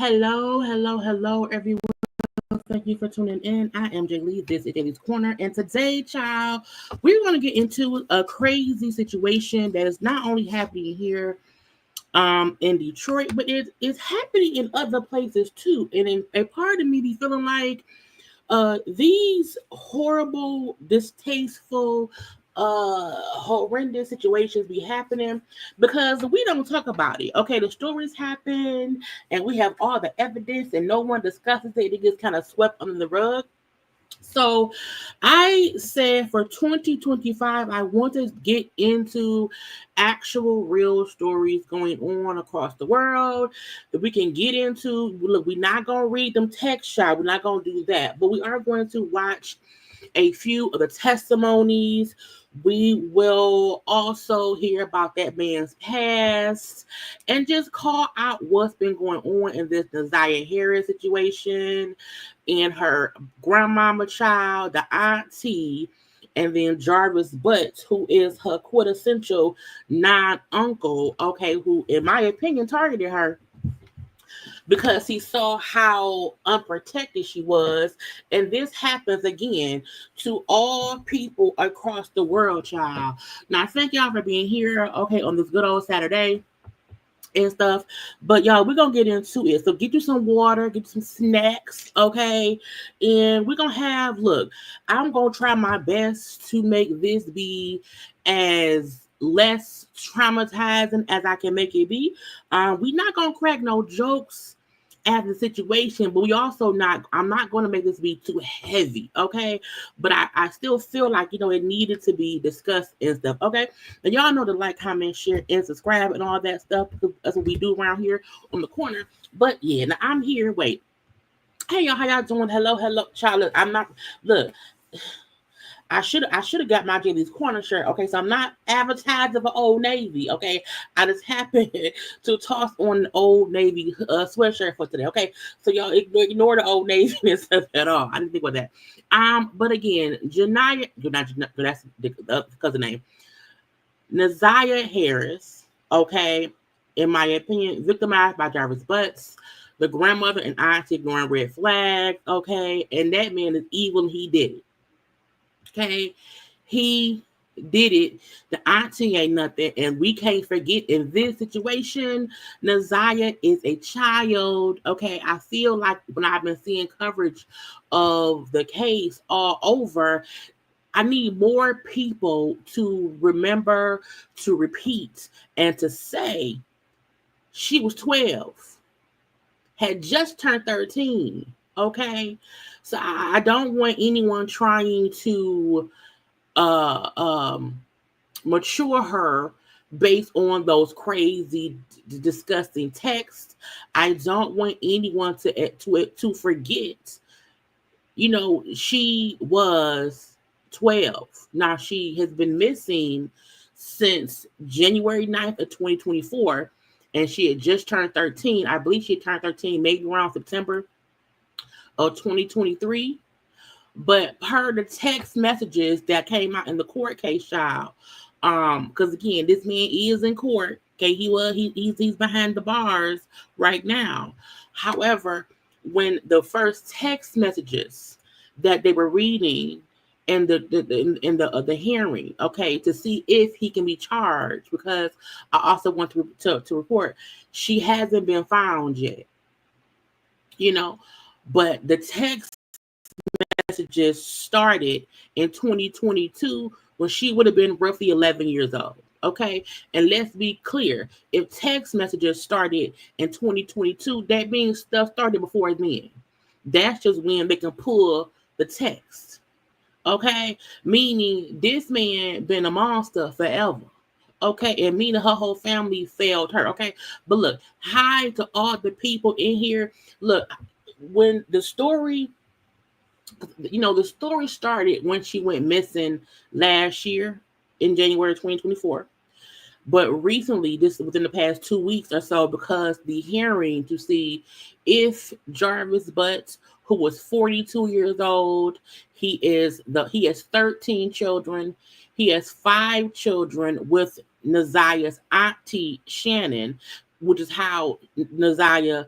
Hello, everyone. Thank you for tuning in. I am Jaylee. This is Jaylee's Corner. And today, child, we're going to get into a crazy situation that is not only happening here in Detroit, but it is happening in other places too. And in a part of me be feeling like these horrible, distasteful, horrendous situations be happening because we don't talk about it. Okay, the stories happen and we have all the evidence and no one discusses it. It gets kind of swept under the rug. So I said for 2025, I want to get into actual real stories going on across the world that we can get into. Look, we're not going to read them text shot. We're not going to do that, but we are going to watch a few of the testimonies. We will also hear about that man's past and just call out what's been going on in this Desire Harris situation and her grandmama child, the auntie, and then Jarvis Butts, who is her quintessential non-uncle, okay, who, in my opinion, targeted her because he saw how unprotected she was. And this happens again to all people across the world, child. Now, thank y'all for being here, okay, on this good old Saturday and stuff. But y'all, we're going to get into it. So get you some water, get you some snacks, okay? And we're going to have, look, I'm going to try my best to make this be as less traumatizing as I can make it be. We're not going to crack no jokes at the situation, but I'm not going to make this be too heavy, okay? But I still feel like, it needed to be discussed and stuff, okay? And y'all know to like, comment, share, and subscribe and all that stuff, because that's what we do around here on the corner. But yeah, now I'm here. Wait. Hey, y'all, how y'all doing? Hello, child. Look, I should have got my Jaylee's Corner shirt. Okay, so I'm not advertising for Old Navy. Okay, I just happened to toss on the Old Navy sweatshirt for today. Okay, so y'all ignore the Old Navy and stuff at all. I didn't think about that. But again, that's the cousin name, Desire Harris. Okay, in my opinion, victimized by Jarvis Butts. The grandmother and auntie ignoring red flags. Okay, and that man is evil and he did it. Okay, he did it. The auntie ain't nothing. And we can't forget in this situation, Naziah is a child. Okay. I feel like when I've been seeing coverage of the case all over, I need more people to remember, to repeat, and to say she was 12, had just turned 13. Okay. So I don't want anyone trying to mature her based on those crazy, disgusting texts. I don't want anyone to forget. She was 12. Now she has been missing since January 9th of 2024, and she had just turned 13. I believe she had turned 13 maybe around September of 2023. But per the text messages that came out in the court case, child, because again, this man is in court. Okay, he's behind the bars right now. However, when the first text messages that they were reading in the hearing, okay, to see if he can be charged, because I also want to report she hasn't been found yet. But the text messages started in 2022 when she would have been roughly 11 years old. Okay. And let's be clear. If text messages started in 2022, that means stuff started before then. That's just when they can pull the text. Okay. Meaning this man been a monster forever. Okay. And meaning her whole family failed her. Okay. But look, hi to all the people in here. Look, when the story started when she went missing last year in January 2024. But recently, this within the past 2 weeks or so, because the hearing to see if Jarvis Butts, who was 42 years old, he has 13 children. He has 5 children with Naziah's auntie Shannon, which is how Naziah,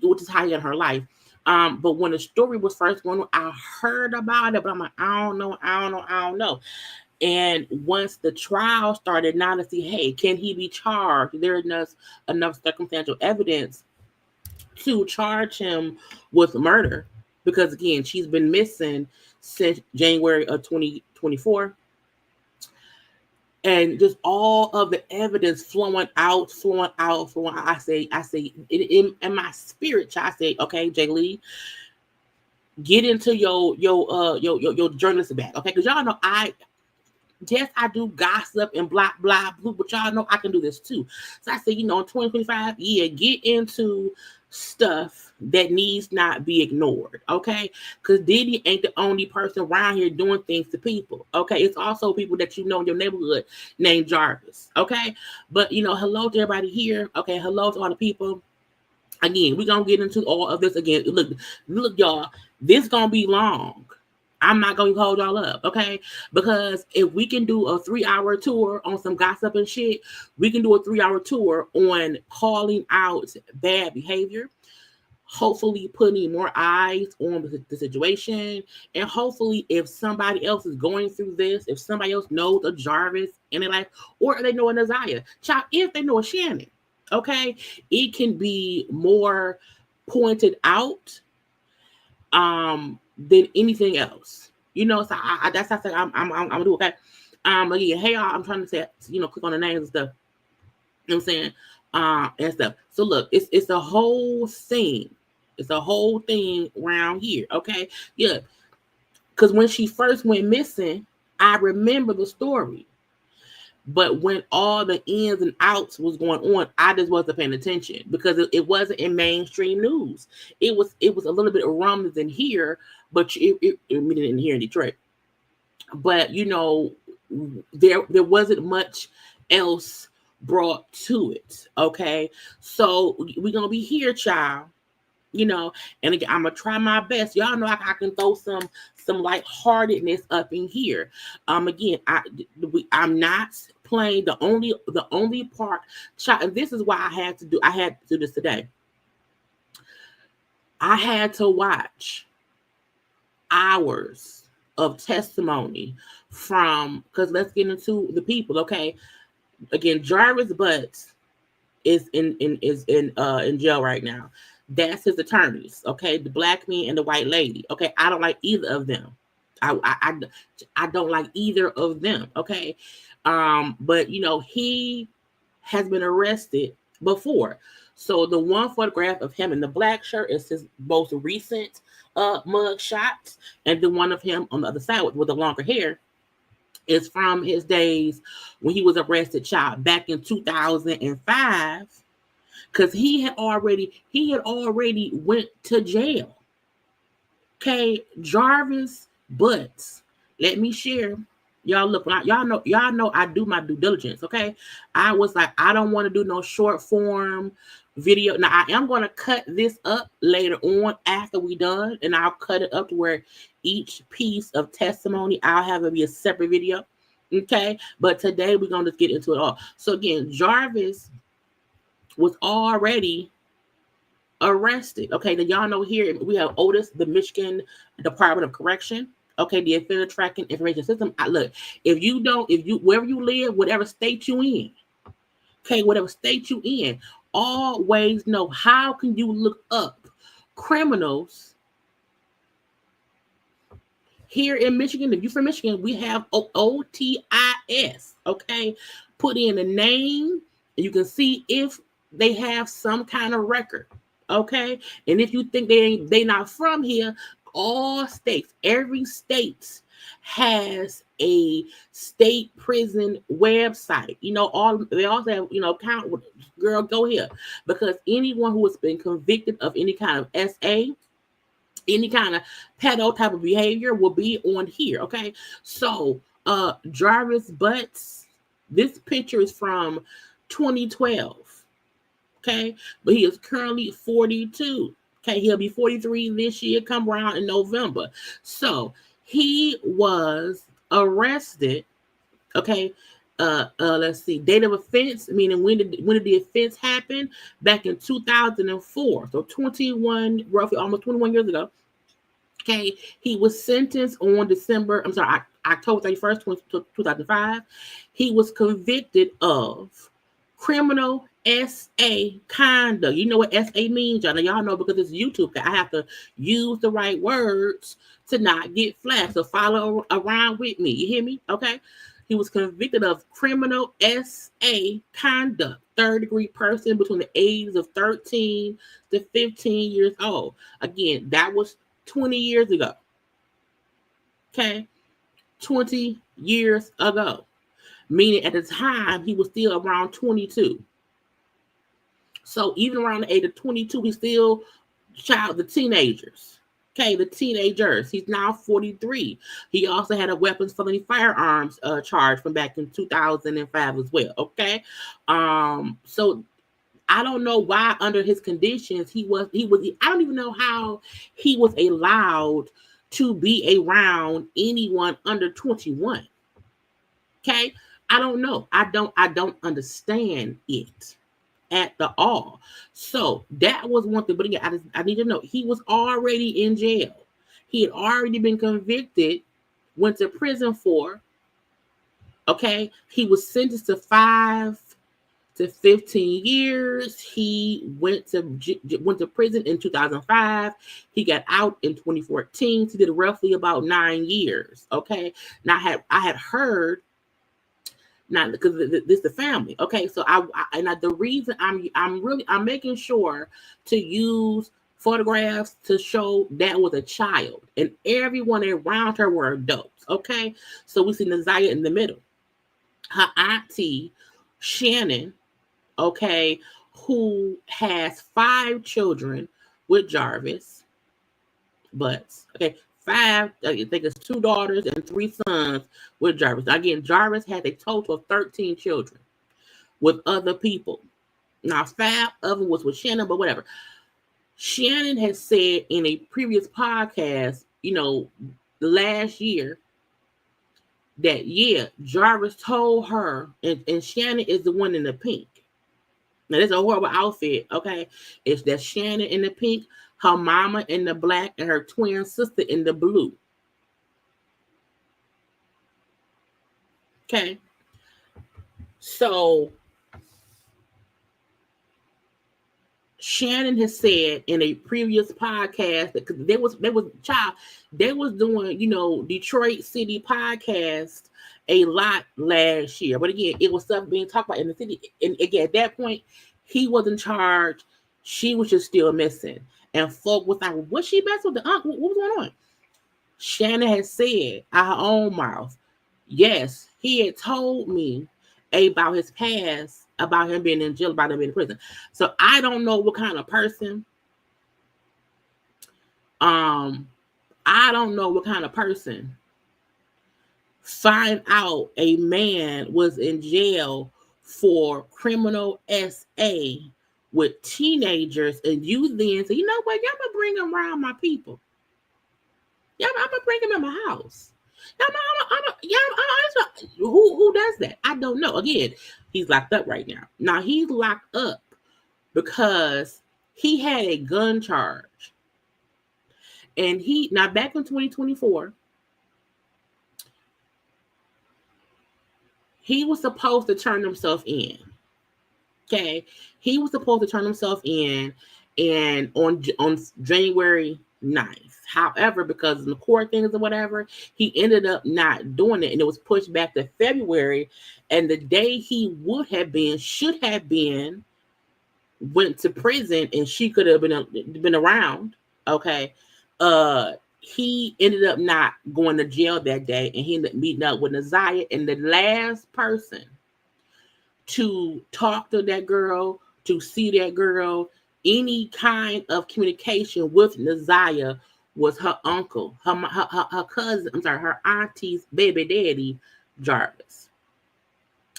which is how he had her life. But when the story was first going on, I heard about it, but I'm like, I don't know. And once the trial started, now to see, hey, can he be charged? There is enough circumstantial evidence to charge him with murder, because again, she's been missing since January of 2024. And just all of the evidence flowing out. I say, in my spirit, I say, okay, Jaylee, get into your journalistic bag, okay? Because y'all know I do gossip and blah blah blah, but y'all know I can do this too. So I say, in 2025, get into stuff that needs not be ignored, okay? Because Diddy ain't the only person around here doing things to people, okay? It's also people that in your neighborhood named Jarvis, okay? But hello to everybody here, okay? Hello to all the people. Again, we're gonna get into all of this again. Look, y'all, this gonna be long. I'm not going to hold y'all up, okay? Because if we can do a 3-hour tour on some gossip and shit, we can do a 3-hour tour on calling out bad behavior, hopefully putting more eyes on the situation, and hopefully if somebody else is going through this, if somebody else knows a Jarvis in their life, or they know a Naziah, child, if they know a Shannon, okay, it can be more pointed out than anything else, So that's how I say I'm gonna do, okay. Again, hey y'all, I'm trying to say, click on the names and stuff. You know what I'm saying? And stuff. So look, it's a whole thing. It's a whole thing around here, okay? Yeah, because when she first went missing, I remember the story. But when all the ins and outs was going on, I just wasn't paying attention because it wasn't in mainstream news. It was a little bit of rumblings in here, but it didn't hear in Detroit. But there wasn't much else brought to it. Okay, so we're gonna be here, child. And again, I'm gonna try my best. Y'all know I can throw some lightheartedness up in here. Again, I'm not playing the only part. Child, this is why I had to do this today. I had to watch hours of testimony from, because let's get into the people, okay? Again, Jarvis Butts is in jail right now. That's his attorneys, okay? The black man and the white lady, okay? I don't like either of them. I don't like either of them, okay? But he has been arrested before. So the one photograph of him in the black shirt is his most recent mug shot, and the one of him on the other side with the longer hair is from his days when he was arrested, child, back in 2005, because he had already went to jail. Okay, Jarvis Butts. Let me share. Y'all look, y'all know I do my due diligence. Okay, I was like, I don't want to do no short form video. Now I am going to cut this up later on after we done, and I'll cut it up to where each piece of testimony I'll have it be a separate video. Okay, but today we're gonna just get into it all. So again, Jarvis was already arrested. Okay, then y'all know here we have Otis, the Michigan Department of Correction. Okay, the offender tracking information system. Look, if you wherever you live, whatever state you in, okay, whatever state you in, always know how can you look up criminals here in Michigan. If you're from Michigan, we have OTIS. Okay, put in a name, and you can see if they have some kind of record. Okay, and if you think they not from here, all states, every state has a state prison website. They also have, count, girl, go here, because anyone who has been convicted of any kind of SA, any kind of pedo type of behavior will be on here. Okay, so Jarvis Butts, this picture is from 2012. Okay, but he is currently 42. Okay, he'll be 43 this year, come around in November. So he was arrested. Okay, let's see, date of offense, meaning when did the offense happen? Back in 2004. So 21, roughly almost 21 years ago. Okay, he was sentenced on October 31st, 2005. He was convicted of criminal SA conduct. You know what SA means, y'all? Y'all know because it's YouTube. I have to use the right words to not get flagged. So follow around with me. You hear me? Okay. He was convicted of criminal SA conduct, third-degree person between the ages of 13 to 15 years old. Again, that was 20 years ago. Okay. 20 years ago. Meaning at the time, he was still around 22. So even around the age of 22, he's still the teenagers. Okay, the teenagers. He's now 43. He also had a weapons felony firearms charge from back in 2005 as well. Okay, so I don't know why under his conditions he was. I don't even know how he was allowed to be around anyone under 21. Okay. I don't know. I don't understand it at the all. So that was one thing. But again, I need to know he was already in jail. He had already been convicted, went to prison for. Okay, he was sentenced to 5 to 15 years. He went to prison in 2005. He got out in 2014. He did roughly about 9 years. Okay, now I had heard. Not because this is the family. Okay, so the reason I'm making sure to use photographs to show that was a child, and everyone around her were adults. Okay, so we see Nazaya in the middle, her auntie Shannon, okay, who has 5 children with Jarvis Butts. Okay, 5, I think it's 2 daughters and 3 sons with Jarvis. Again, Jarvis had a total of 13 children with other people. Now, 5 of them was with Shannon, but whatever. Shannon has said in a previous podcast, last year, that, Jarvis told her, and Shannon is the one in the pink. Now, this is a horrible outfit, okay? It's that Shannon in the pink, her mama in the black, and her twin sister in the blue. Okay. So Shannon has said in a previous podcast that because they was doing, Detroit City podcast a lot last year. But again, it was stuff being talked about in the city. And again, at that point, he was in charge. She was just still missing. And folk was like, was she messing with the uncle? What was going on? Shannon has said out her own mouth, yes, he had told me about his past, about him being in jail, about him being in prison. So I don't know what kind of person. I don't know what kind of person find out a man was in jail for criminal SA with teenagers, and you then say, you know what, y'all gonna bring him around my people. Yeah, I'm gonna bring him in my house. Who does that? I don't know. Again, he's locked up right now. Now he's locked up because he had a gun charge, and back in 2024, he was supposed to turn himself in. Okay, he was supposed to turn himself in, and on January 9th. However, because of the court things or whatever, he ended up not doing it, and it was pushed back to February. And the day he should have been, went to prison, and she could have been around. Okay, he ended up not going to jail that day, and he ended up meeting up with Naziah, and the last person to talk to that girl, to see that girl, any kind of communication with Naziah was her uncle, her cousin, her auntie's baby daddy, Jarvis.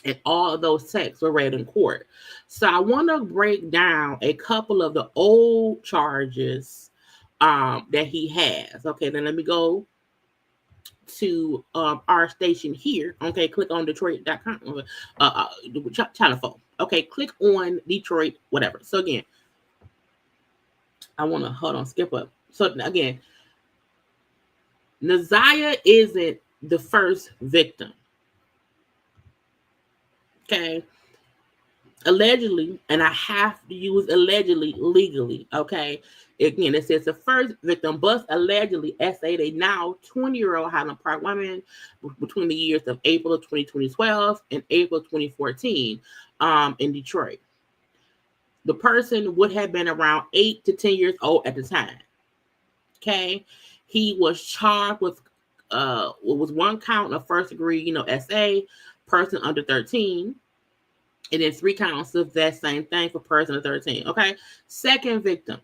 And all of those texts were read in court. So I want to break down a couple of the old charges that he has. Okay, then let me go to our station here. Okay, click on Detroit.com, channel 4. Okay, click on Detroit, whatever. So again, I want to skip up. So again, Naziah isn't the first victim. Okay. Allegedly, and I have to use allegedly legally. Okay. Again, it says the first victim, but allegedly essayed a now 20-year-old Highland Park woman between the years of April of 2012 and April 2014 in Detroit. The person would have been around 8 to 10 years old at the time. Okay. He was charged with one count of first degree, SA, person under 13. And then 3 counts of that same thing for person under 13. Okay. Second victim,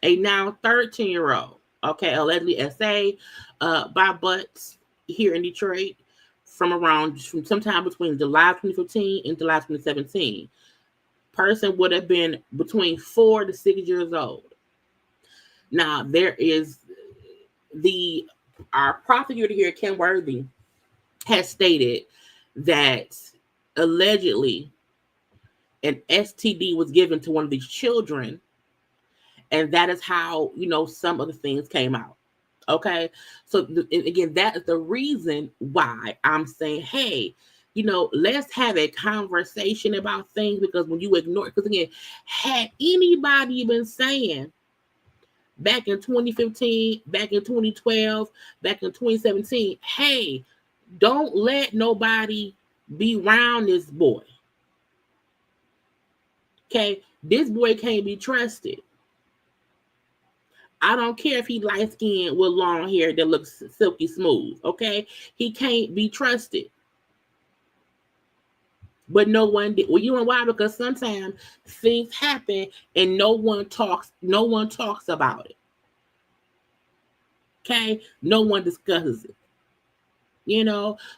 a now 13-year-old. Okay. Allegedly SA by Butts here in Detroit from sometime between July 2015 and July 2017. Person would have been between 4 to 6 years old. Now, there is our prosecutor here, Ken Worthy, has stated that allegedly an STD was given to one of these children, and that is how, some of the things came out. Okay. So again, that is the reason why I'm saying, hey, let's have a conversation about things, because when you ignore it, because again, had anybody been saying back in 2015, back in 2012, back in 2017, hey, don't let nobody be around this boy. Okay, this boy can't be trusted. I don't care if he light skinned with long hair that looks silky smooth. Okay, he can't be trusted. But no one did. Well, you know why? Because sometimes things happen and no one talks about it. Okay, no one discusses it.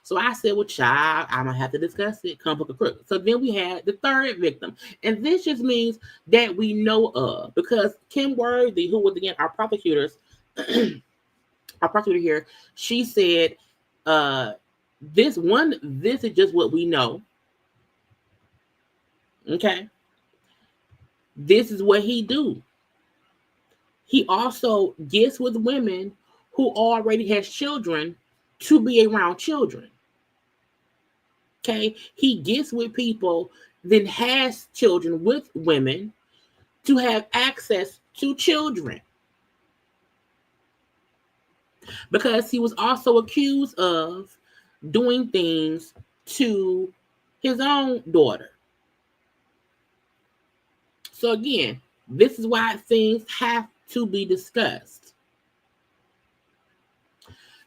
So I said, well, child, I'm gonna have to discuss it. Come book a crook. So then we had the third victim, and this just means that we know of, because Kim Worthy, who was again our prosecutor here, she said, this is just what we know. Okay, this is what he do. He also gets with women who already has children to be around children. Okay, he gets with people, then has children with women to have access to children. Because he was also accused of doing things to his own daughter. So again, this is why things have to be discussed.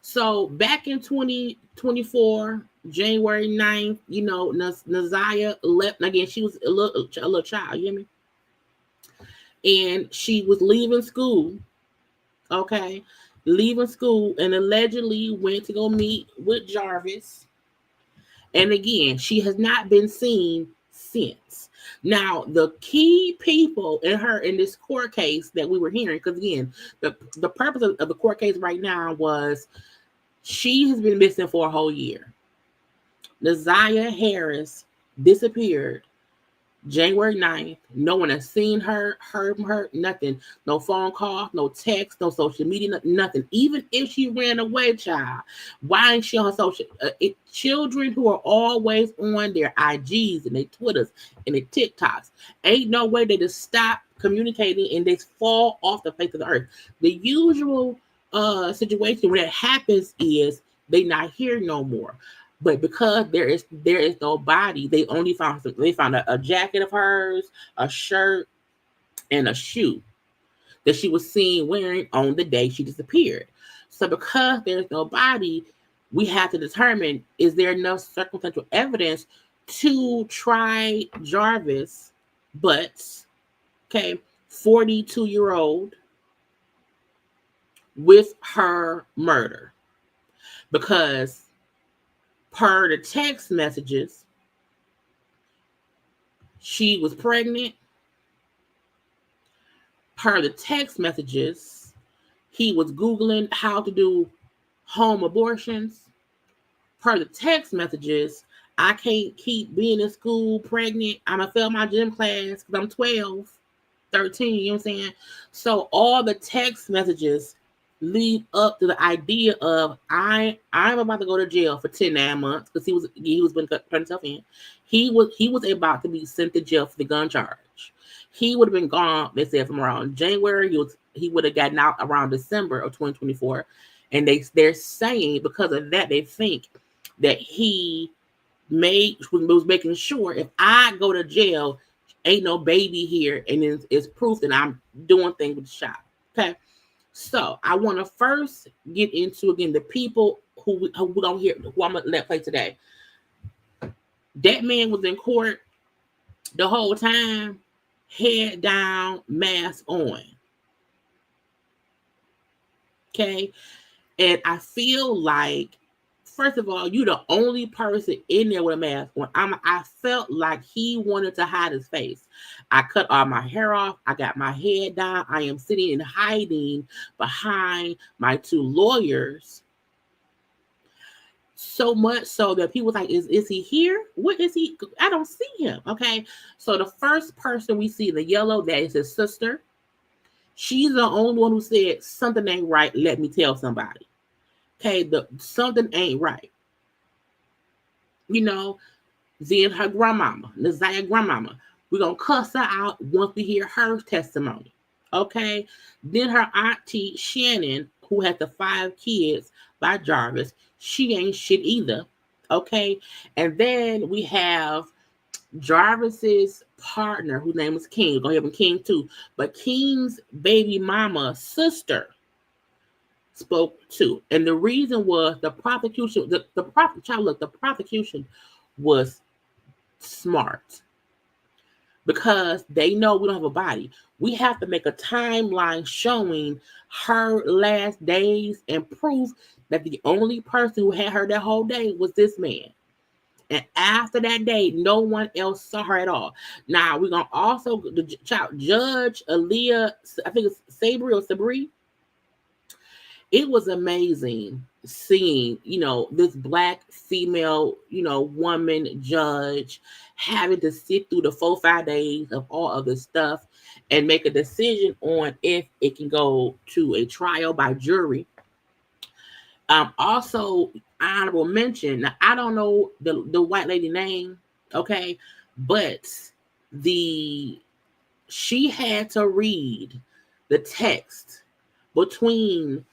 So back in 2024, January 9th, Naziah left. Again, she was a little child, you hear me? And she was leaving school, okay? Leaving school and allegedly went to go meet with Jarvis. And again, she has not been seen since. Now, the key people in this court case that we were hearing, because again, the purpose of the court case right now was she has been missing for a whole year. Naziah Harris disappeared January 9th. No one has seen her, heard from her, nothing. No phone call, no text, no social media, nothing. Even if she ran away, child, why ain't she on her social? Children who are always on their IGs and their Twitters and their TikToks, ain't no way they just stop communicating and they fall off the face of the earth. The usual situation when that happens is they not here no more. But because there is no body, they only found a jacket of hers, a shirt, and a shoe that she was seen wearing on the day she disappeared. So because there's no body, we have to determine, is there enough circumstantial evidence to try Jarvis Butts, 42-year-old, with her murder? Because per the text messages, she was pregnant. Per the text messages, he was Googling how to do home abortions. Per the text messages, I can't keep being in school pregnant. I'm going to fail my gym class because I'm 12, 13, you know what I'm saying? So all the text messages lead up to the idea of I'm about to go to jail for 10 months because he was been turning himself in. He was about to be sent to jail for the gun charge. He would have been gone, they said, from around January. He would have gotten out around December of 2024. And they're saying because of that, they think that he was making sure if I go to jail, ain't no baby here, and it's proof that I'm doing things with the child. Okay. So I want to first get into, again, the people who we don't hear, who I'm going to let play today. That man was in court the whole time, head down, mask on. Okay. And I feel like, first of all, you're the only person in there with a mask on. I felt like he wanted to hide his face. I cut all my hair off. I got my head down. I am sitting and hiding behind my two lawyers. So much so that people like, is he here? What is he? I don't see him. Okay. So the first person we see, the yellow, that is his sister. She's the only one who said something ain't right. Let me tell somebody. Okay, something ain't right. Then her grandmama, Naziah grandmama, we're going to cuss her out once we hear her testimony. Okay, then her auntie Shannon, who had the 5 kids by Jarvis, she ain't shit either. Okay, and then we have Jarvis's partner, whose name is King. We're going to have him King too. But King's baby mama sister spoke too. And the reason was the prosecution, the prosecution was smart because they know we don't have a body. We have to make a timeline showing her last days and proof that the only person who had her that whole day was this man. And after that day, no one else saw her at all. Now, we're going to also, Judge Aaliyah, I think it's Sabri. It was amazing seeing, this Black female, woman judge having to sit through the 4-5 days of all of this stuff and make a decision on if it can go to a trial by jury. Also, honorable mention. Now, I don't know the white lady name, okay, but she had to read the text between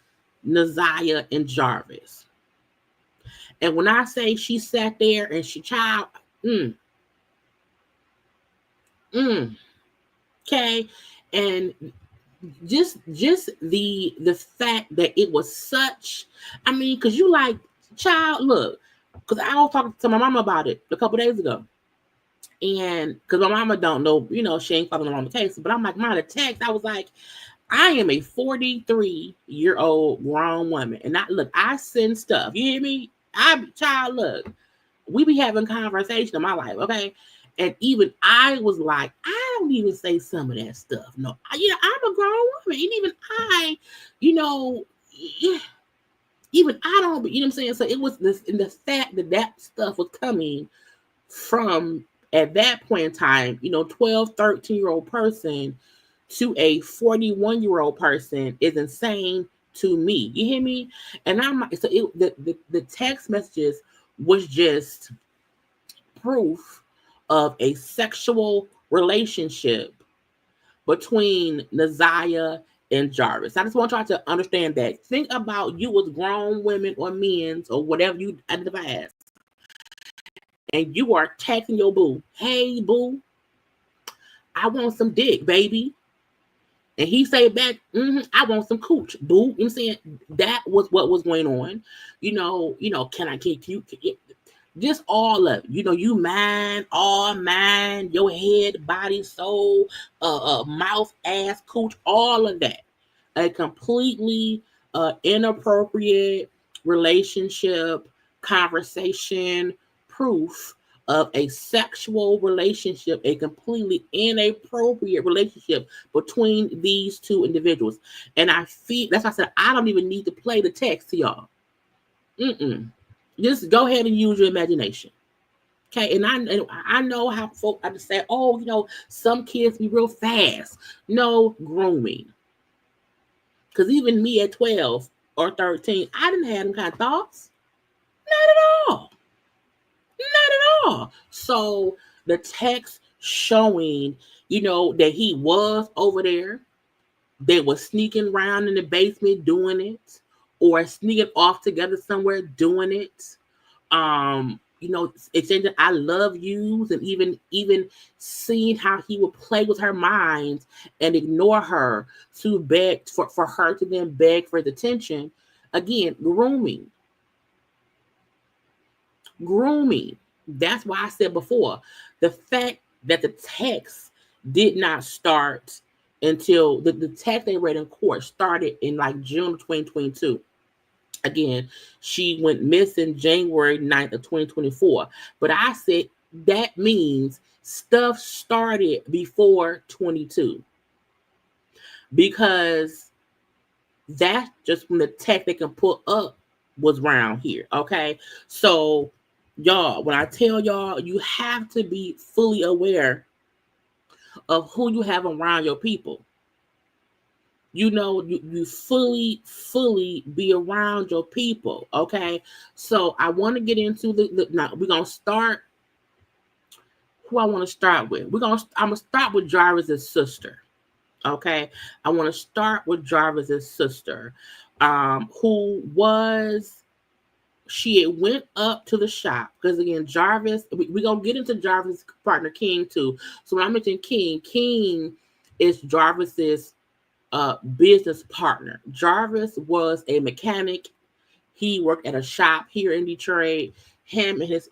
Naziah and Jarvis. And when I say she sat there and she child, okay, and just the fact that it was such, I mean, because you like, child, look, because I was talking to my mama about it a couple days ago. And because my mama don't know, she ain't following along the case. But I'm like, the text, I was like, I am a 43-year-old grown woman. And I send stuff. You hear me? Child, look, we be having conversation in my life, okay? And even I was like, I don't even say some of that stuff. No, I'm a grown woman. And even I, even I don't, you know what I'm saying? So it was this, in the fact that stuff was coming from, at that point in time, 12, 13-year-old person to a 41-year-old person is insane to me. You hear me? And I'm like, so the text messages was just proof of a sexual relationship between Naziah and Jarvis. I just want y'all to understand that. Think about you as grown women or men or whatever you identify as. And you are texting your boo, hey boo, I want some dick, baby. And he say back, I want some cooch, boo. You know what I'm saying? That was what was going on. Can I kick you? Just all of it. You mind, all mind, your head, body, soul, mouth, ass, cooch, all of that. A completely inappropriate relationship, conversation, proof of a sexual relationship, a completely inappropriate relationship between these two individuals. And I feel, that's why I said, I don't even need to play the text to y'all. Just go ahead and use your imagination. Okay, and I know how folk I just say, oh, some kids be real fast. No, grooming. Because even me at 12 or 13, I didn't have them kind of thoughts. Not at all. Not at all. So the text showing, that he was over there. They were sneaking around in the basement doing it, or sneaking off together somewhere doing it. Exchanging I love yous, and even seeing how he would play with her mind and ignore her to beg for her to then beg for his attention. Again, grooming. That's why I said before, the fact that the text did not start until the text they read in court started in like June of 2022. Again, she went missing January 9th of 2024. But I said that means stuff started before 22. Because that's just from the text they can put up was around here. Okay. So y'all, when I tell y'all, you have to be fully aware of who you have around your people. You fully be around your people. Okay. So I want to get into now we're going to start who I want to start with. I'm going to start with Jarvis's sister. Okay. I want to start with Jarvis's sister, she had went up to the shop because again, Jarvis, we're going to get into Jarvis' partner King too. So when I mentioned King is Jarvis's business partner. Jarvis was a mechanic. He worked at a shop here in Detroit. Him and his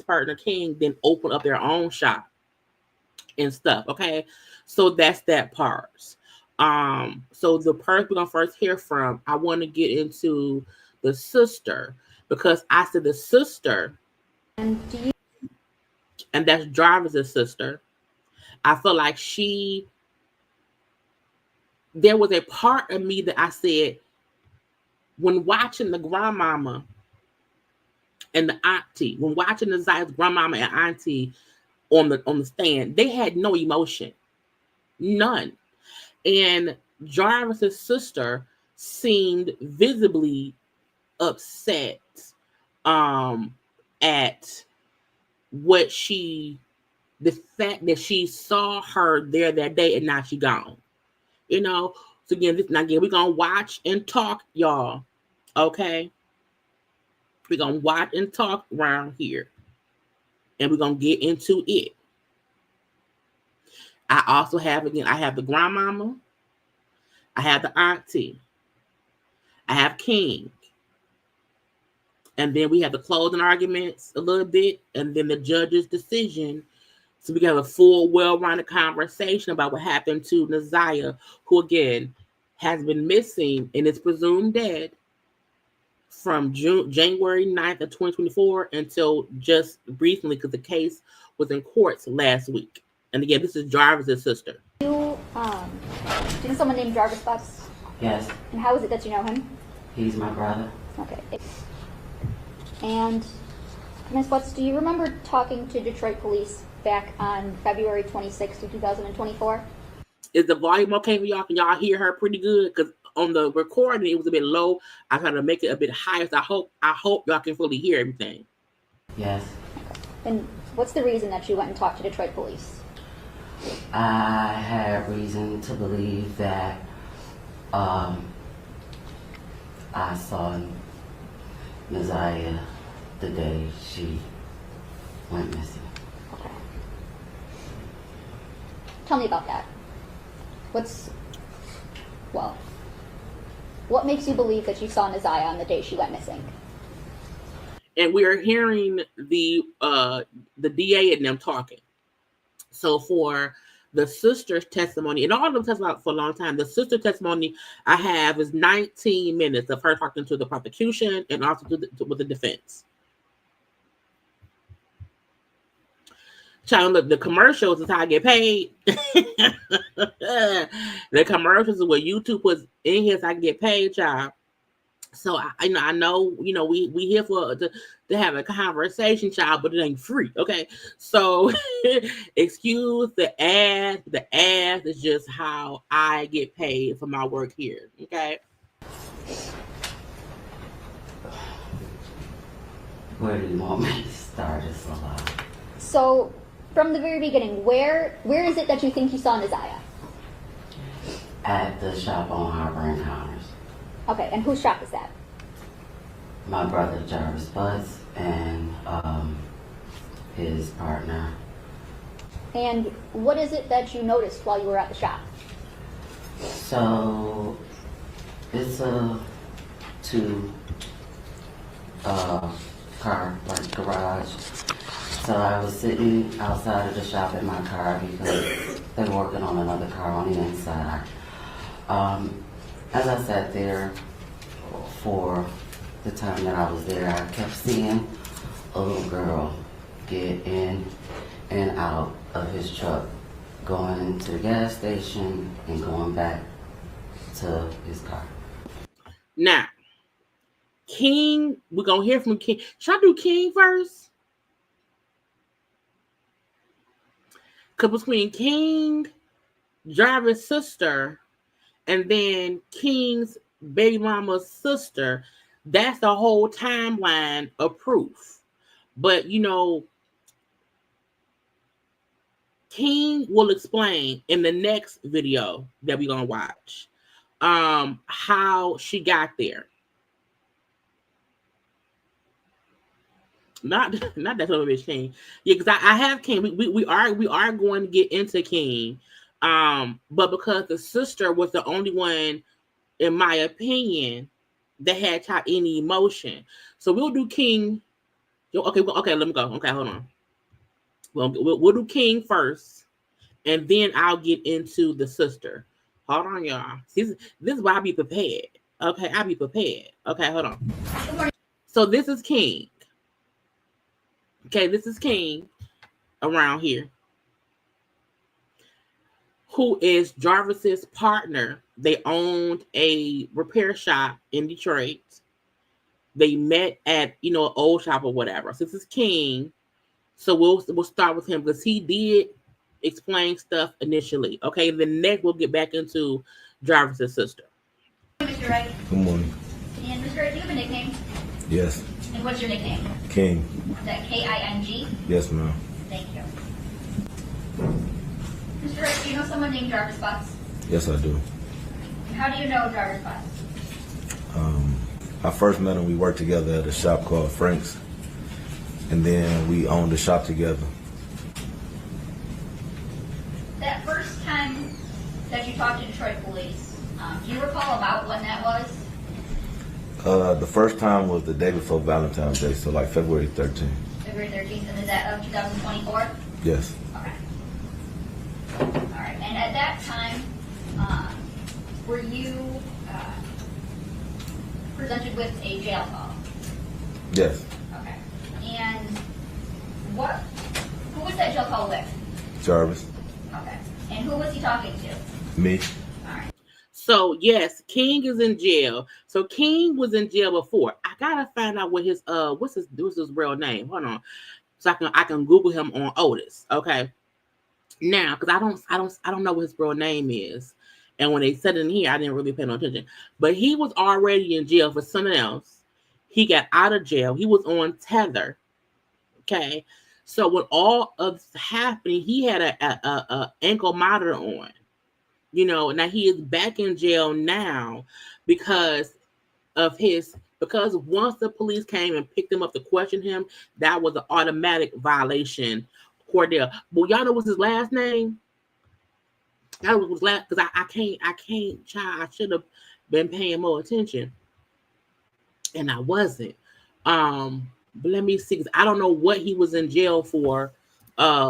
partner King then opened up their own shop and stuff. Okay, so that's that part. So the person we're gonna first hear from, I want to get into the sister because I said the sister, and that's Jarvis's sister. I feel like there was a part of me that I said, when watching the grandmama and the auntie, when watching the Zay's grandmama and auntie on the stand, they had no emotion, none. And Jarvis's sister seemed visibly upset at what the fact that she saw her there that day and now she gone. You know, so again, we're gonna watch and talk, y'all. Okay, we're gonna watch and talk around here, and we're gonna get into it. I also have I have the grandmama, I have the auntie, I have King, and then we have the closing arguments a little bit, and then the judge's decision. So we have a full, well-rounded conversation about what happened to Naziah, who again has been missing and is presumed dead from January 9th of 2024 until just recently, because the case was in courts last week. And again, this is Jarvis' sister. Do you know someone named Jarvis Butts? Yes. And how is it that you know him? He's my brother. Okay. And Ms. Butts, do you remember talking to Detroit police back on February 26th of 2024? Is the volume okay for y'all? Can y'all hear her pretty good? Because on the recording, it was a bit low. I tried to make it a bit higher, so I hope y'all can fully hear everything. Yes. And what's the reason that you went and talked to Detroit police? I had reason to believe that I saw Naziah the day she went missing. Okay. Tell me about that. What makes you believe that you saw Naziah on the day she went missing? And we are hearing the DA and them talking. So for the sister's testimony, and all of them testified for a long time, the sister testimony I have is 19 minutes of her talking to the prosecution and also with the defense. Child, look, the commercials is how I get paid. The commercials is what YouTube puts in here so I can get paid, child. So I know, we here to have a conversation, child, but it ain't free, okay? So excuse the ad. The ad is just how I get paid for my work here, okay? Where do you want me to start this a lot? So, from the very beginning, where is it that you think you saw Naziah? At the shop on Harbor Encounters. Okay, and whose shop is that? My brother Jarvis Butts and his partner. And what is it that you noticed while you were at the shop? So it's a car like garage. So I was sitting outside of the shop in my car because they were working on another car on the inside. As I sat there for the time that I was there, I kept seeing a little girl get in and out of his truck, going to the gas station and going back to his car. Now, King, we're going to hear from King. Should I do King first? Because between King, Jarvis' sister, and then King's baby mama's sister, that's the whole timeline of proof. But, King will explain in the next video that we're going to watch how she got there. Not that little bitch King. Yeah, because I have King. We are going to get into King. But because the sister was the only one, in my opinion, that had any emotion. So we'll do King. Okay, let me go. Okay, hold on. We'll do King first, and then I'll get into the sister. Hold on, y'all. This is why I be prepared. Okay, I be prepared. Okay, hold on. So this is King. Okay, this is King around here, who is Jarvis's partner. They owned a repair shop in Detroit. They met at, an old shop or whatever. So this is King. So we'll start with him because he did explain stuff initially. Okay, then next we'll get back into Jarvis's sister. Mr. Wright. Good morning. And Mr. Wright, do you have a nickname? Yes. And what's your nickname? King. Is that King? Yes, ma'am. Thank you. Mr. Rick, do you know someone named Jarvis Butts? Yes, I do. How do you know Jarvis Butts? I first met him, we worked together at a shop called Frank's. And then we owned the shop together. That first time that you talked to Detroit police, do you recall about when that was? The first time was the day before Valentine's Day, so like February 13th. February 13th, and is that of 2024? Yes. Okay. All right. And at that time, were you presented with a jail call? Yes. Okay. And who was that jail call with? Jarvis. Okay. And who was he talking to? Me. All right. So yes, King is in jail. So King was in jail before. I gotta find out what his what's his real name. Hold on, so I can Google him on Otis. Okay, now because I don't know what his real name is, and when they said it in here, I didn't really pay no attention. But he was already in jail for something else. He got out of jail. He was on tether. Okay, so when all of this happening, he had a ankle monitor on. You know, now he is back in jail now because once the police came and picked him up to question him, that was an automatic violation. Cordell. But y'all know what's his last name? That was last because I can't, child. I should have been paying more attention. And I wasn't. But let me see, because I don't know what he was in jail for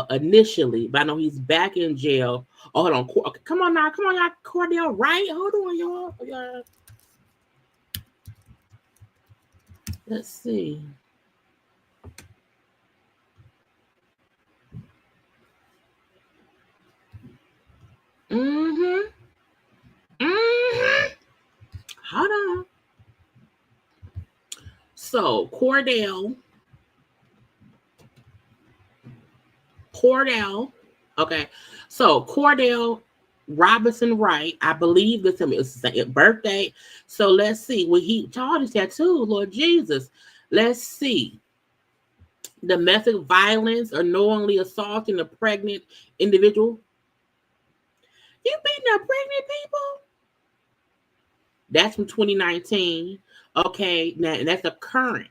initially, but I know he's back in jail. Oh, hold on. Okay, come on, y'all, Cordell, right? Hold on, y'all. Let's see. Hold on. So Cordell. Okay. So Cordell Robinson Wright, I believe this is his birthday. So let's see. When he charged his tattoo, Lord Jesus. Let's see. Domestic violence or knowingly assaulting a pregnant individual. You beating up pregnant people? That's from 2019. Okay, now and that's a current,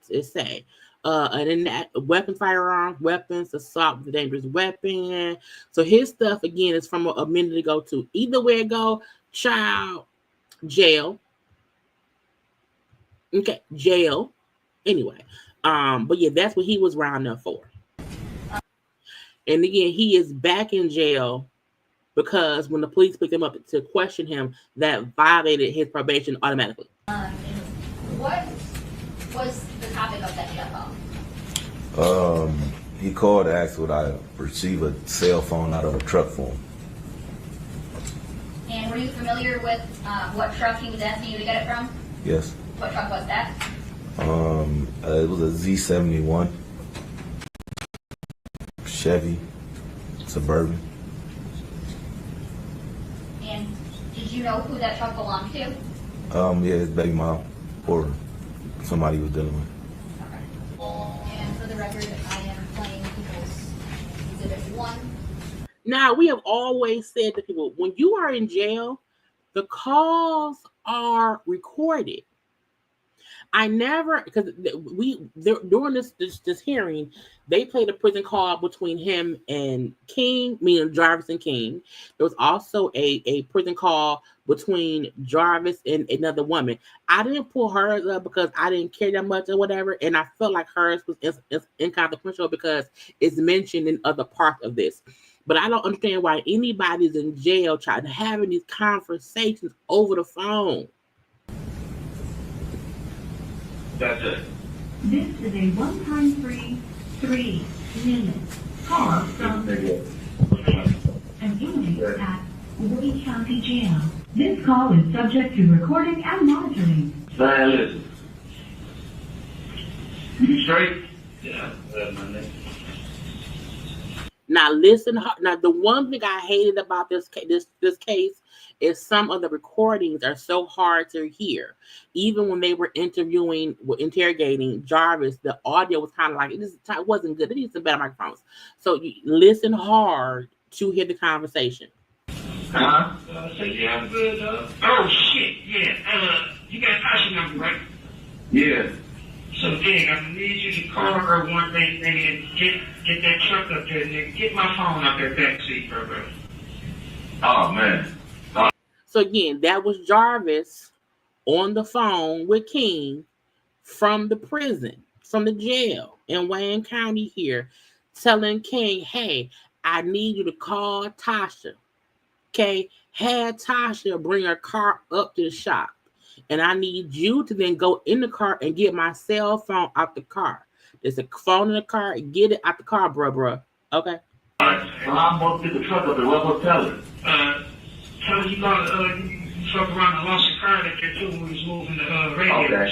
it say. And then that firearms, weapons, assault with a dangerous weapon. So his stuff again is from a minute ago too. Either way it go, child, jail. Okay, jail. Anyway, but yeah, that's what he was round up for. And again, he is back in jail because when the police picked him up to question him, that violated his probation automatically. What was the topic of that jail call? He called to ask would I receive a cell phone out of a truck for him. And were you familiar with what truck he was asking you to get it from? Yes. What truck was that? It was a Z71 Chevy Suburban. And did you know who that truck belonged to? Yeah, his baby mom or somebody he was dealing with. Okay. And for the record, I am playing people's Exhibit 1. Now, we have always said to people, when you are in jail, the calls are recorded. I never, because during this hearing, they played a prison call between him and King, meaning Jarvis and King. There was also a prison call between Jarvis and another woman. I didn't pull hers up because I didn't care that much or whatever, and I felt like hers was inconsequential because it's mentioned in other parts of this. But I don't understand why anybody's in jail trying to having these conversations over the phone. That's it. This is a one-time free 3-minute call from an inmate at Woody County Jail. This call is subject to recording and monitoring. Now listen. You straight? Yeah, that's my name. Now listen. Now the one thing I hated about this case is some of the recordings are so hard to hear. Even when they were interrogating Jarvis, the audio was kind of like, it wasn't good. They need some better microphones. So you listen hard to hear the conversation. So yeah, I'm good, Oh, shit, yeah. You got Tasha number, right? Yeah. So, Dig, I need you to call her one day, nigga, and get that truck up there, nigga. Get my phone up there back seat, bro. Oh, man. So, again, that was Jarvis on the phone with King from the prison, from the jail in Wayne County here, telling King, hey, I need you to call Tasha. Okay, had Tasha bring her car up to the shop. And I need you to then go in the car and get my cell phone out the car. There's a phone in the car. Get it out the car, bruh. Okay? Well, I'm going to get the truck up there. What will tell her? Tell her you got you fuck around and lost your car that there too when we was moving the radio. Okay.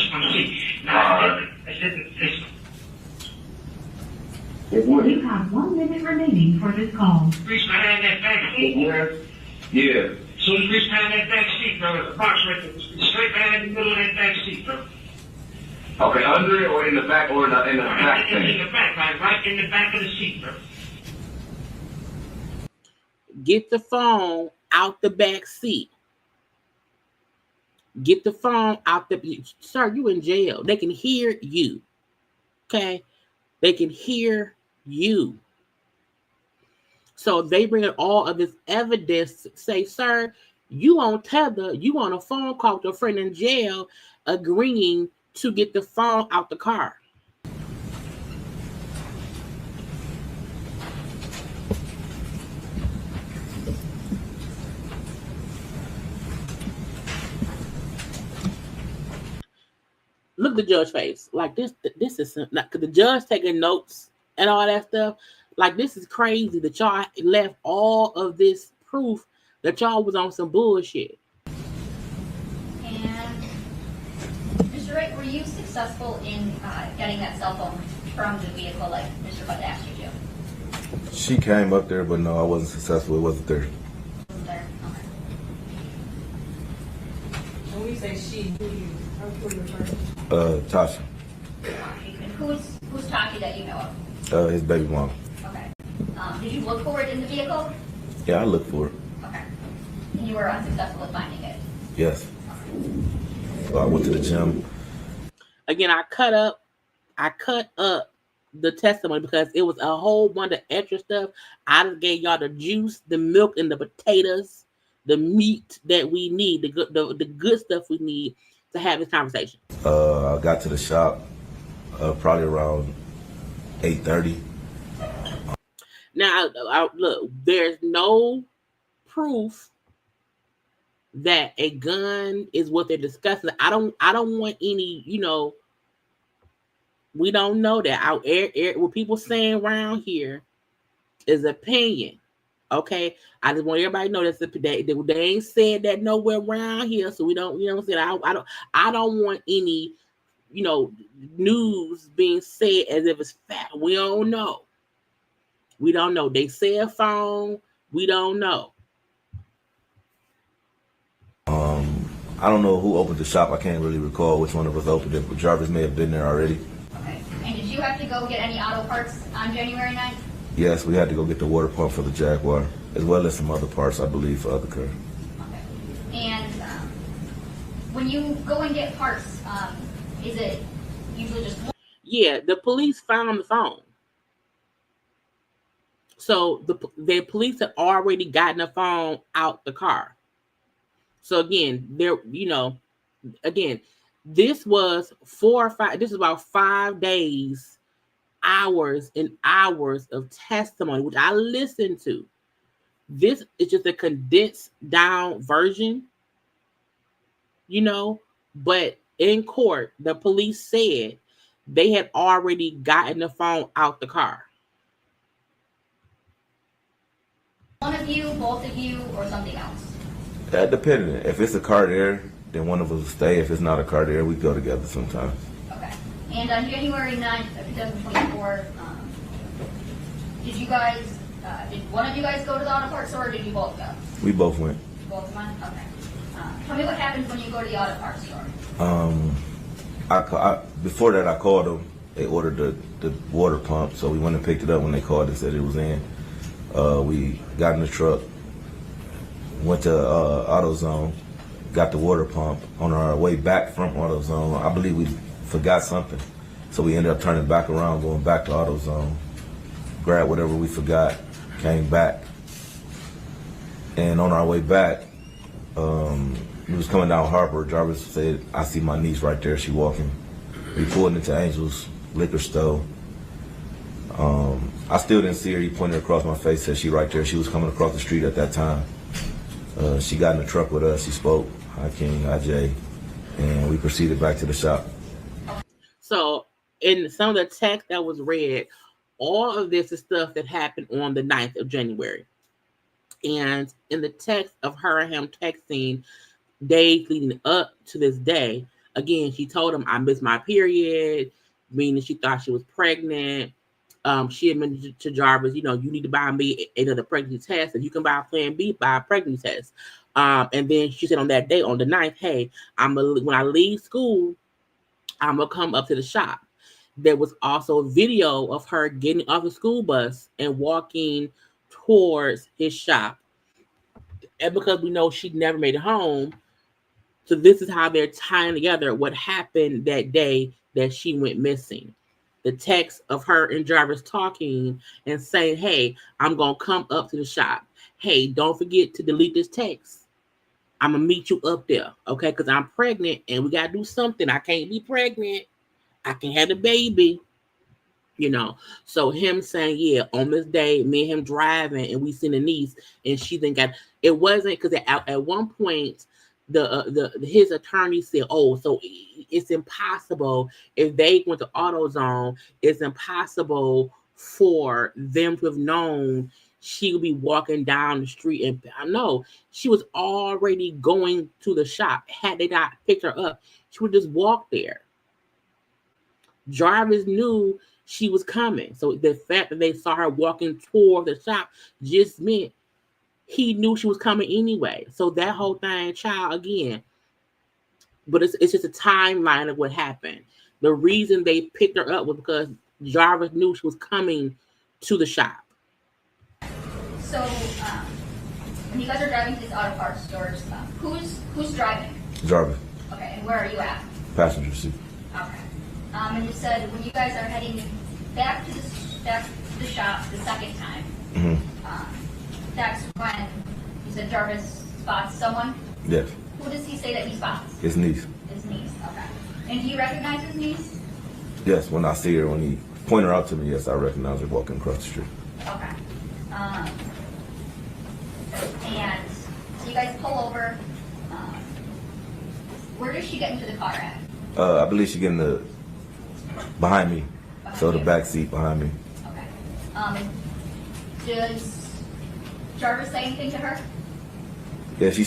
Now, You have 1 minute remaining for this call. reach behind that back seat. Yeah. So you reach behind that back seat, bro. The box right there. Straight behind the middle of that back seat, bro. Okay, under it or in the back or in the back thing? In the back, right in the back of the seat, bro. Get the phone out the back seat. Get the phone out the... Sir, you in jail. They can hear you. Okay? They can hear you. So they bring in all of this evidence, say, sir, you on tether, you on a phone call with your friend in jail, agreeing to get the phone out the car. Look at the judge's face. Like this is not because the judge taking notes and all that stuff. Like, this is crazy that y'all left all of this proof that y'all was on some bullshit. And Mr. Wright, were you successful in getting that cell phone from the vehicle like Mr. Butts asked you to? She came up there, but no, I wasn't successful. It wasn't there. Wasn't there? Okay. When we say she, who you refer to? Tasha. And who's Taki that you know of? His baby mom. Okay. Did you look for it in the vehicle? Yeah, I looked for it. Okay. And you were unsuccessful at finding it? Yes. So I went to the gym. Again, I cut up the testimony because it was a whole bunch of extra stuff. I just gave y'all the juice, the milk, and the potatoes, the meat that we need, the good stuff we need to have this conversation. I got to the shop probably around 8:30. Now, look, there's no proof that a gun is what they're discussing. I don't want any, we don't know that. What people saying around here is opinion. Okay, I just want everybody to know that they ain't said that nowhere around here, so we don't, what I'm saying. I don't want any, news being said as if it's fact. We don't know. We don't know. They said phone. We don't know. I don't know who opened the shop. I can't really recall which one of us opened it, but Jarvis may have been there already. Okay. And did you have to go get any auto parts on January 9th? Yes, we had to go get the water pump for the Jaguar, as well as some other parts, I believe, for other cars. Okay. And when you go and get parts, is it usually just one? Yeah, the police found the phone. So the police had already gotten the phone out the car. So again, this was 4 or 5. This is about 5 days, hours and hours of testimony, which I listened to. This is just a condensed down version, but in court, the police said they had already gotten the phone out the car. One of you, both of you, or something else? That depended. If it's a car there, then one of us will stay. If it's not a car there, we go together sometimes. Okay. And on January 9th of 2024, did one of you guys go to the auto parts store, or did you both go? We both went. Both of them? Okay. Tell me what happens when you go to the auto parts store. Before that, I called them. They ordered the water pump, so we went and picked it up when they called and said it was in. We got in the truck, went to AutoZone, got the water pump. On our way back from AutoZone, I believe we forgot something, so we ended up turning back around, going back to AutoZone, grabbed whatever we forgot, came back, and on our way back, we was coming down Harper. Jarvis said, "I see my niece right there. She walking." We pulled into Angel's liquor store. I still didn't see her. He pointed across my face, said she right there. She was coming across the street at that time. She got in the truck with us. She spoke, "Hi King, hi Jay," and we proceeded back to the shop. So in some of the text that was read, all of this is stuff that happened on the 9th of January. And in the text of her and him texting days leading up to this day, again, she told him, "I missed my period," meaning she thought she was pregnant. She admitted to Jarvis, "You need to buy me another pregnancy test. If you can buy a Plan B, buy a pregnancy test." And then she said on that day, on the 9th, "Hey, when I leave school, I'm going to come up to the shop." There was also a video of her getting off the school bus and walking towards his shop. And because we know she never made it home, so this is how they're tying together what happened that day that she went missing. The text of her and Jarvis talking and saying, "Hey, I'm going to come up to the shop. Hey, don't forget to delete this text. I'm going to meet you up there, okay? Because I'm pregnant and we got to do something. I can't be pregnant. I can have the baby." So him saying, "Yeah, on this day, me and him driving and we seen a niece," and she then got, it wasn't because at one point, his attorney said, "Oh, so it's impossible if they went to AutoZone. It's impossible for them to have known she would be walking down the street." And I know she was already going to the shop. Had they not picked her up, she would just walk there. Jarvis knew she was coming, so the fact that they saw her walking toward the shop just meant he knew she was coming anyway. So that whole thing, child, again, but it's just a timeline of what happened. The reason they picked her up was because Jarvis knew she was coming to the shop. So, when you guys are driving to these auto parts stores, who's driving? Jarvis, Okay, and where are you at? passenger seat. Okay. And you said when you guys are heading back to the shop the second time, that's when you said Jarvis spots someone? Yes, Who does he say that he spots? his niece. His niece, okay. And do you recognize his niece? Yes, when I see her, when he pointed her out to me, yes, I recognize her walking across the street. Okay. And so you guys pull over. Where does she get into the car at? I believe she getting behind me, so the back seat behind me. Okay. Does Jarvis say anything to her? Yeah, she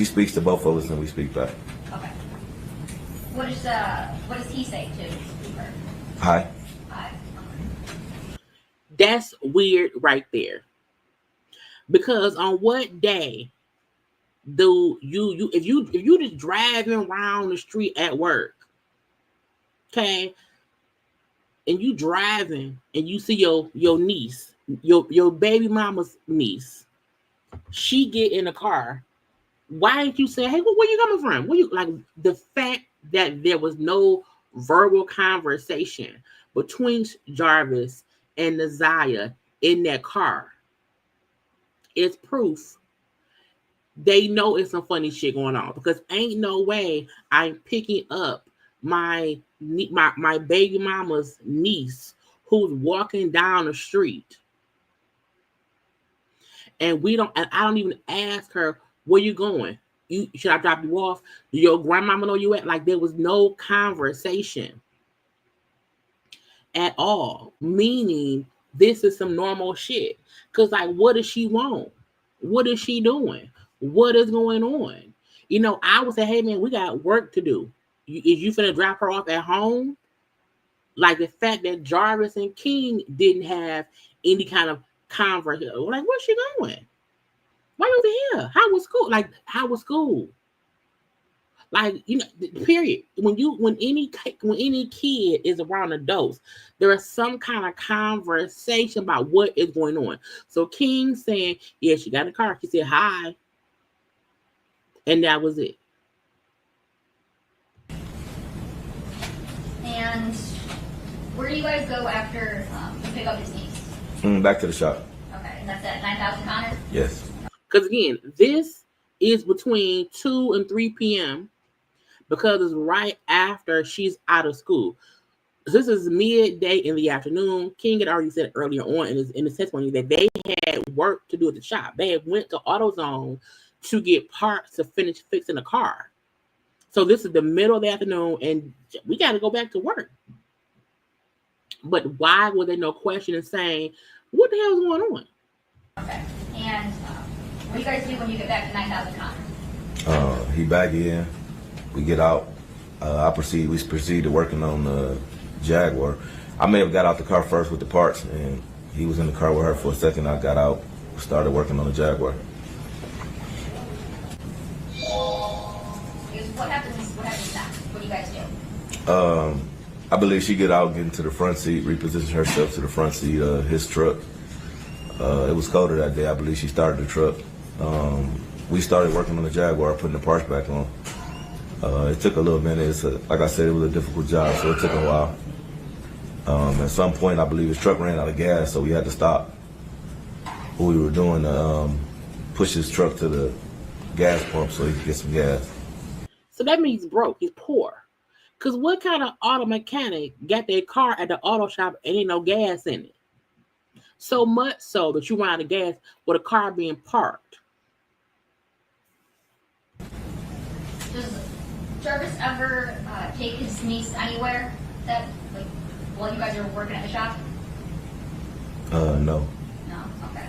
speaks to both of us, and we speak back. Okay. What does he say to her? Hi. Hi. That's weird right there. Because on what day do if you just driving around the street at work, okay, and you driving and you see your niece, your baby mama's niece, she get in the car, why didn't you say, "Hey, where you coming from?" The fact that there was no verbal conversation between Jarvis and Naziah in that car is proof they know it's some funny shit going on, because ain't no way I'm picking up my baby mama's niece who's walking down the street and I don't even ask her, "Where you going? Should I drop you off? Do your grandmama know you at?" Like, there was no conversation at all, meaning this is some normal shit. Because, like, what does she want? What is she doing? What is going on? I would say, "Hey, man, we got work to do. Is you finna drop her off at home?" Like, the fact that Jarvis and King didn't have any kind of conversation. Like, where's she going? Why you over here? How was school? Like, how was school? Like, you know, period. When any kid is around adults, there is some kind of conversation about what is going on. So King saying, yeah, she got in the car. She said hi, and that was it. And where do you guys go after you pick up his niece? Back to the shop. Okay, and that's at 9,000 Connor? Yes. Because again, this is between 2 and 3 p.m. because it's right after she's out of school. This is midday in the afternoon. King had already said earlier on in his testimony that they had work to do at the shop. They had went to AutoZone to get parts to finish fixing the car. So this is the middle of the afternoon, and we got to go back to work. But why were there no question and saying, what the hell is going on? Okay, and what do you guys do when you get back to 9,000 Connor? He back in. We get out. We proceed to working on the Jaguar. I may have got out the car first with the parts, and he was in the car with her for a second. I got out, started working on the Jaguar. What happens next? What do you guys do? I believe she get out, get into the front seat, reposition herself to the front seat of his truck. It was colder that day. I believe she started the truck. We started working on the Jaguar, putting the parts back on. It took a little minute. Like I said, it was a difficult job, so it took a while. At some point, I believe his truck ran out of gas, so we had to stop what we were doing to push his truck to the gas pump so he could get some gas. So that means he's broke. He's poor. Because what kind of auto mechanic got their car at the auto shop and ain't no gas in it? So much so that you run out of gas with a car being parked. Does Jarvis ever take his niece anywhere that, like, while you guys are working at the shop? No. No? Okay.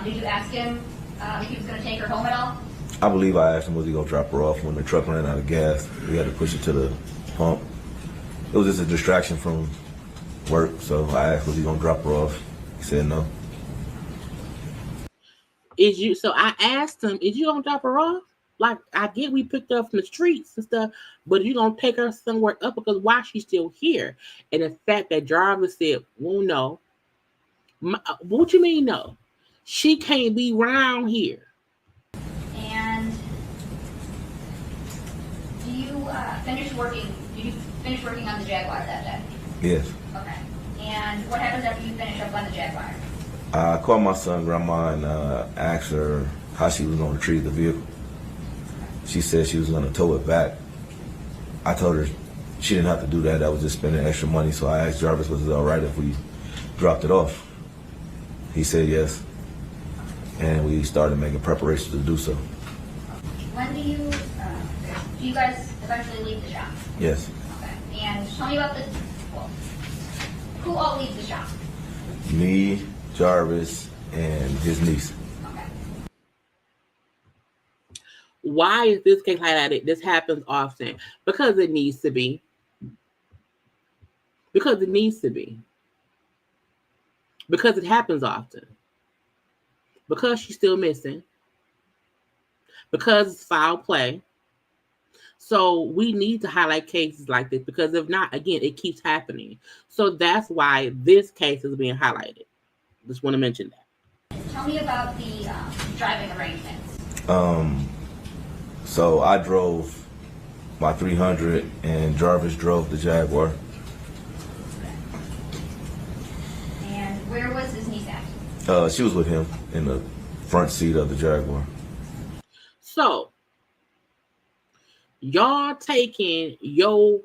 Did you ask him if he was going to take her home at all? I believe I asked him, was he going to drop her off when the truck ran out of gas. We had to push it to the pump. It was just a distraction from work, so I asked, was he going to drop her off? He said no. So I asked him, is you going to drop her off? Like, I get we picked her up from the streets and stuff, but you going to take her somewhere up because why she's still here? And the fact that Jarvis said, well, no. What you mean no? She can't be around here. And did you finish working on the Jaguar that day? Yes. Okay. And what happens after you finish up on the Jaguar? I called my son, grandma, and asked her how she was going to retrieve the vehicle. She said she was going to tow it back. I told her she didn't have to do that. That was just spending extra money. So I asked Jarvis, was it all right if we dropped it off? He said yes. And we started making preparations to do so. When do you guys eventually leave the shop? Yes. Okay. And tell me about who all leaves the shop? Me, Jarvis, and his niece. Okay. Why is this case highlighted? This happens often. Because it needs to be. Because it needs to be. Because it happens often. Because she's still missing. Because it's foul play. So we need to highlight cases like this because if not, again, it keeps happening. So that's why this case is being highlighted. Just want to mention that. Tell me about the driving arrangements. So I drove my 300 and Jarvis drove the Jaguar. And where was his niece at? She was with him in the front seat of the Jaguar. So y'all taking your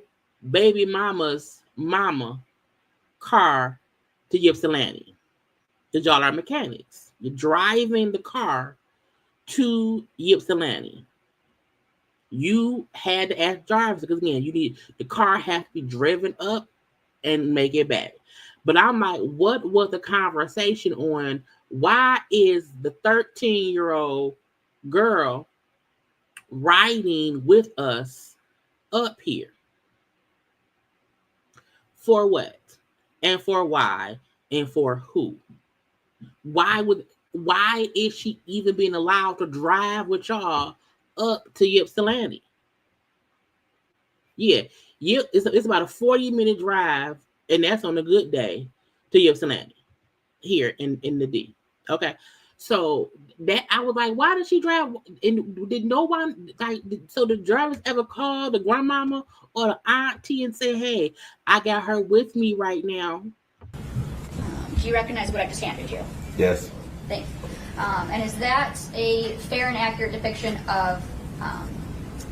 baby mama's mama car to Ypsilanti. Because y'all are mechanics. You're driving the car to Ypsilanti. You had to ask Jarvis because again, the car has to be driven up and make it back. But I'm like, what was the conversation on why is the 13-year-old girl riding with us up here? For what? And for why? And for who? Why would why is she even being allowed to drive with y'all up to Ypsilanti? Yeah, it's about a 40-minute drive, and that's on a good day to Ypsilanti here in the D. Okay, so that I was like, why did she drive? And did no one so the drivers ever call the grandmama or the auntie and say, hey, I got her with me right now? Do you recognize what I just handed you? Yes. Thanks. And is that a fair and accurate depiction of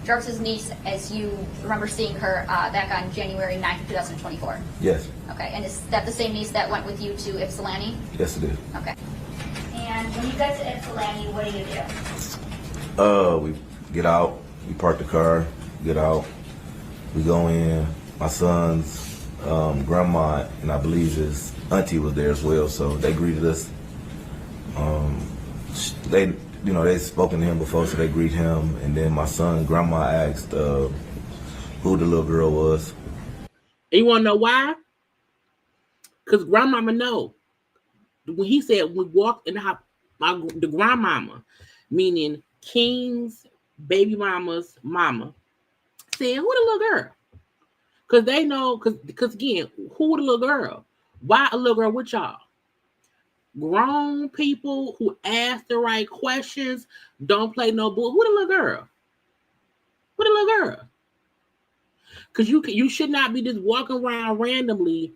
Jarvis's niece as you remember seeing her back on January 9th, 2024? Yes. Okay, and is that the same niece that went with you to Ypsilanti? Yes, it is. Okay. And when you get to Ypsilanti, what do? We get out, we park the car, get out, we go in. My son's grandma and I believe his auntie was there as well, so they greeted us. They'd spoken to him before, so they greet him. And then my son, grandma asked who the little girl was. And you want to know why? Because grandmama know. When he said we walked in the house, the grandmama, meaning King's baby mama's mama, said, who the little girl? Because they know, because again, who the little girl? Why a little girl with y'all? Grown people who ask the right questions don't play no bull. Who the little girl? Who the little girl? Because you should not be just walking around randomly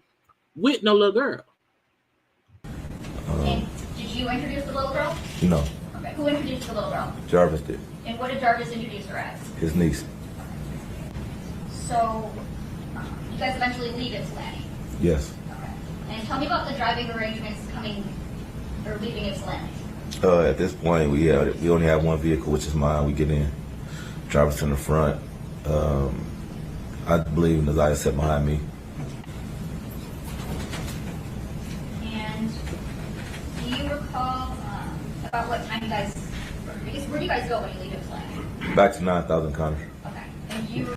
with no little girl. And did you introduce the little girl? No. Okay. Who introduced the little girl? Jarvis did. And what did Jarvis introduce her as? His niece. So you guys eventually leave Ypsilanti. Yes. Okay. And tell me about the driving arrangements or leaving Ypsilanti. At this point, we only have one vehicle, which is mine. We get in, Jarvis in the front. I believe Naziah sat behind me. And do you recall about what time you guys, I guess, where do you guys go when you leave Ypsilanti? Back to 9,000 Connors. Okay. And you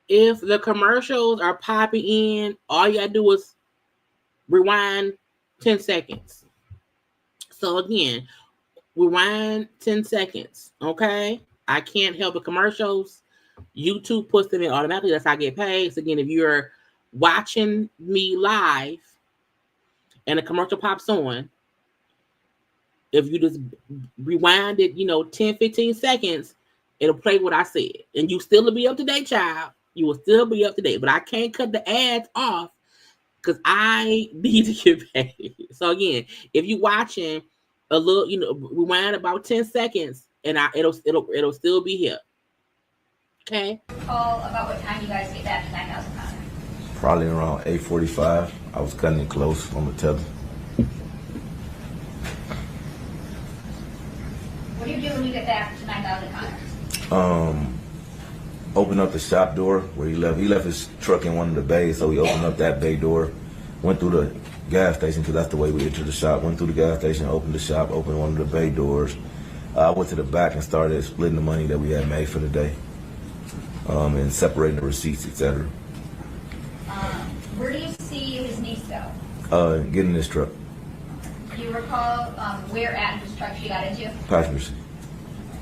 If the commercials are popping in, all you gotta do is rewind 10 seconds. So again, rewind 10 seconds, okay? I can't help the commercials. YouTube puts them in automatically. That's how I get paid. So again, if you're watching me live and a commercial pops on, if you just rewind it, 10, 15 seconds, it'll play what I said. And you still will be up to date, child. You will still be up to date. But I can't cut the ads off because I need to get paid. So again, if you're watching a little, rewind about 10 seconds and it'll still be here. Okay. recall about what time you guys get back to 9,000 Connor? Probably around 8:45. I was cutting it close on the tether. What do you do when you get back to 9,000 Connor? Opened up the shop door where he left. He left his truck in one of the bays, so we opened up that bay door. Went through the gas station because that's the way we entered the shop. Went through the gas station, opened the shop, opened one of the bay doors. I went to the back and started splitting the money that we had made for the day, and separating the receipts, etc. Where do you see his niece go? Getting in this truck, Do you recall where at his truck she got into? passenger seat,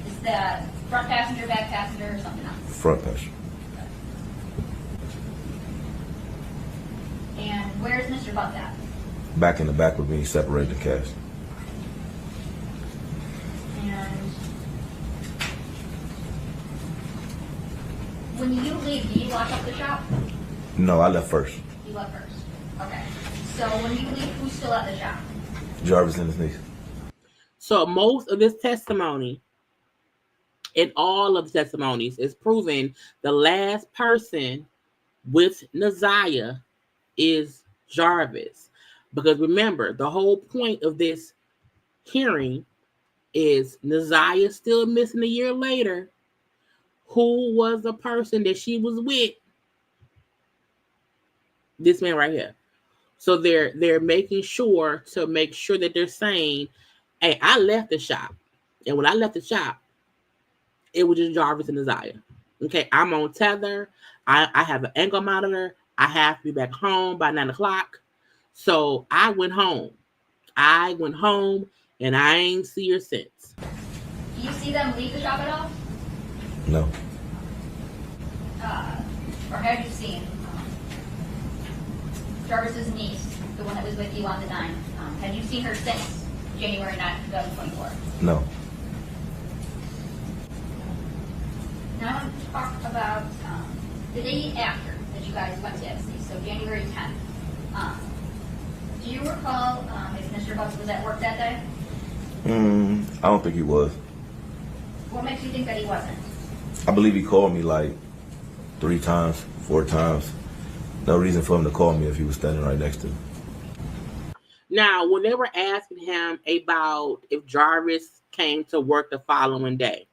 Is that front passenger, back passenger, or something else? front passenger. And where's Mr. Butts at? Back in the back with me, separating the cash. And when you leave, do you lock up the shop? No, I left first. You left first. Okay. So when you leave, who's still at the shop? Jarvis and his niece. So most of this testimony and all of the testimonies is proving the last person with Naziah is Jarvis. Because remember, the whole point of this hearing is Naziah still missing a year later. Who was the person that she was with? This man right here. So they're making sure that they're saying, hey, I left the shop. And when I left the shop, it was just Jarvis and Naziah. Okay, I'm on tether. I have an ankle monitor. I have to be back home by 9 o'clock. So I went home. and I ain't see her since. Do you see them leave the shop at all? No. Or have you seen Jarvis's niece, the one that was with you on the 9th? Have you seen her since January 9th, 2024? No. Now I want to talk about the day after that you guys went to FC, so January 10th. Do you recall if Mr. Butts was at work that day? I don't think he was. What makes you think that he wasn't? I believe he called me like 3 times, 4 times. No reason for him to call me if he was standing right next to me. Now, when they were asking him about if Jarvis came to work the following day,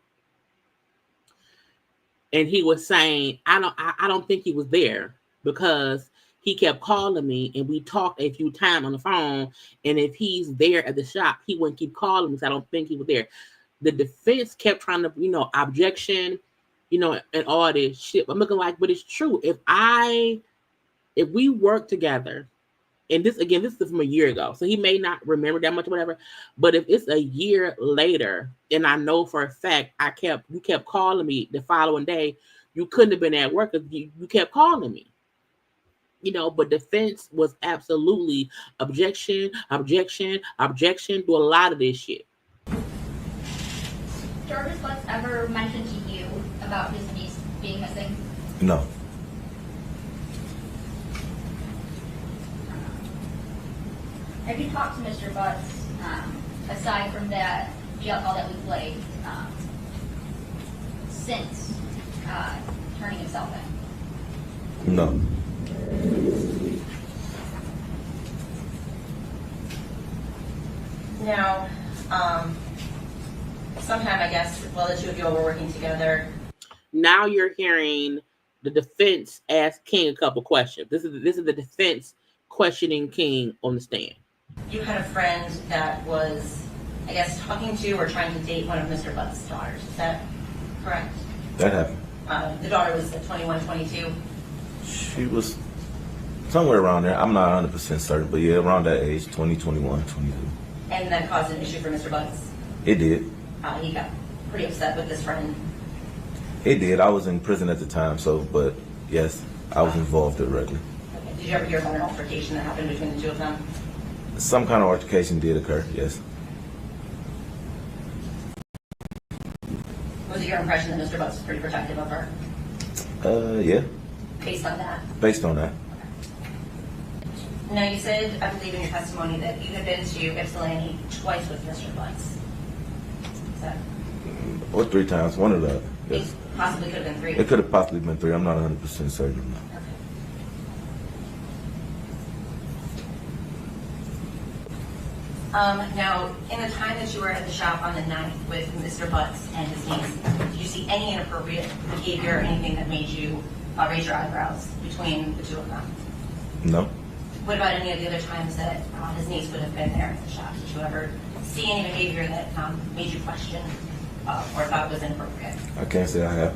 and he was saying, I don't think he was there because he kept calling me and we talked a few times on the phone. And if he's there at the shop, he wouldn't keep calling me. So I don't think he was there. The defense kept trying to, objection, and all this shit. I'm looking like, but it's true. If we work together, and this is from a year ago, so he may not remember that much or whatever, but if it's a year later, and I know for a fact you kept calling me the following day, you couldn't have been at work because you kept calling me. But defense was absolutely objection to a lot of this shit. Jarvis Butts ever mentioned to you about his niece being missing? No. Have you talked to Mr. Butts, aside from that jail call that we played, since turning himself in? No. Now, sometime, I guess, while the two of you all were working together. Now you're hearing the defense ask King a couple questions. This is the defense questioning King on the stand. You had a friend that was, I guess, talking to or trying to date one of Mr. Butts' daughters. Is that correct? That happened. The daughter was 21, 22. She was somewhere around there. I'm not 100% certain, but yeah, around that age, 20, 21, 22. And that caused an issue for Mr. Butts. It did. He got pretty upset with this friend. It did. I was in prison at the time, but yes, I was involved directly. Okay. Did you ever hear about an altercation that happened between the two of them? Some kind of altercation did occur, yes. Was it your impression that Mr. Butts was pretty protective of her? Yeah. Based on that? Based on that. Now, you said, I believe in your testimony, that you had been to Ypsilanti twice with Mr. Butts. Is that? Or 3 times, one of the. Yes. It possibly could have been 3. It could have possibly been 3. I'm not 100% certain. Okay. Now, in the time that you were at the shop on the 9th with Mr. Butts and his niece, did you see any inappropriate behavior or anything that made you raise your eyebrows between the two of them? No. What about any of the other times that his niece would have been there at the shop? Did you ever see any behavior that made you question or thought was inappropriate? I can't say I have.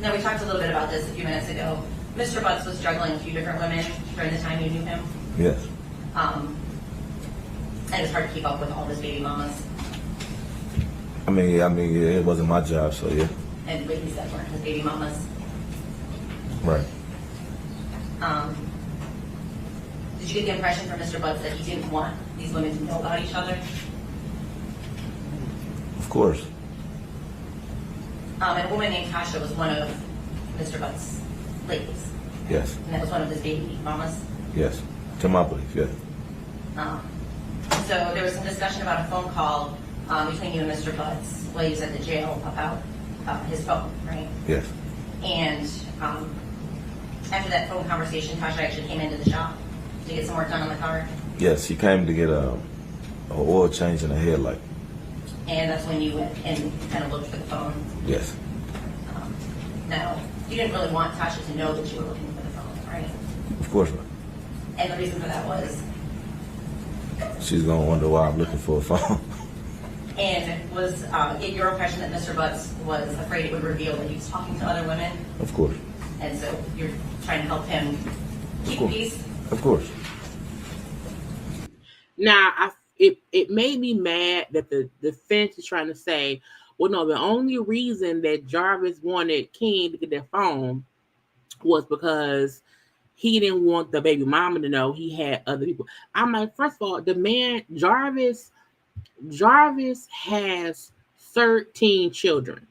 Now, we talked a little bit about this a few minutes ago. Mr. Butts was juggling a few different women during the time you knew him. Yes. And it's hard to keep up with all of his baby mamas. I mean, yeah, it wasn't my job, so yeah. And like he said, weren't his baby mamas. Right. Did you get the impression from Mr. Butts that he didn't want these women to know about each other? Of course. And a woman named Tasha was one of Mr. Butts' ladies. Yes. And that was one of his baby mamas. Yes. To my belief, yes. So there was some discussion about a phone call between you and Mr. Butts while he was at the jail about his phone, right? Yes. And after that phone conversation, Tasha actually came into the shop to get some work done on the car. Yes, he came to get a oil change and a headlight. And that's when you went and kind of looked for the phone. Yes. Now, you didn't really want Tasha to know that you were looking for the phone, right? Of course not. And the reason for that was? She's going to wonder why I'm looking for a phone. And was it your impression that Mr. Butts was afraid it would reveal that he was talking to other women? Of course. And so you're trying to help him keep peace? Of course. Now, it made me mad that the defense is trying to say, well, no, the only reason that Jarvis wanted King to get their phone was because he didn't want the baby mama to know he had other people. I'm like, first of all, the man Jarvis has 13 children.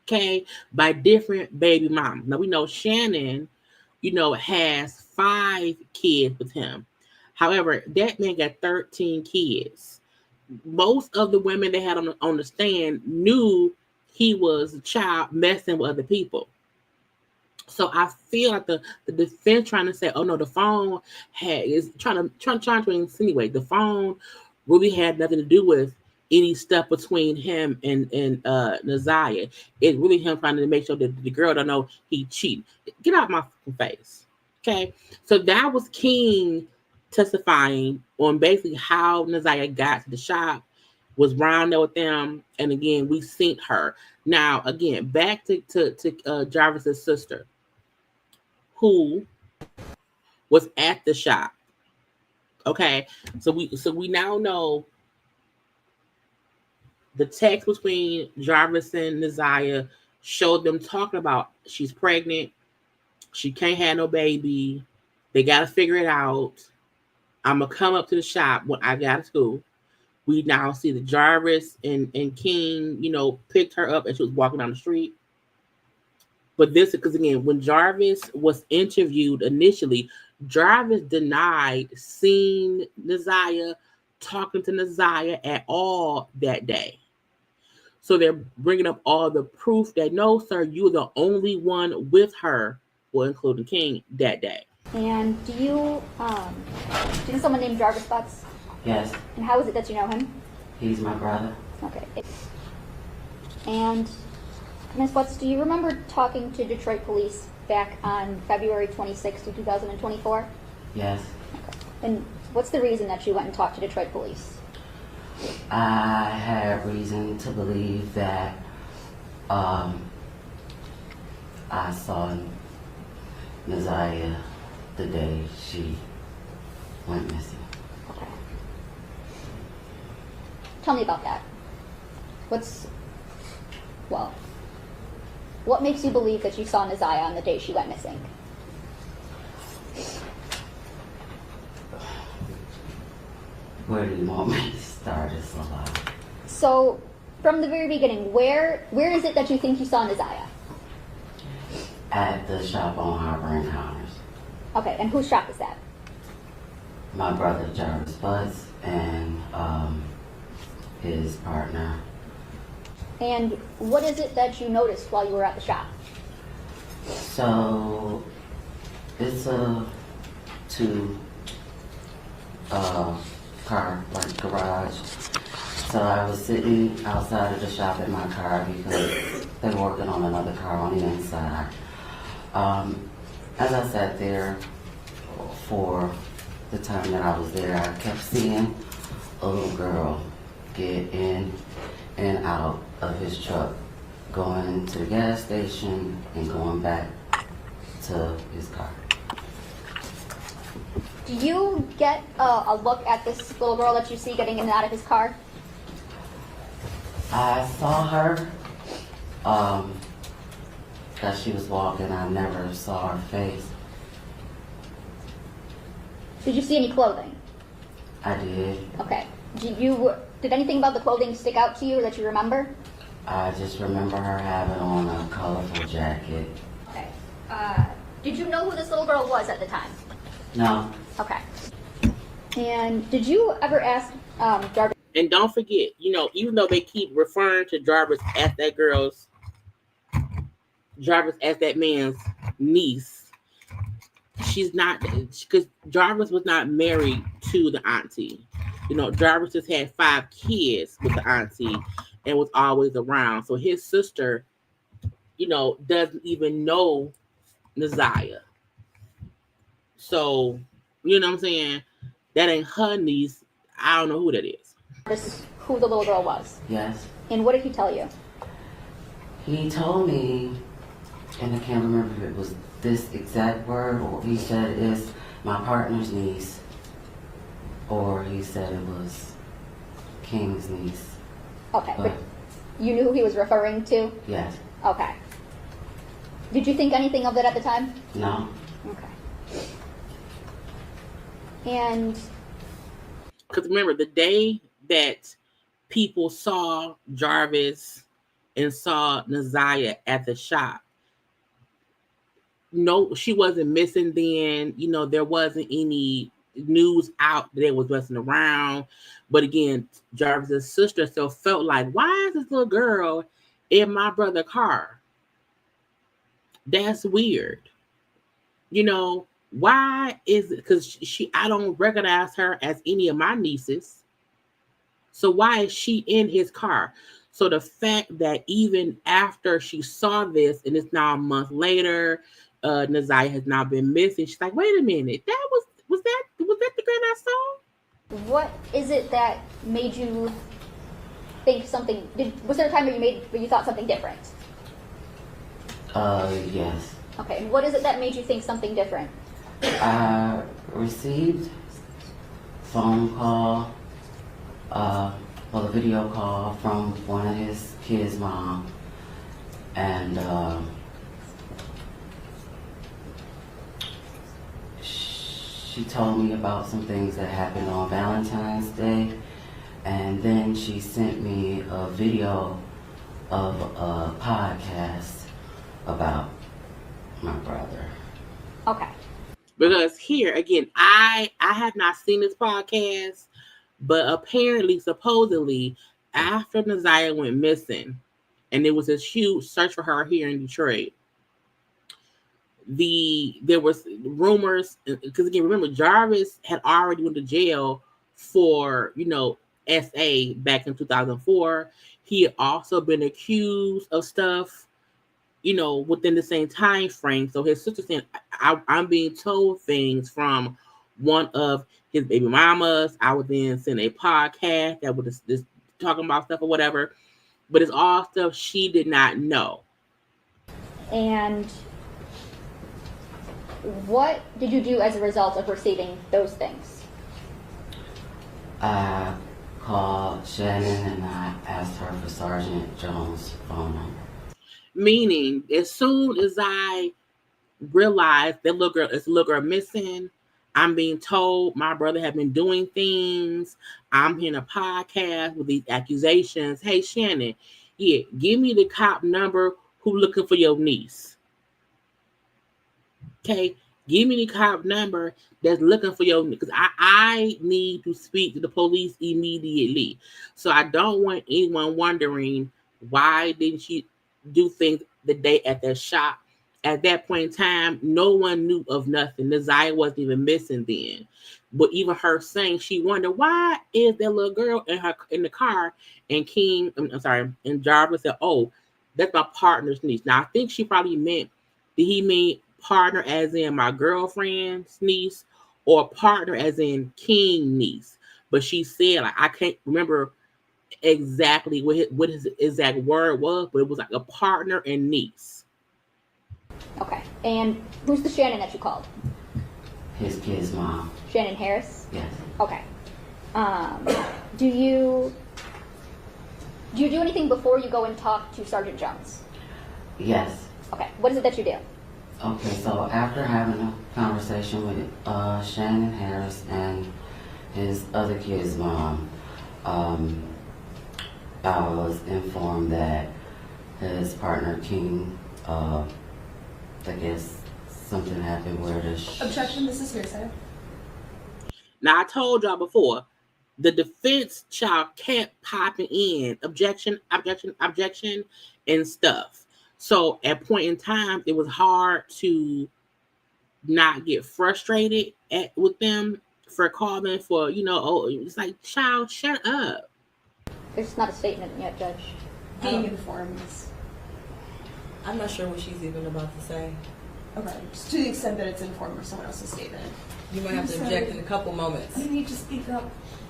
Okay, by different baby moms. Now we know Shannon, has 5 kids with him. However, that man got 13 kids. Most of the women they had on the stand knew he was a child messing with other people. So I feel like the defense trying to say, oh no, the phone is trying to insinuate the phone really had nothing to do with any stuff between him and Naziah. It's really him trying to make sure that the girl don't know he cheated. Get out my face. Okay. So that was King testifying on basically how Naziah got to the shop, was round there with them, and again, we seen her. Now, again, back to Jarvis's sister, who was at the shop. Okay, so we now know the text between Jarvis and Naziah showed them talking about she's pregnant, she can't have no baby, they got to figure it out. I'm gonna come up to the shop when I got to school. We now see that Jarvis and King, picked her up and she was walking down the street. But this is because, again, when Jarvis was interviewed initially, Jarvis denied seeing Naziah, talking to Naziah at all that day. So they're bringing up all the proof that, no, sir, you were the only one with her, well, including King, that day. And do you know someone named Jarvis Butts? Yes, And how is it that you know him? he's my brother. Okay. And Ms. Butts, do you remember talking to Detroit police back on February 26, 2024? Yes. Okay. And what's the reason that you went and talked to Detroit police? I had reason to believe that I saw Naziah the day she went missing. Okay. Tell me about that. What makes you believe that you saw Naziah on the day she went missing? Where do you want me to start this alive? So, from the very beginning, where is it that you think you saw Naziah? At the shop on Harbor Encounters. Okay, and whose shop is that? My brother Jarvis Butts and his partner. And what is it that you noticed while you were at the shop? So it's a 2 car like garage. So I was sitting outside of the shop in my car because they were working on another car on the inside. As I sat there for the time that I was there, I kept seeing a little girl get in and out of his truck, going to the gas station and going back to his car. Do you get a look at this little girl that you see getting in and out of his car? I saw her as she was walking. I never saw her face. Did you see any clothing? I did. Okay. Did anything about the clothing stick out to you or that you remember? I just remember her having on a colorful jacket. Okay. Did you know who this little girl was at the time? No. Okay. And did you ever ask Jarvis? And don't forget, even though they keep referring to Jarvis as that man's niece, she's not, because Jarvis was not married to the auntie. Jarvis just had 5 kids with the auntie and was always around. So his sister, doesn't even know Naziah. So, you know what I'm saying? That ain't her niece. I don't know who that is. This is who the little girl was. Yes. And what did he tell you? He told me, and I can't remember if it was this exact word or he said it's my partner's niece. or he said it was King's niece. Okay, But but you knew who he was referring to? yes, Okay. Did you think anything of it at the time? no, Okay. And Because remember, the day that people saw Jarvis and saw Naziah at the shop, no, she wasn't missing then. You know, there wasn't any news out that they was messing around. But again, Jarvis's sister still felt like, why is this little girl in my brother's car? That's weird. You know, why is it? Because I don't recognize her as any of my nieces. So why is she in his car? So the fact that even after she saw this, and it's now a month later, Naziah has now been missing. She's like, wait a minute, was that the girl I saw? what is it that made you think something? Was there a time where you thought something different? yes. Okay, and what is it that made you think something different? I received phone call, well, a video call from one of his kids' mom, and she told me about some things that happened on Valentine's Day, and then she sent me a video of a podcast about my brother. Okay. Because here again, I have not seen this podcast, but apparently, supposedly, after Naziah went missing, and there was this huge search for her here in Detroit, there was rumors, because again, remember, Jarvis had already went to jail for, SA back in 2004. He had also been accused of stuff, within the same time frame. So his sister saying, I'm being told things from one of his baby mamas. I would then send a podcast that was just talking about stuff or whatever, but it's all stuff she did not know. And what did you do as a result of receiving those things? I called Shannon and I asked her for Sergeant Jones' phone number. Meaning, as soon as I realized that little girl missing, I'm being told my brother had been doing things. I'm hearing a podcast with these accusations. Hey, Shannon, yeah, give me the cop number who looking for your niece. Okay, give me the cop number that's looking for your niece, because I need to speak to the police immediately. So I don't want anyone wondering why didn't she do things the day at that shop. At that point in time, no one knew of nothing. Naziah wasn't even missing then. But even her saying, she wondered, why is that little girl in the car? And and Jarvis said, oh, that's my partner's niece. Now I think she probably meant, did he mean partner as in my girlfriend's niece, or partner as in King niece? But she said, like, I can't remember exactly what his exact word was, but it was like a partner and niece. Okay. And who's the Shannon that you called? His kid's mom. Shannon Harris? Yes. Okay. Do you do anything before you go and talk to Sergeant Jones? Yes. Okay. What is it that you do? Okay, so after having a conversation with Shannon Harris and his other kid's mom, I was informed that his partner King, I guess something happened where the Objection, this is hearsay. Now I told y'all before, the defense child kept popping in objection, and stuff. So at point in time, it was hard to not get frustrated with them for calling for, it's like, child, shut up. There's not a statement yet, Judge. Being informed. I'm not sure what she's even about to say. Okay, just to the extent that it's informed of someone else's statement. You might have to object in a couple moments. You need to speak up.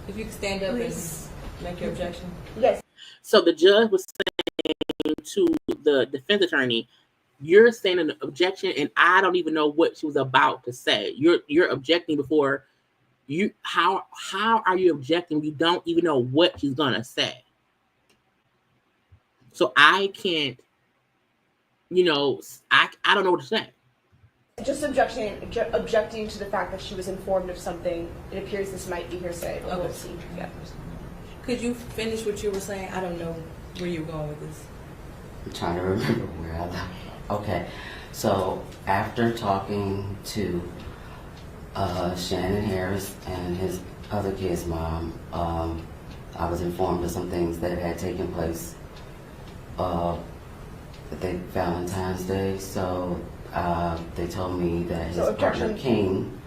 If you could stand up Please. and make your objection. Yes. So the judge was saying to the defense attorney, you're saying an objection and I don't even know what she was about to say. You're objecting before how are you objecting? You don't even know what she's gonna say. So I can't, I don't know what to say. Just objecting to the fact that she was informed of something. It appears this might be hearsay, but we'll see. Yeah. Could you finish what you were saying? I don't know where you're going with this. I'm trying to remember where I left. Okay, so after talking to Shannon Harris and his other kid's mom, I was informed of some things that had taken place Valentine's Day. So they told me that his partner King.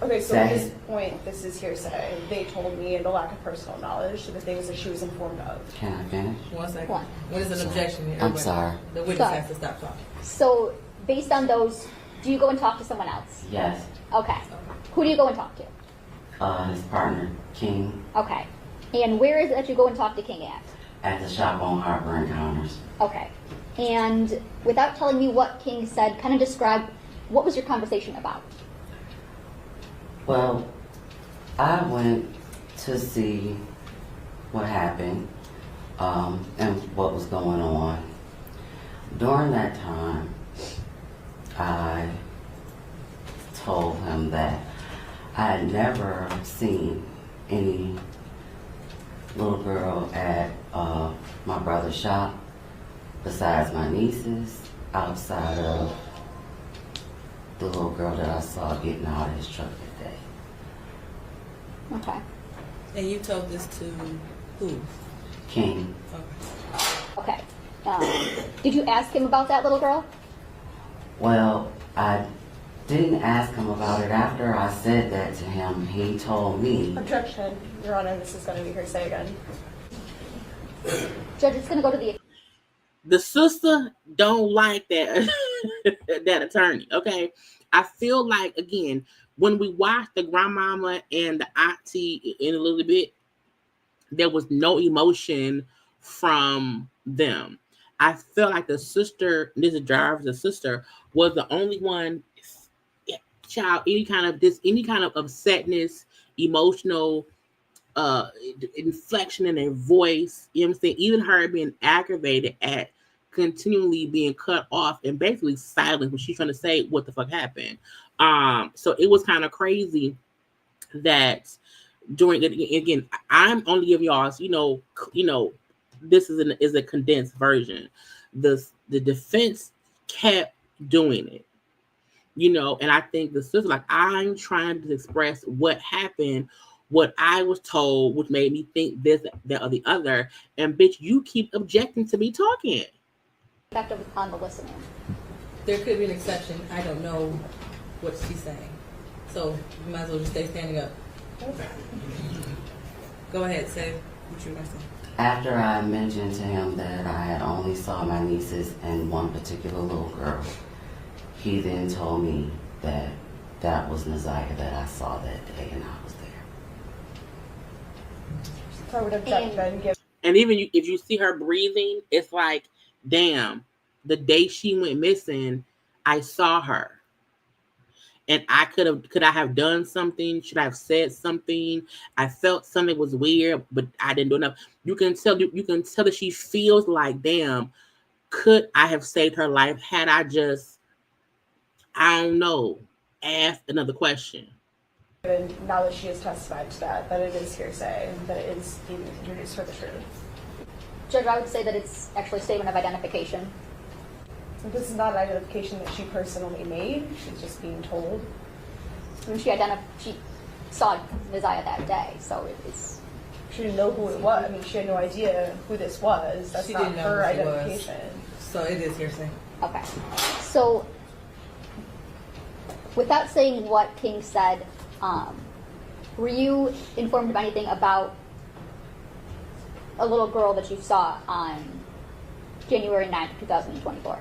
Okay, so at this point, this is hearsay. They told me, and the lack of personal knowledge to the things that she was informed of. Can I finish? 1 second. What is an objection? I'm sorry. The witness has to stop talking. So, based on those, do you go and talk to someone else? Yes. Okay. Who do you go and talk to? His partner King. Okay. And where is it that you go and talk to King at? At the shop on Harbor Encounters. Okay. And without telling me what King said, kind of describe what was your conversation about? Well, I went to see what happened and what was going on. During that time, I told him that I had never seen any little girl at my brother's shop besides my nieces, outside of the little girl that I saw getting out of his truck that day. Okay. And you told this to who? King. Okay. Did you ask him about that little girl? Well, I didn't ask him about it. After I said that to him, he told me. Objection, Your Honor, this is going to be hearsay again. Judge, it's going to go to the sister don't like that that attorney. Okay, I feel like, again, when we watched the grandmama and the auntie in a little bit, there was no emotion from them. I felt like the sister, this is Jarvis' sister, was the only one, child, any kind of upsetness, emotional inflection in their voice, you know what I'm saying? Even her being aggravated at continually being cut off and basically silent when she's trying to say what the fuck happened. So it was kind of crazy that during it, again, I'm only giving y'all, this is a condensed version. The defense kept doing it, and I think the sister, like, I'm trying to express what happened, what I was told, which made me think this, that, or the other, and bitch, you keep objecting to me talking. effective on the listening. There could be an exception. I don't know what she's saying. So you might as well just stay standing up. Go ahead, say what you were going to say. After I mentioned to him that I had only saw my nieces and one particular little girl, he then told me that that was Naziah that I saw that day and I was there. So I would object then. And even if you see her breathing, it's like, damn, the day she went missing, I saw her. And could I have done something? Should I have said something? I felt something was weird, but I didn't do enough. You can tell that she feels like, damn, could I have saved her life had I just, I don't know, asked another question? And now that she has testified to that it is hearsay, and that it is being introduced for the truth. Judge, I would say that it's actually a statement of identification. This is not an identification that she personally made. She's just being told. I mean, she saw Naziah that day, so it's... She didn't know who it was. I mean, she had no idea who this was. That's not her identification. So it is hearsay. Okay. So, without saying what King said, were you informed of anything about a little girl that you saw on January 9th, 2024?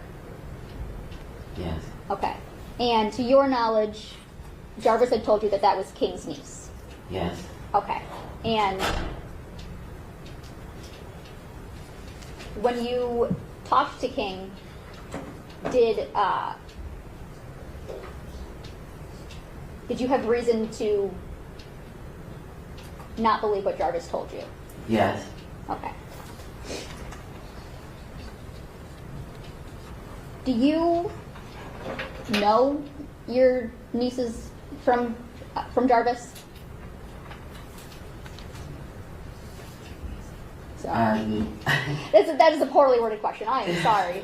Yes. Okay. And to your knowledge, Jarvis had told you that that was King's niece? Yes. Okay. And when you talked to King, did you have reason to not believe what Jarvis told you? Yes. Okay. Do you know your nieces from Jarvis? Sorry. That is a poorly worded question. I am sorry.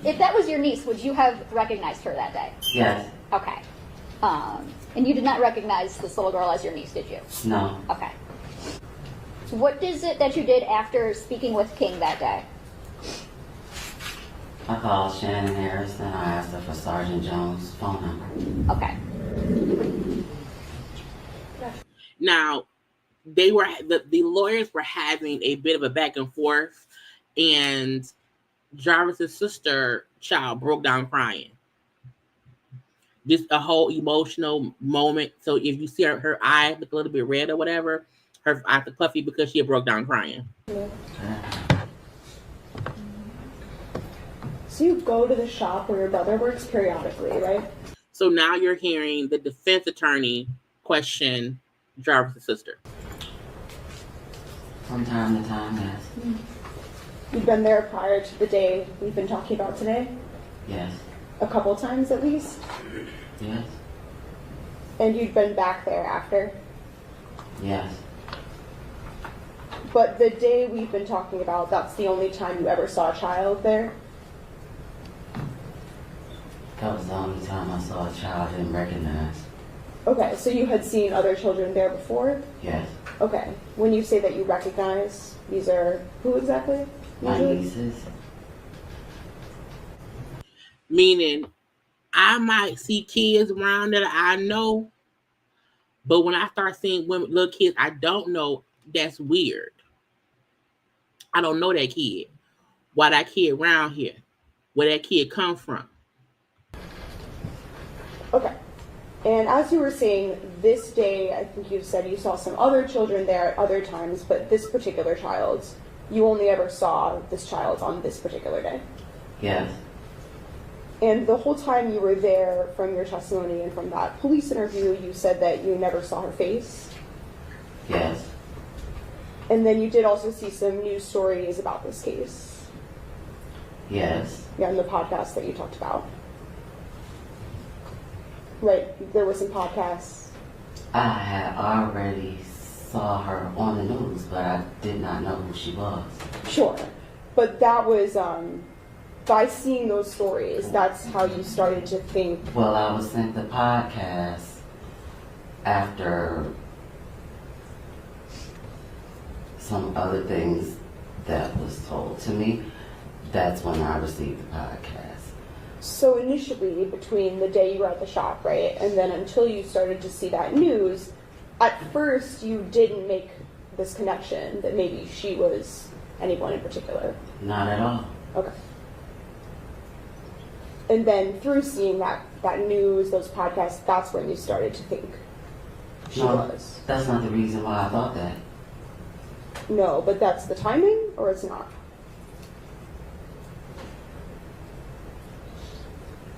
If that was your niece, would you have recognized her that day? Yes. Okay. And you did not recognize this little girl as your niece, did you? No. Okay. What is it that you did after speaking with King that day? I called Shannon Harris and I asked her for Sergeant Jones' phone number. Okay. Now, the lawyers were having a bit of a back and forth, and Jarvis's sister child broke down crying. Just a whole emotional moment. So if you see her eye look a little bit red or whatever, her eyes are puffy because she had broke down crying. So you go to the shop where your brother works periodically, right? So now you're hearing the defense attorney question Jarvis' sister. From time to time, yes. You've been there prior to the day we've been talking about today? Yes. A couple times at least? Yes. And you'd been back there after? Yes. But the day we've been talking about, that's the only time you ever saw a child there? That was the only time I saw a child I didn't recognize. Okay, so you had seen other children there before? Yes. Okay. When you say that you recognize, these are who exactly? My nieces. Meaning, I might see kids around that I know, but when I start seeing little kids I don't know, that's weird. I don't know that kid. Why that kid around here? Where that kid come from? Okay. And as you were saying, this day, I think you said you saw some other children there at other times, but this particular child, you only ever saw this child on this particular day. Yes. And the whole time you were there, from your testimony and from that police interview, you said that you never saw her face. Yes. And then you did also see some news stories about this case. Yes. Yeah, in the podcast that you talked about. Right, there were some podcasts. I had already saw her on the news, but I did not know who she was. Sure. But that was, by seeing those stories, that's how you started to think. Well, I was sent the podcast after some other things that was told to me. That's when I received the podcast. So initially, between the day you were at the shop, right, and then until you started to see that news, at first you didn't make this connection that maybe she was anyone in particular. Not at all. Okay. And then through seeing that news, those podcasts, that's when you started to think she was. That's not the reason why I thought that. No, but that's the timing, or it's not?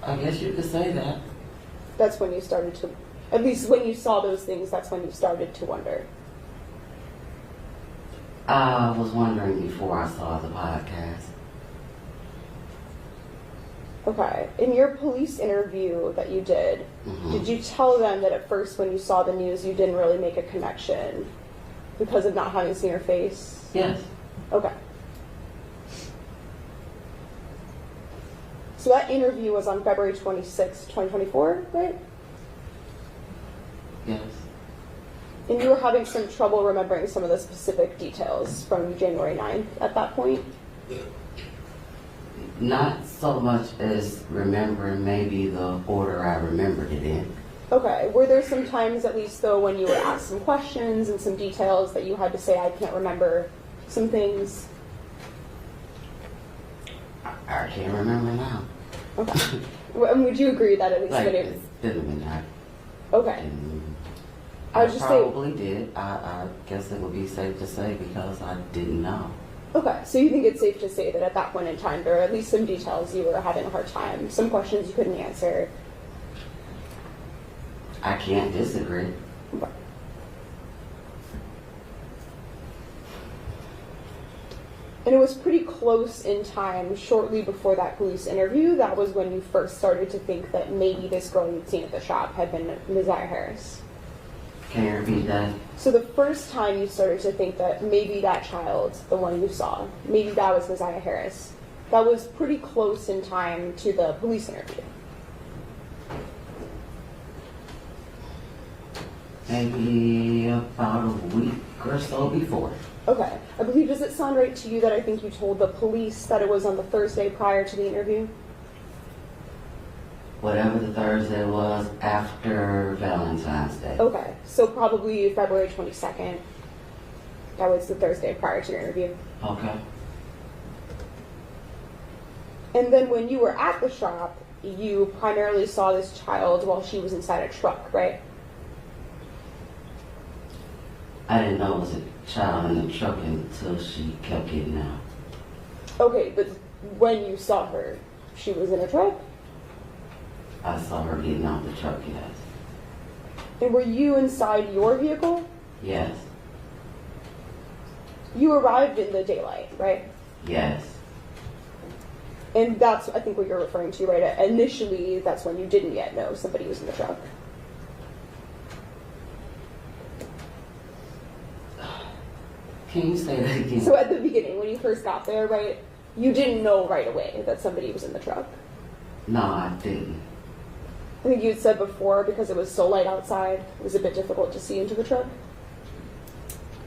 I guess you could say that. That's when you started to, at least when you saw those things, that's when you started to wonder. I was wondering before I saw the podcast. Okay. In your police interview that you did, did you tell them that at first when you saw the news you didn't really make a connection because of not having seen her face? Yes. Okay. So that interview was on February 26, 2024, right? Yes. And you were having some trouble remembering some of the specific details from January 9th at that point? Not so much as remembering maybe the order I remembered it in. Okay. Were there some times, at least though, when you were asked some questions and some details that you had to say, I can't remember some things? I can't remember now. Okay. Would you agree that at least Like, that it did have been that. Okay. I was just probably did. I guess it would be safe to say because I didn't know. Okay, so you think it's safe to say that at that point in time, there are at least some details you were having a hard time, some questions you couldn't answer. I can't disagree. Okay. And it was pretty close in time, shortly before that police interview, that was when you first started to think that maybe this girl you'd seen at the shop had been Messiah Harris. Can you repeat that? So the first time you started to think that maybe that child, the one you saw, maybe that was Messiah Harris, that was pretty close in time to the police interview. Maybe about a week or so before. Okay. I believe, does it sound right to you that I think you told the police that it was on the Thursday prior to the interview? Whatever the Thursday was after Valentine's Day. Okay. So probably February 22nd. That was the Thursday prior to your interview. Okay. And then when you were at the shop, you primarily saw this child while she was inside a truck, right? I didn't know it was a child in the truck until she kept getting out. Okay, but when you saw her, she was in a truck? I saw her getting out the truck, yes. And were you inside your vehicle? Yes. You arrived in the daylight, right? Yes. And that's, I think, what you're referring to, right? Initially, that's when you didn't yet know somebody was in the truck. Can you say that again? So at the beginning, when you first got there, right, you didn't know right away that somebody was in the truck. No, I didn't. I think you had said before, because it was so light outside, it was a bit difficult to see into the truck.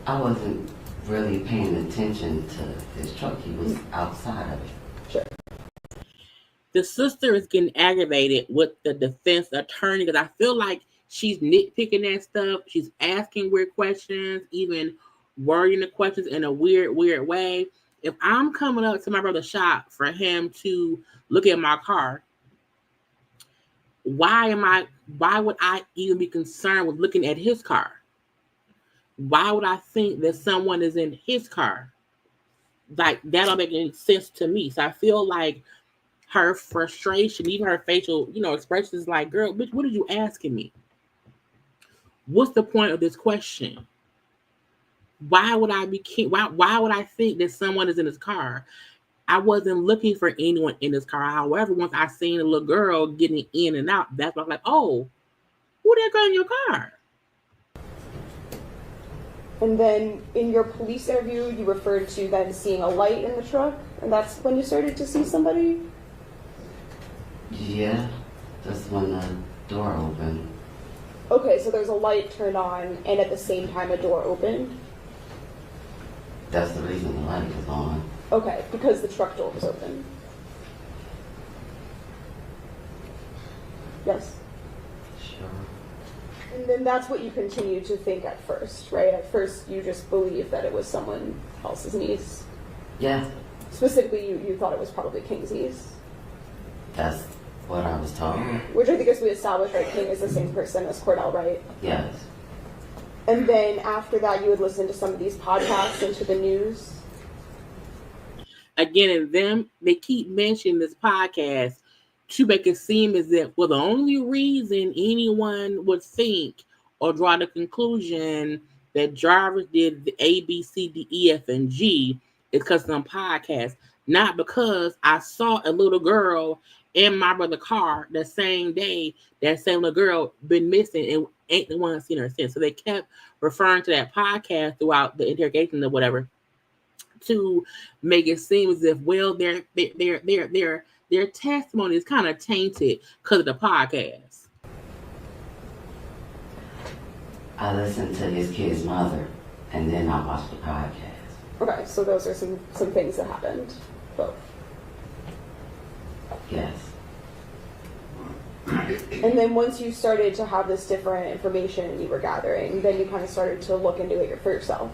I wasn't really paying attention to his truck. He was outside of it. Sure. The sister is getting aggravated with the defense attorney because I feel like she's nitpicking that stuff. She's asking weird questions, even wording the questions in a weird way. If I'm coming up to my brother's shop for him to look at my car, why would I even be concerned with looking at his car? Why would I think that someone is in his car? Like, that don't make any sense to me. So I feel like her frustration, even her facial, expressions is like, girl, bitch, what are you asking me? What's the point of this question? Why would I why would I think that someone is in his car? I wasn't looking for anyone in his car. However, once I seen a little girl getting in and out, that's when I was like, oh, who that girl in your car? And then in your police interview, you referred to then seeing a light in the truck, and that's when you started to see somebody? Yeah, that's when the door opened. Okay, so there's a light turned on, and at the same time a door opened? That's the reason the light was on. Okay, because the truck door was open. Yes? Sure. And then that's what you continued to think at first, right? At first you just believed that it was someone else's niece. Yeah. Specifically, you thought it was probably King's niece. That's what I was told. Which I think, as we established, right, King is the same person as Cordell, right? Yes. And then after that, you would listen to some of these podcasts into the news. Again, and they keep mentioning this podcast to make it seem as if, well, the only reason anyone would think or draw the conclusion that Jarvis did the A, B, C, D, E, F, and G is because of some podcast, not because I saw a little girl in my brother's car the same day that same little girl been missing and ain't the one seen her since. So they kept referring to that podcast throughout the interrogation or whatever to make it seem as if, well, their testimony is kind of tainted because of the podcast. I listened to his kid's mother, and then I watched the podcast. Okay, so those are some things that happened. Both. Yes. And then once you started to have this different information you were gathering, then you kind of started to look into it for yourself.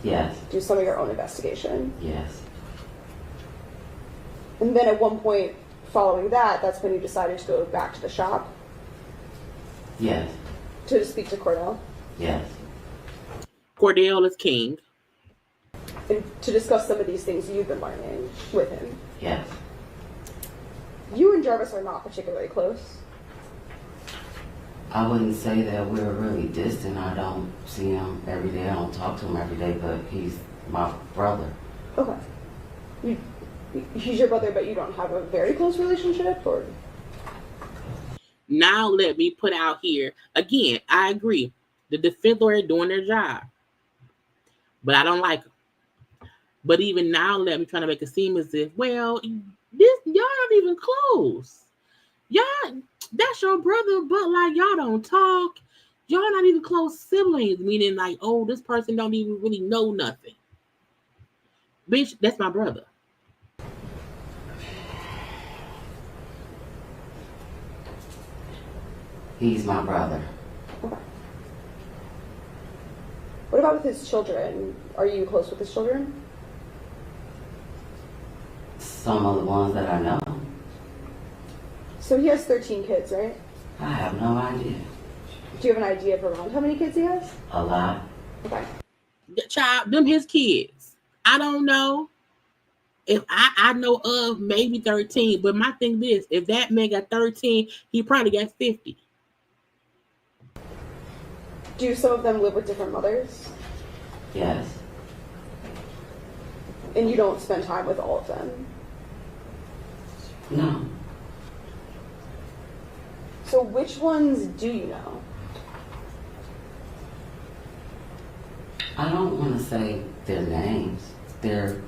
Yes. Do some of your own investigation. Yes. And then at one point following that, that's when you decided to go back to the shop. Yes. To speak to Cordell. Yes. Cordell is King. And to discuss some of these things you've been learning with him. Yes. You and Jarvis are not particularly close. I wouldn't say that we're really distant. I don't see him every day. I don't talk to him every day, but he's my brother. Okay. He's your brother, but you don't have a very close relationship, or? Now let me put out here again. I agree. The defense lawyer doing their job, but I don't like them. But even now, let me try to make it seem as if, well, this y'all not even close. Y'all, that's your brother, but like y'all don't talk. Y'all not even close siblings, meaning like, oh, this person don't even really know nothing. Bitch, that's my brother. He's my brother. Okay. What about with his children? Are you close with his children? Some of the ones that I know. So he has 13 kids, right? I have no idea. Do you have an idea of around how many kids he has? A lot. Okay. The child, them his kids. I don't know. If I know of maybe 13, but my thing is, if that man got 13, he probably got 50. Do some of them live with different mothers? Yes. And you don't spend time with all of them? No. So which ones do you know? I don't want to say their names. They're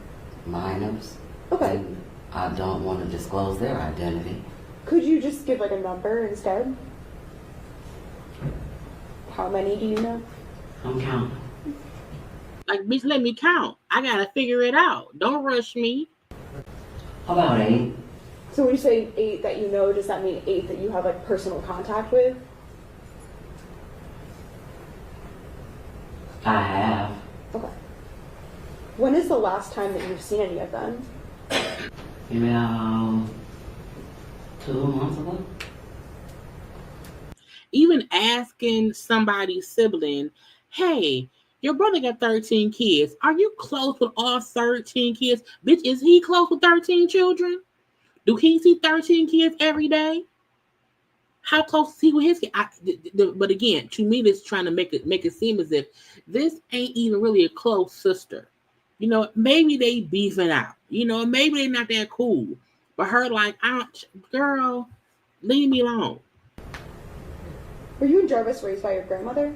minors. Okay. And I don't want to disclose their identity. Could you just give like a number instead? How many do you know? I'm counting. Like, bitch, let me count. I gotta figure it out. Don't rush me. About 8. So when you say 8 that you know, does that mean 8 that you have like personal contact with? I have. Okay. When is the last time that you've seen any of them? About 2 months ago. Even asking somebody's sibling, hey, your brother got 13 kids. Are you close with all 13 kids? Bitch, is he close with 13 children? Do he see 13 kids every day? How close is he with his kids? But again, to me, this trying to make it seem as if this ain't even really a close sister. You know, maybe they beefing out. You know, maybe they not that cool. But her like, girl, leave me alone. Were you and Jarvis raised by your grandmother?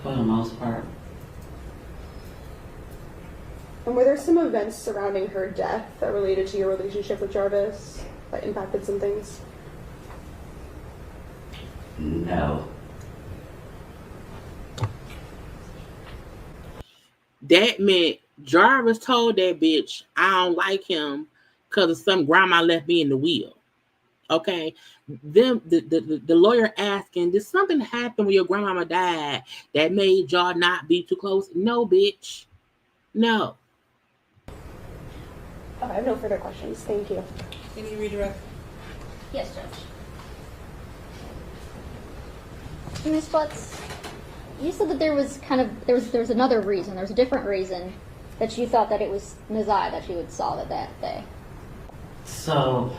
For the most part. And were there some events surrounding her death that related to your relationship with Jarvis that impacted some things? No. That meant Jarvis told that bitch, I don't like him because of some grandma left me in the wheel. Okay, the lawyer asking, did something happen when your grandmama died that made y'all not be too close? No, bitch. No. Okay, I have no further questions. Thank you. Can you redirect? Yes, Judge. Ms. Butts, you said that there was another reason, there was a different reason that you thought that it was Nazai that you had saw that day. So,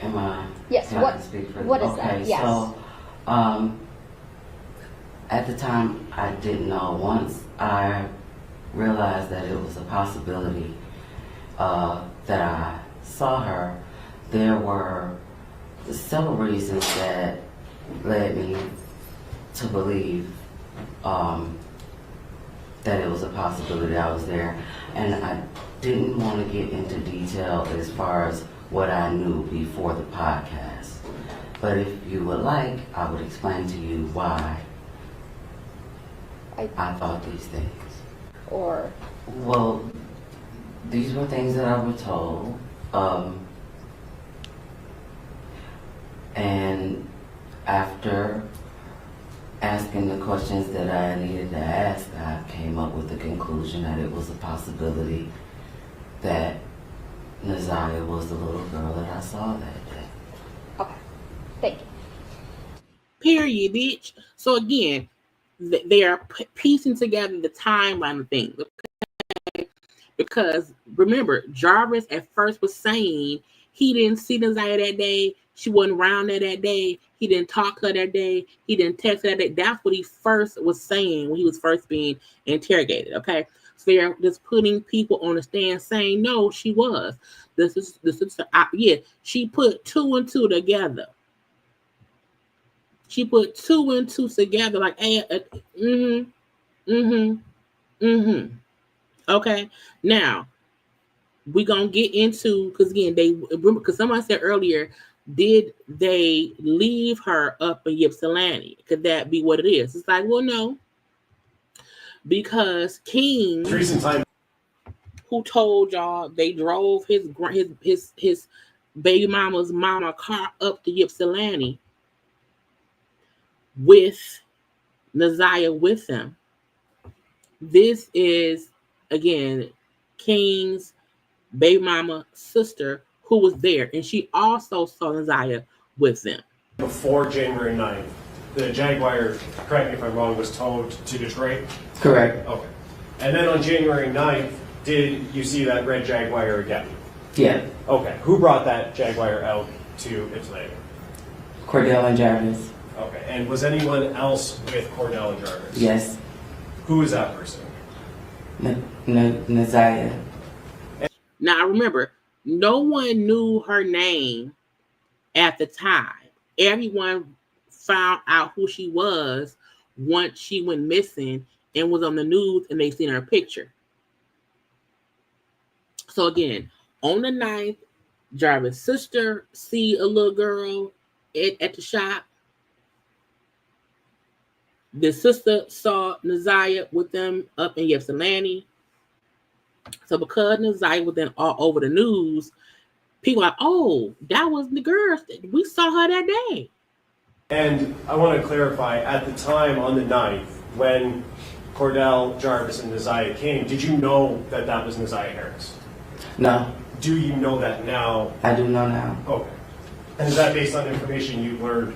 am I? Yes. Can I speak for What is okay, that? Yes. So, at the time, I didn't know. Once I realized that it was a possibility that I saw her, there were several reasons that led me to believe that it was a possibility I was there. And I didn't want to get into detail as far as what I knew before the podcast. But if you would like, I would explain to you why I thought these things. Or? Well, these were things that I was told. And after asking the questions that I needed to ask, I came up with the conclusion that it was a possibility that Nazaya was the little girl that I saw that day. Okay. Thank you. Period, bitch. So again, they are piecing together the timeline of things. Okay? Because remember, Jarvis at first was saying he didn't see Nasiah that day. She wasn't around there that day. He didn't talk to her that day. He didn't text her that day. That's what he first was saying when he was first being interrogated. Okay, so they're just putting people on the stand saying no, she was. This is yeah. She put 2 and 2 together. She put 2 and 2 together, like Okay, now we're gonna get into, because again, because someone said earlier, did they leave her up in Ypsilanti? Could that be what it is? It's like, well, no, because King, recent time, who told y'all they drove his baby mama's car up to Ypsilanti with Nasiah with him. This is, again, King's baby mama sister who was there, and she also saw Nasiah with them. Before January 9th, the Jaguar, correct me if I'm wrong, was towed to Detroit? Correct. Okay. And then on January 9th, did you see that red Jaguar again? Yeah. Okay. Who brought that Jaguar out to Ypsilanti? Cordell and Jarvis. Okay. And was anyone else with Cordell and Jarvis? Yes. Who is that person? Nasiah. Now, remember, no one knew her name at the time. Everyone found out who she was once she went missing and was on the news and they seen her picture. So again, on the 9th, Jarvis' sister see a little girl at the shop. The sister saw Nasiah with them up in Ypsilanti. So because Nasiah was then all over the news, people are like, oh, that was the girl. We saw her that day. And I want to clarify, at the time on the 9th, when Cordell, Jarvis, and Nasiah came, did you know that that was Nasiah Harris? No. Do you know that now? I do know now. Okay. And is that based on information you learned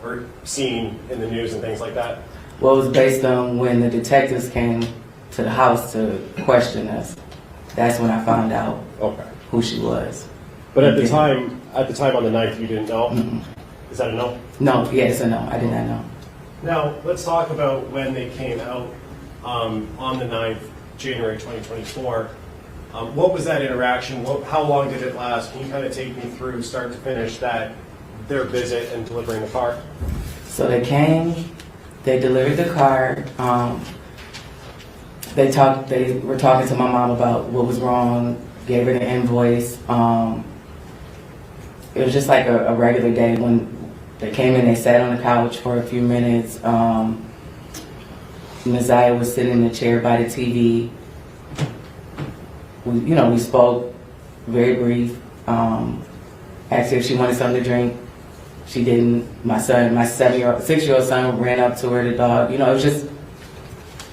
or seen in the news and things like that? Well, it was based on when the detectives came to the house to question us. That's when I found out who she was. But at the time on the 9th, you didn't know? Mm-mm. Is that a no? No, yeah, it's a no. I did not know. Now, let's talk about when they came out on the 9th, January 2024. What was that interaction? How long did it last? Can you kind of take me through, start to finish, their visit and delivering the car? So they came, they delivered the car. They were talking to my mom about what was wrong, gave her the invoice. It was just like a regular day. When they came in, they sat on the couch for a few minutes. Nasiah was sitting in the chair by the TV. We spoke, very brief. Asked her if she wanted something to drink. She didn't. My 6-year-old son ran up to her, the dog. It was just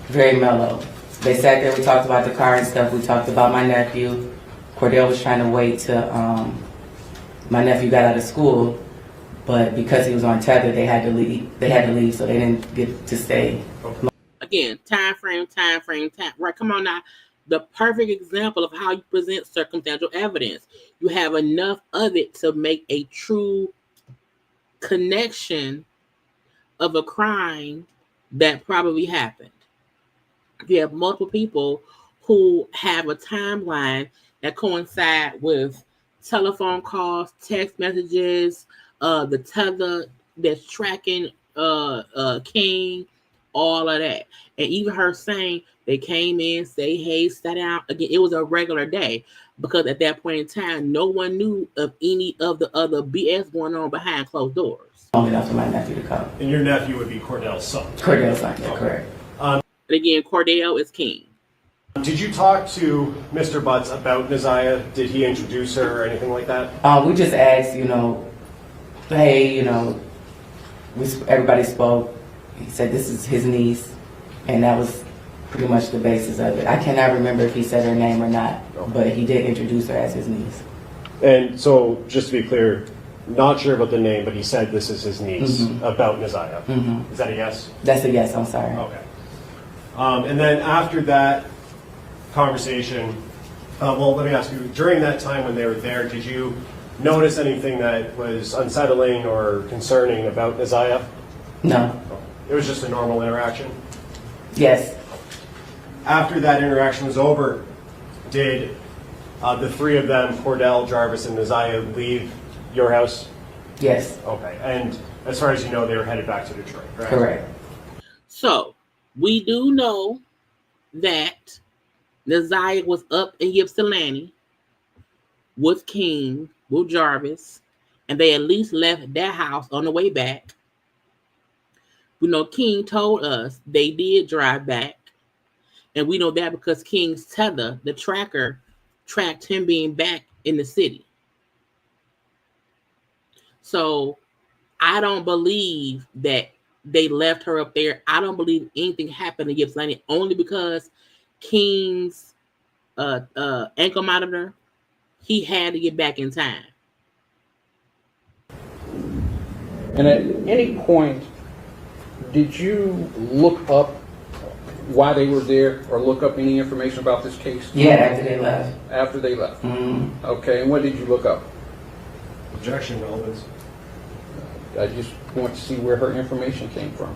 very mellow. They sat there, we talked about the car and stuff. We talked about my nephew. Cordell was trying to wait till my nephew got out of school, but because he was on tether, they had to leave, so they didn't get to stay. Again, time frame. Right, come on now. The perfect example of how you present circumstantial evidence. You have enough of it to make a true connection of a crime that probably happened. You have multiple people who have a timeline that coincide with telephone calls, text messages, the tether that's tracking King, all of that. And even her saying they came in, say hey, sat down. Again, it was a regular day because at that point in time, no one knew of any of the other BS going on behind closed doors. Long enough for my nephew to come. And your nephew would be Cordell's son? Cordell's son, yeah, correct. And again, Cordell is King. Did you talk to Mr. Butts about Nasiah? Did he introduce her or anything like that? We just asked, hey, everybody spoke. He said this is his niece, and that was pretty much the basis of it. I cannot remember if he said her name or not, but he did introduce her as his niece. And so, just to be clear, not sure about the name, but he said this is his niece about Nasiah. Mm-hmm. Is that a yes? That's a yes, I'm sorry. Okay. And then after that conversation, well, let me ask you, during that time when they were there, did you notice anything that was unsettling or concerning about Isaiah? No. It was just a normal interaction? Yes. After that interaction was over, did the three of them, Cordell, Jarvis, and Isaiah, leave your house? Yes. Okay. And as far as you know, they were headed back to Detroit, right? Correct. So we do know that Isaiah was up in Ypsilanti with King, with Jarvis, and they at least left their house on the way back. We know King told us they did drive back. And we know that because King's tether, the tracker, tracked him being back in the city. So I don't believe that they left her up there. I don't believe anything happened in Ypsilanti only because King's ankle monitor, he had to get back in time. And at any point, did you look up why they were there or look up any information about this case? Yeah, after they left. After they left. Mm-hmm. Okay, and what did you look up? Objection, relevance. I just want to see where her information came from.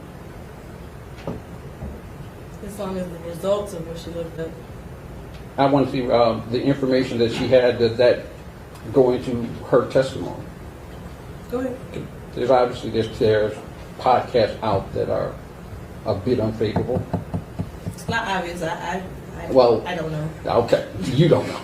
As long as the results of what she looked up. I want to see the information that she had that go into her testimony. Go ahead. There's obviously there's podcasts out that are a bit unfavorable. It's not obvious. I don't know. Okay, you don't know.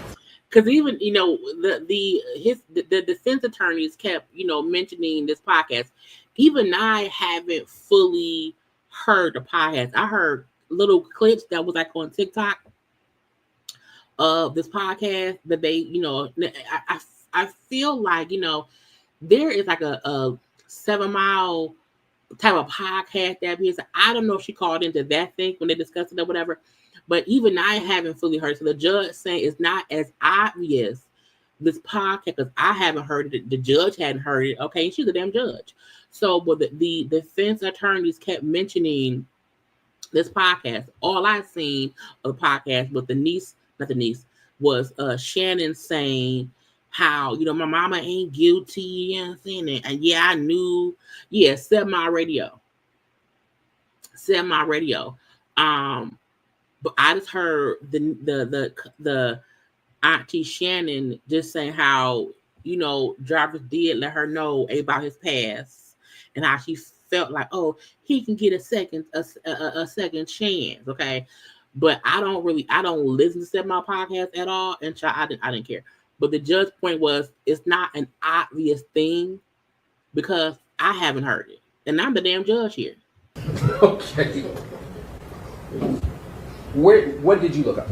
Because even the defense attorneys kept mentioning this podcast. Even I haven't fully heard the podcast. I heard little clips that was like on TikTok of this podcast that they I feel like there is like a 7 Mile type of podcast that is. I don't know if she called into that thing when they discussed it or whatever. But even I haven't fully heard. So the judge saying it's not as obvious, this podcast, because I haven't heard it. The judge hadn't heard it. Okay, she's a damn judge. So, but the defense attorneys kept mentioning this podcast. All I seen of the podcast was Shannon saying how, my mama ain't guilty, you know what I'm saying? And yeah, I knew, Set My Radio. But I just heard the Auntie Shannon just saying how, Jarvis did let her know about his past and how she felt like, oh, he can get a second chance, okay? But I don't listen to Set My podcast at all, and I didn't care. But the judge's point was it's not an obvious thing because I haven't heard it, and I'm the damn judge here. Okay. What did you look up?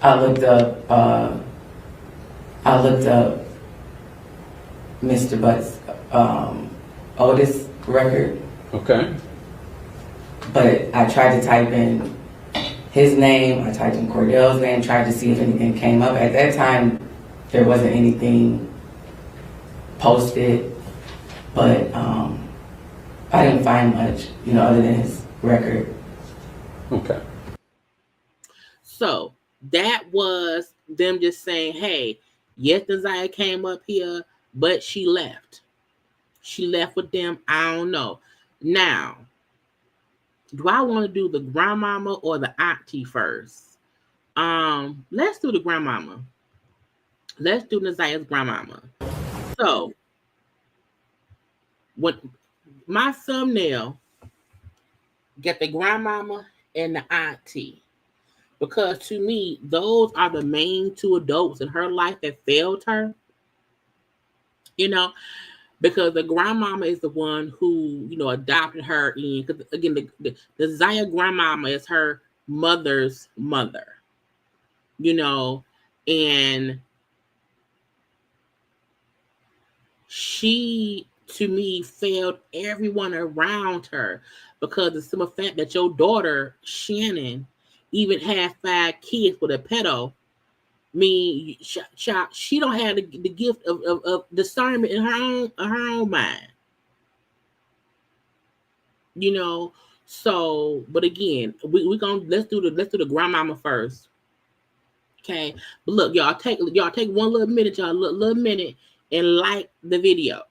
I looked up Mr. Butts' oldest record. Okay. But I tried to type in his name, I typed in Cordell's name, tried to see if anything came up. At that time, there wasn't anything posted, but I didn't find much, other than his record. Okay. So that was them just saying, hey, yes, Desire came up here, but she left. She left with them. I don't know. Now, do I want to do the grandmama or the auntie first? Let's do the grandmama. Let's do Nazia's grandmama. So, when my thumbnail get the grandmama and the auntie, because to me, those are the main two adults in her life that failed her. Because the grandmama is the one who, adopted her in. Because again, the Zaya grandmama is her mother's mother. And she, to me, failed everyone around her because the simple fact that your daughter, Shannon, even had 5 kids with a pedo. She don't have the gift of discernment in her own mind. So, but again, let's do the grandmama first. Okay. But look, y'all take 1 little minute, little minute, and like the video.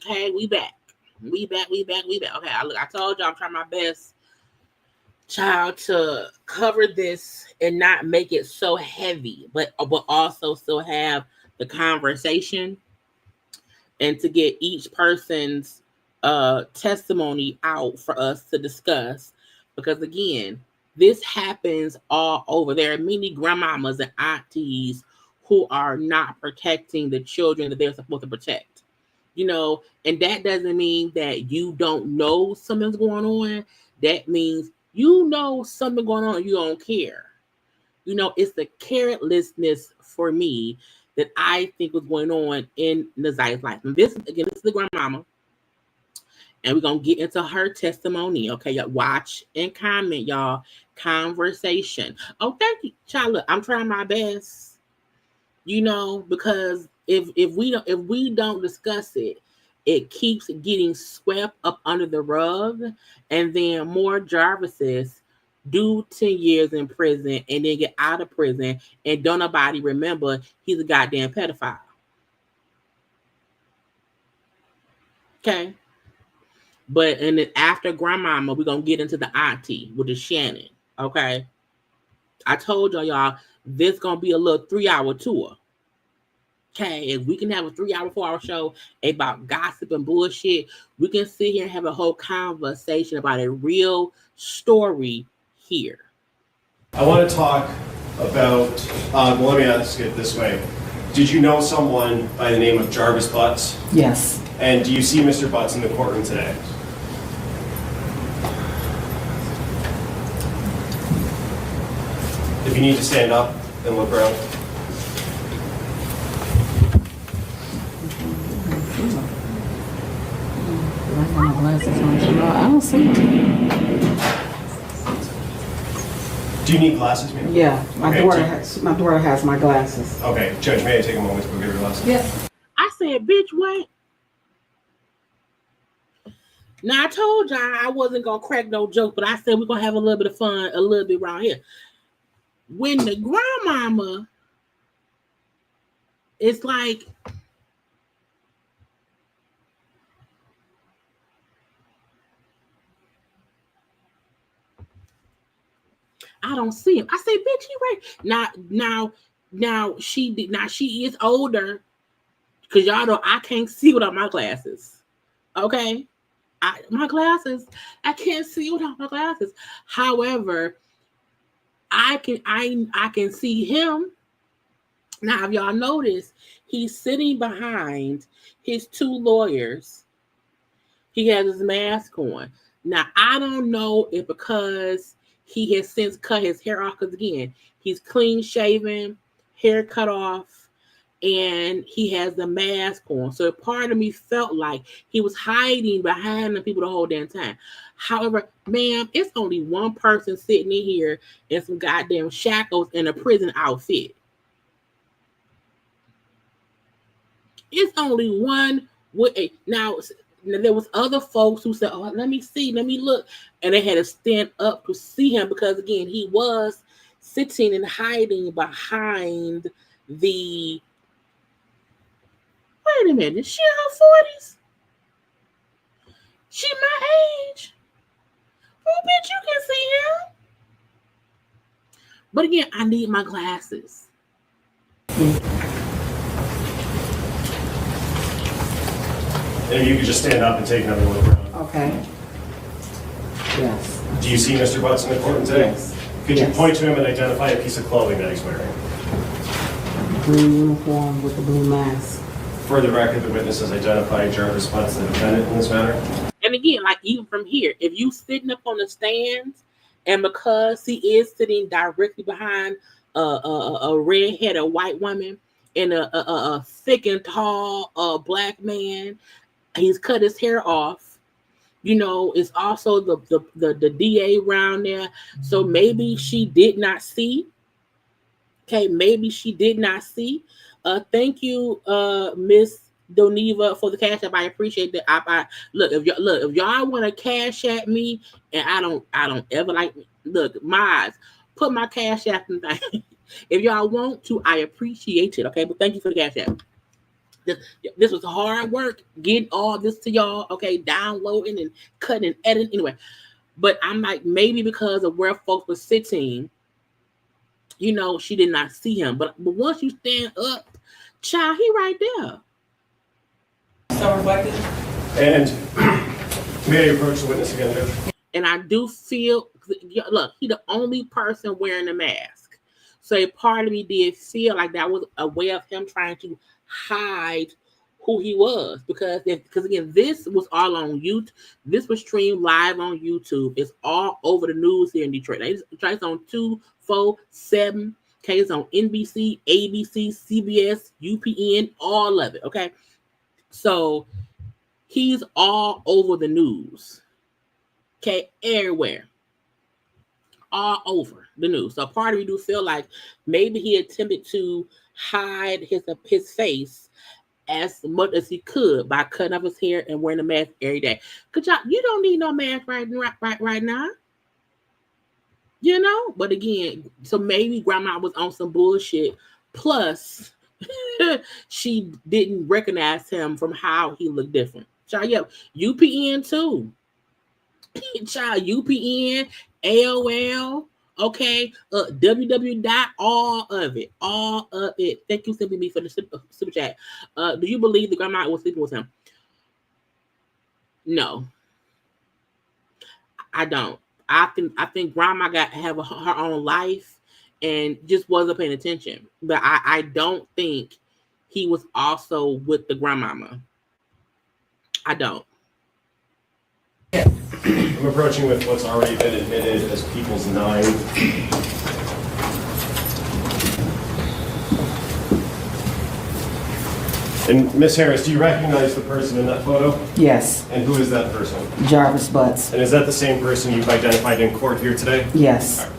Okay, we back. We back. Okay, I told y'all I'm trying my best, child, to cover this and not make it so heavy, but also still have the conversation and to get each person's testimony out for us to discuss. Because again, this happens all over. There are many grandmamas and aunties who are not protecting the children that they're supposed to protect. And that doesn't mean that you don't know something's going on. That means you know something going on and you don't care. It's the carelessness for me that I think was going on in Nazai's life. And this is the grandmama. And we're going to get into her testimony. Okay, y'all watch and comment, y'all. Conversation. Oh, thank you, child. Look, I'm trying my best. Because if we don't discuss it, it keeps getting swept up under the rug, and then more Jarvises do 10 years in prison and then get out of prison and don't nobody remember he's a goddamn pedophile. Okay. But and then after grandmama, we're gonna get into the auntie with the Shannon. Okay. I told y'all this gonna be a little 3-hour tour. Okay, if we can have a 3-hour, 4-hour show about gossip and bullshit, we can sit here and have a whole conversation about a real story here. I want to talk about, let me ask it this way. Did you know someone by the name of Jarvis Butts? Yes. And do you see Mr. Butts in the courtroom today? If you need to stand up and look around. I don't see him. Do you need glasses, ma'am? Yeah, my daughter has my glasses. Okay, Judge, may I take a moment to go get her glasses? Yes. I said, bitch, what? Now, I told y'all I wasn't going to crack no joke, but I said we're going to have a little bit of fun, a little bit around here. When the grandmama, it's like, I don't see him. I say, bitch, he right. Now she is older, because y'all know I can't see without my glasses. Okay? My glasses, I can't see without my glasses. However, I can see him. Now, if y'all notice, he's sitting behind his 2 lawyers. He has his mask on. Now, I don't know if because he has since cut his hair off, because again, he's clean shaven, hair cut off, and he has the mask on. So part of me felt like he was hiding behind the people the whole damn time. However, ma'am, it's only one person sitting in here in some goddamn shackles in a prison outfit. It's only one. Now, there was other folks who said, oh, let me see, let me look. And they had to stand up to see him because, again, he was sitting and hiding behind the... Wait a minute, is she in her 40s? She my age. Oh, bitch, you can see him. But again, I need my glasses. And you could just stand up and take another look around. Okay. Yes. Do you see Mr. Butts in the court today? Yes. Could you Yes. point to him and identify a piece of clothing that he's wearing? Green uniform with the blue mask. For the record, the witness has identified Jarvis Butts, the defendant in this matter. And again, like even from here, if you sitting up on the stands, and because he is sitting directly behind a red-headed white woman and a thick and tall black man, he's cut his hair off. You know, it's also the DA around there. So maybe she did not see. Okay, maybe she did not see. Thank you, Miss Doniva, for the cash app. I appreciate that. I look if y'all want to cash at me, and I don't ever like look my eyes. Put my cash app in thing. If y'all want to, I appreciate it. Okay, but thank you for the cash app. This was hard work getting all this to y'all. Okay, downloading and cutting and editing anyway. But I'm like maybe because of where folks were sitting, you know, she did not see him. But once you stand up, child, he right there. So reflective. And may I approach the witness again, Judge? And I do feel, look, he the only person wearing a mask. So a part of me did feel like that was a way of him trying to hide who he was. Because again, this was all on YouTube. This was streamed live on YouTube. It's all over the news here in Detroit. It's on 247. Okay, it's on NBC, ABC, CBS, UPN, all of it. Okay. So he's all over the news. Okay, everywhere. All over the news. So part of me do feel like maybe he attempted to hide his face as much as he could by cutting off his hair and wearing a mask every day. Cause you don't need no mask right now. You know? But again, so maybe grandma was on some bullshit. Plus, she didn't recognize him from how he looked different. Child, yeah, UPN too. Child, UPN, AOL, okay, www. All of it. Thank you, Simply Me, for the super chat. Do you believe the grandma was sleeping with him? No, I don't. I think grandma got to have her own life and just wasn't paying attention. But I don't think he was also with the grandmama. I don't. I'm approaching with what's already been admitted as People's 9. And Miss Harris, do you recognize the person in that photo? Yes. And who is that person? Jarvis Butts. And is that the same person you've identified in court here today? Yes.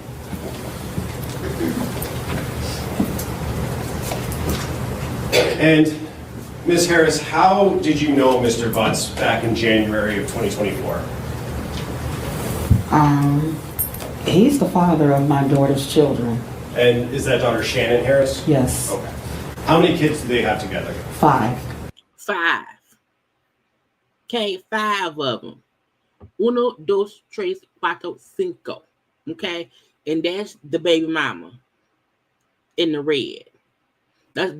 And Ms. Harris, how did you know Mr. Butts back in January of 2024? He's the father of my daughter's children. And is that daughter Shannon Harris? Yes. Okay. How many kids do they have together? 5. 5. Okay, 5 of them. 1, 2, 3, 4, 5. Okay, and that's the baby mama in the red. That's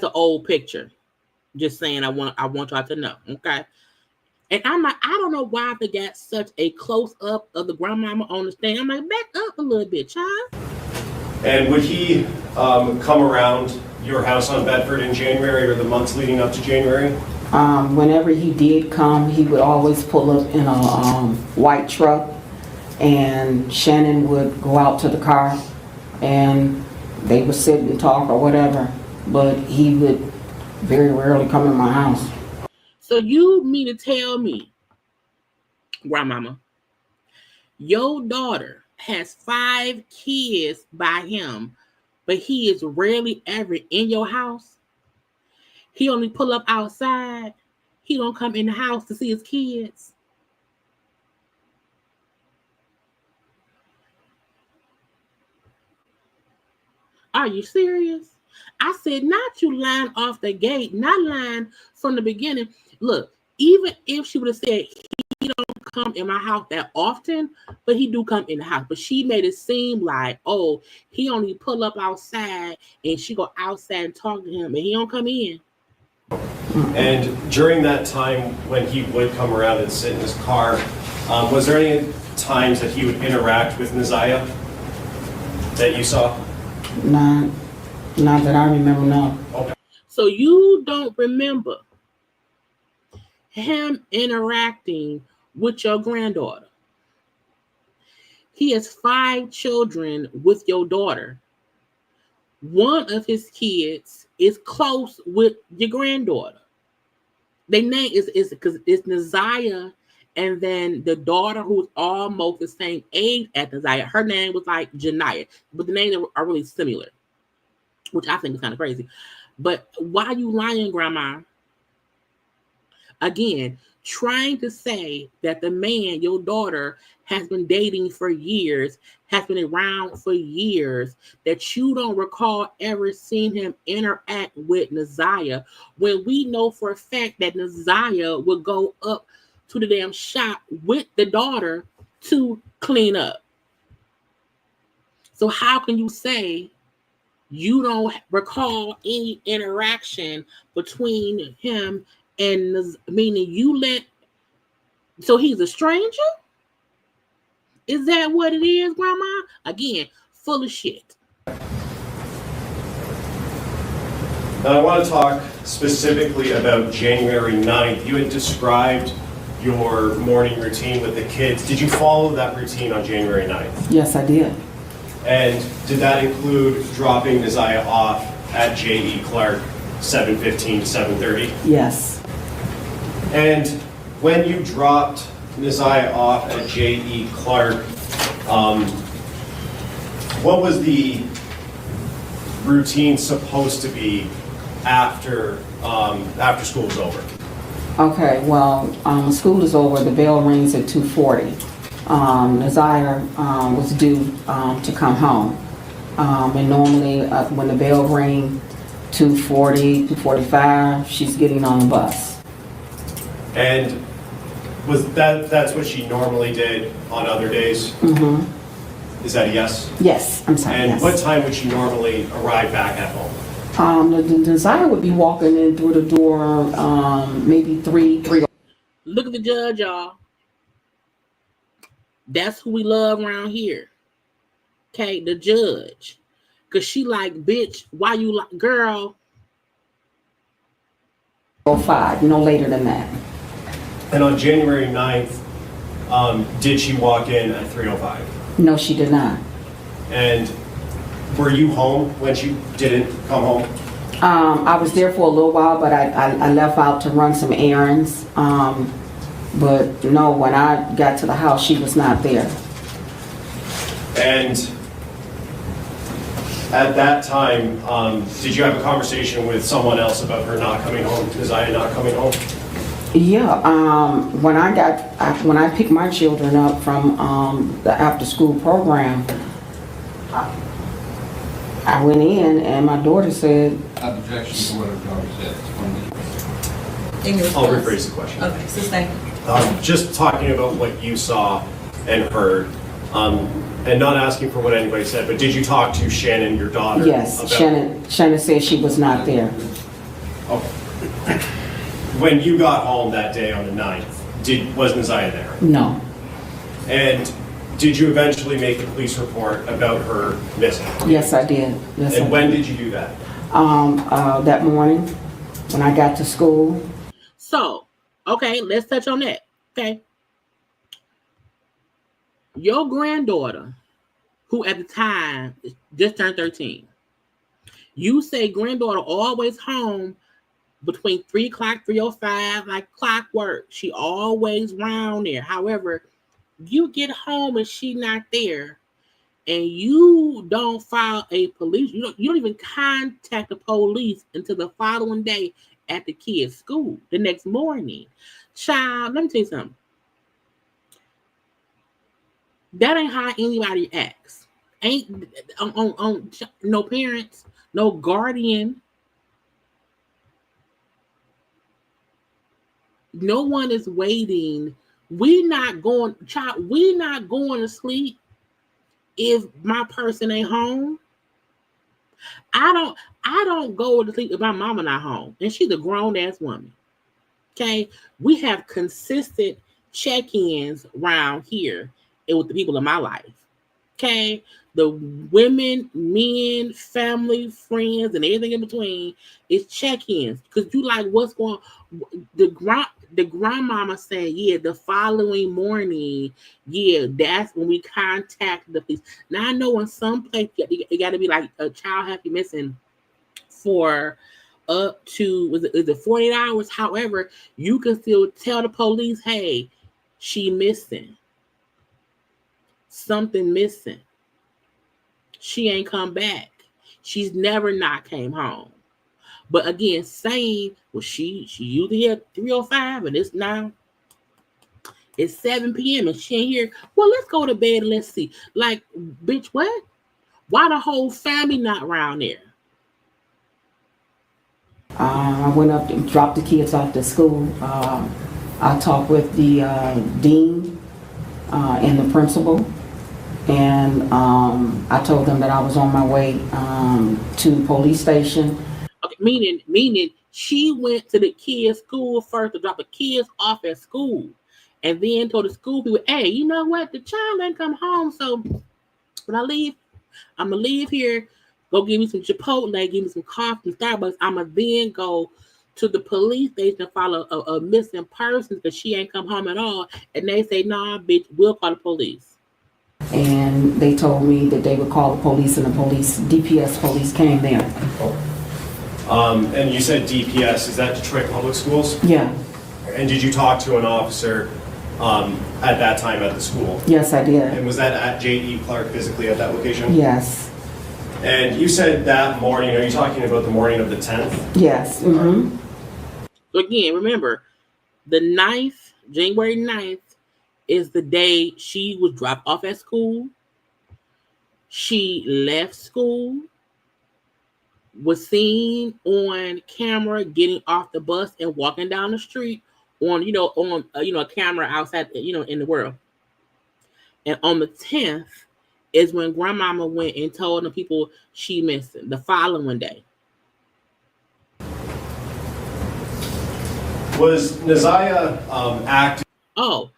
an old picture. Just saying, I want y'all to know. Okay. And I'm like, I don't know why they got such a close up of the grandmama on the stand. I'm like, back up a little bit, child. And would he come around your house on Bedford in January or the months leading up to January? Whenever he did come, he would always pull up in a white truck, and Shannon would go out to the car, and they would sit and talk or whatever. But he would very rarely come in my house. So you mean to tell me, grandmama, your daughter has 5 kids by him, but he is rarely ever in your house? He only pull up outside. He don't come in the house to see his kids. Are you serious? I said, not you lying off the gate, not lying from the beginning. Look, even if she would have said he don't come in my house that often, but he do come in the house. But she made it seem like, oh, he only pull up outside and she go outside and talk to him, and he don't come in. And during that time when he would come around and sit in his car, was there any times that he would interact with Naziah that you saw? Not that I remember, no. Okay. So you don't remember him interacting with your granddaughter. He has 5 children with your daughter. One of his kids is close with your granddaughter. Their name is because it's Naziah, and then the daughter who's almost the same age as Naziah. Her name was like Janiyah, but the names are really similar, which I think is kind of crazy. But why are you lying, Grandma? Again, trying to say that the man your daughter has been dating for years, has been around for years, that you don't recall ever seeing him interact with Naziah, when we know for a fact that Naziah would go up to the damn shop with the daughter to clean up. So how can you say you don't recall any interaction between him and, meaning you let, so he's a stranger? Is that what it is, Grandma? Again, full of shit. Now I want to talk specifically about January 9th. You had described your morning routine with the kids. Did you follow that routine on January 9th? Yes, I did. And did that include dropping Naziah off at J.E. Clark 7:15 to 7:30? Yes. And when you dropped Naziah off at J.E. Clark, what was the routine supposed to be after school was over? Okay, well, school is over, the bell rings at 2:40. Naziah was due to come home. And normally when the bell rings, 2:40, 2:45, she's getting on the bus. And was that's what she normally did on other days? Mm-hmm. Is that a yes? Yes, I'm sorry, And yes. what time would she normally arrive back at home? The Naziah would be walking in through the door maybe 3. Look at the judge, y'all. That's who we love around here. Okay, the judge. Because she like, bitch, why you like, girl? 5, no later than that. And on January 9th, did she walk in at 3:05? No, she did not. And were you home when she didn't come home? I was there for a little while, but I left out to run some errands. But no, when I got to the house, she was not there. And at that time, did you have a conversation with someone else about her not coming home, Naziah not coming home? Yeah, when I picked my children up from the after-school program, I went in and my daughter said, Objection to what her daughter said. In your I'll response. rephrase the question. Okay, so thank you. Just talking about what you saw and heard, and not asking for what anybody said, but did you talk to Shannon, your daughter? yes, about Shannon said she was not there. Okay. When you got home that day on the 9th, was Naziah there? No. And did you eventually make a police report about her missing? Yes, I did. Yes, And I when did. did you do that? That morning when I got to school. So, okay, let's touch on that. Okay. Your granddaughter, who at the time just turned 13, you say granddaughter always home between 3 o'clock, 3:05, like clockwork. She always round there. However, you get home and she not there, and you don't file a police, you don't even contact the police until the following day at the kid's school, the next morning. Child, let me tell you something. That ain't how anybody acts. Ain't on no parents, no guardian. No one is waiting We not going to sleep if my person ain't home. I don't go to sleep if my mama not home, and she's a grown ass woman. Okay, we have consistent check-ins around here and with the people in my life. Okay, the women, men, family, friends, and everything in between is check-ins because you like what's going. The grandmama saying, yeah, the following morning, yeah, that's when we contact the police. Now I know in some places it got to be like a child has to be missing for up to is it 48 hours. However, you can still tell the police, hey, she missing, something missing. She ain't come back. She's never not came home. But again, saying, well, she usually here 3:05 and it's now it's 7 p.m. and she ain't here. Well, let's go to bed and let's see. Like, bitch, what? Why the whole family not around there? I went up and dropped the kids off to school. I talked with the dean and the principal, and I told them that I was on my way to the police station. Okay, meaning she went to the kids' school first to drop the kids off at school, and then told the school people, hey, you know what? The child ain't come home, so when I leave, I'm gonna leave here, go give me some Chipotle, give me some coffee, Starbucks. I'm gonna then go to the police station and file a missing person because she ain't come home at all. And they say, nah, bitch, we'll call the police. And they told me that they would call the police, and the DPS police came there. And you said DPS, is that Detroit Public Schools? Yeah. And did you talk to an officer at that time at the school? Yes, I did. And was that at J.E. Clark physically at that location? Yes. And you said that morning, are you talking about the morning of the 10th? Yes. Mm-hmm. So again, remember, the 9th, January 9th, is the day she was dropped off at school. She left school, was seen on camera getting off the bus and walking down the street on a camera outside, in the world. And on the 10th is when grandmama went and told the people she missing the following day. Was Naziah active? Oh,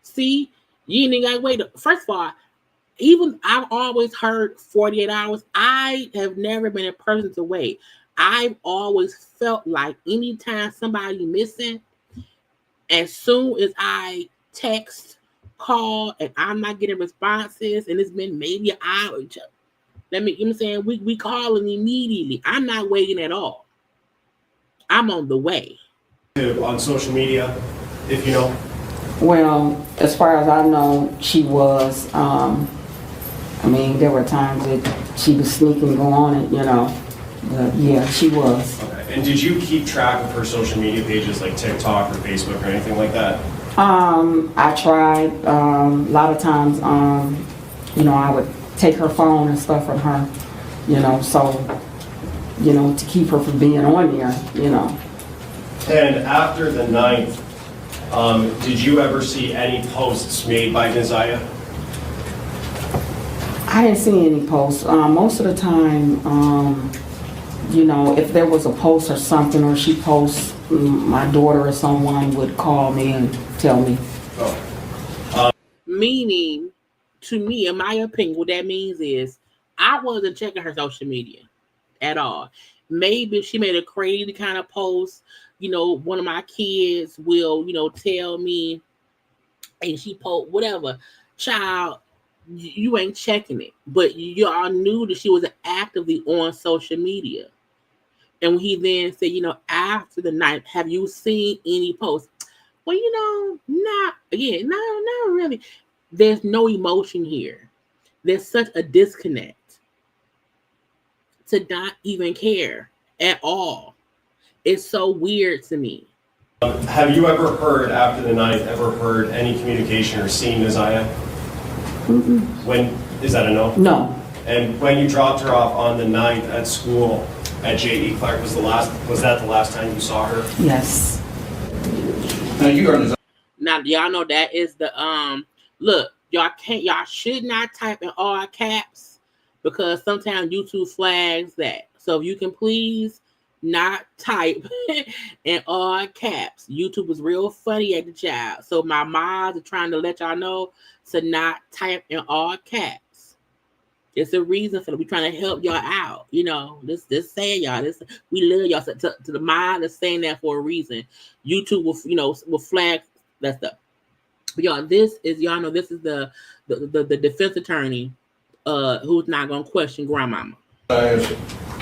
see, you ain't even gotta wait. First of all, even I've always heard 48 hours. I have never been a person to wait. I've always felt like anytime somebody missing, as soon as I text, call, and I'm not getting responses, and it's been maybe an hour, we calling immediately. I'm not waiting at all. I'm on the way. On social media, if you know? Well, as far as I know, she was. There were times that she was sneaking, go on it, But yeah, she was. Okay. And did you keep track of her social media pages like TikTok or Facebook or anything like that? I tried. A lot of times, I would take her phone and stuff from her, to keep her from being on there, And after the 9th, did you ever see any posts made by Naziah? I didn't see any posts. Most of the time, if there was a post or something, or she posts, my daughter or someone would call me and tell me. Meaning, to me, in my opinion, what that means is I wasn't checking her social media at all. Maybe she made a crazy kind of post. One of my kids will, tell me, and she post whatever. Child, you ain't checking it. But y'all knew that she was actively on social media. And he then said, after the night, have you seen any posts? Well, not really. There's no emotion here. There's such a disconnect to not even care at all. It's so weird to me. Have you ever heard, after the 9th, any communication or seen Naziah? Mm-mm. When, is that a no? No. And when you dropped her off on the 9th at school at J.E. Clark, was that the last time you saw her? Yes. Now you are Naziah. Now Now y'all know that is the look, y'all should not type in all caps because sometimes YouTube flags that. So if you can please not type in all caps. YouTube is real funny at the child. So my moms are trying to let y'all know to not type in all caps. It's a reason for that. We're trying to help y'all out. You know, this saying y'all, this we love y'all. To the mind is saying that for a reason. YouTube will flag that stuff. But y'all, this is the defense attorney who's not gonna question grandmama. As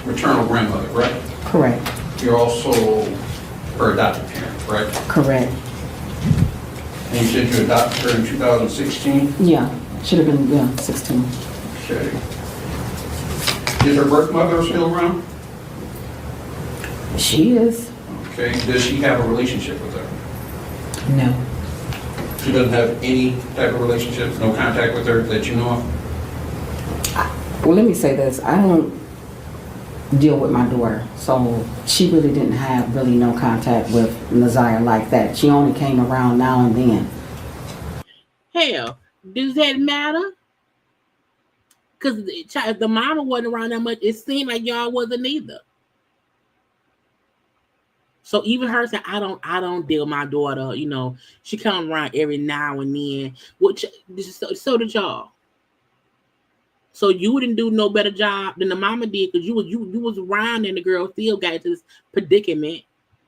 maternal grandmother, right? Correct. You're also her adopted parent, right? Correct. And you said you adopted her in 2016? Yeah, should have been 16. Okay. Is her birth mother still around? She is. Okay. Does she have a relationship with her? No. She doesn't have any type of relationship, no contact with her that you know of? Well, let me say this. I don't deal with my daughter, so she really didn't have no contact with Naziah like that. She only came around now and then. Hell, does that matter? Because the mama wasn't around that much. It seemed like y'all wasn't either. So even her saying, I don't deal with my daughter, you know, she come around every now and then. Which so did y'all. So you didn't do no better job than the mama did because you was around and the girl still got into this predicament.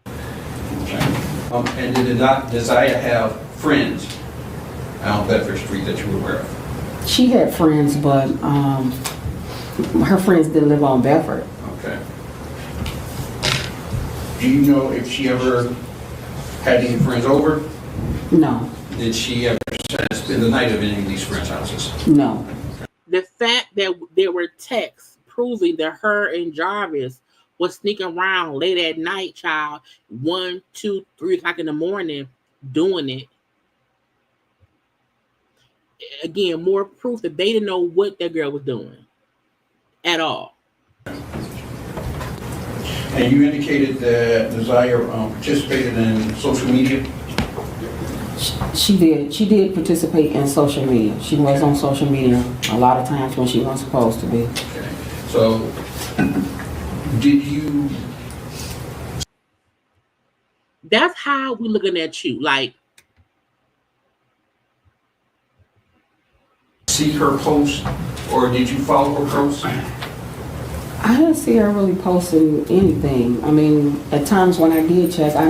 And did Naziah have friends out Bedford Street that you were aware of? She had friends, but her friends didn't live on Bedford. Okay. Do you know if she ever had any friends over? No. Did she ever spend the night at any of these friends' houses? No. The fact that there were texts proving that her and Jarvis was sneaking around late at night, child, 1, 2, 3 o'clock in the morning, doing it. Again, more proof that they didn't know what that girl was doing at all. And you indicated that Naziah participated in social media? She did. She did participate in social media. She was on social media a lot of times when she wasn't supposed to be. Okay. So, did you... That's how we looking at you. Like, see her post, or did you follow her post? I didn't see her really posting anything. I mean, at times when I did check, I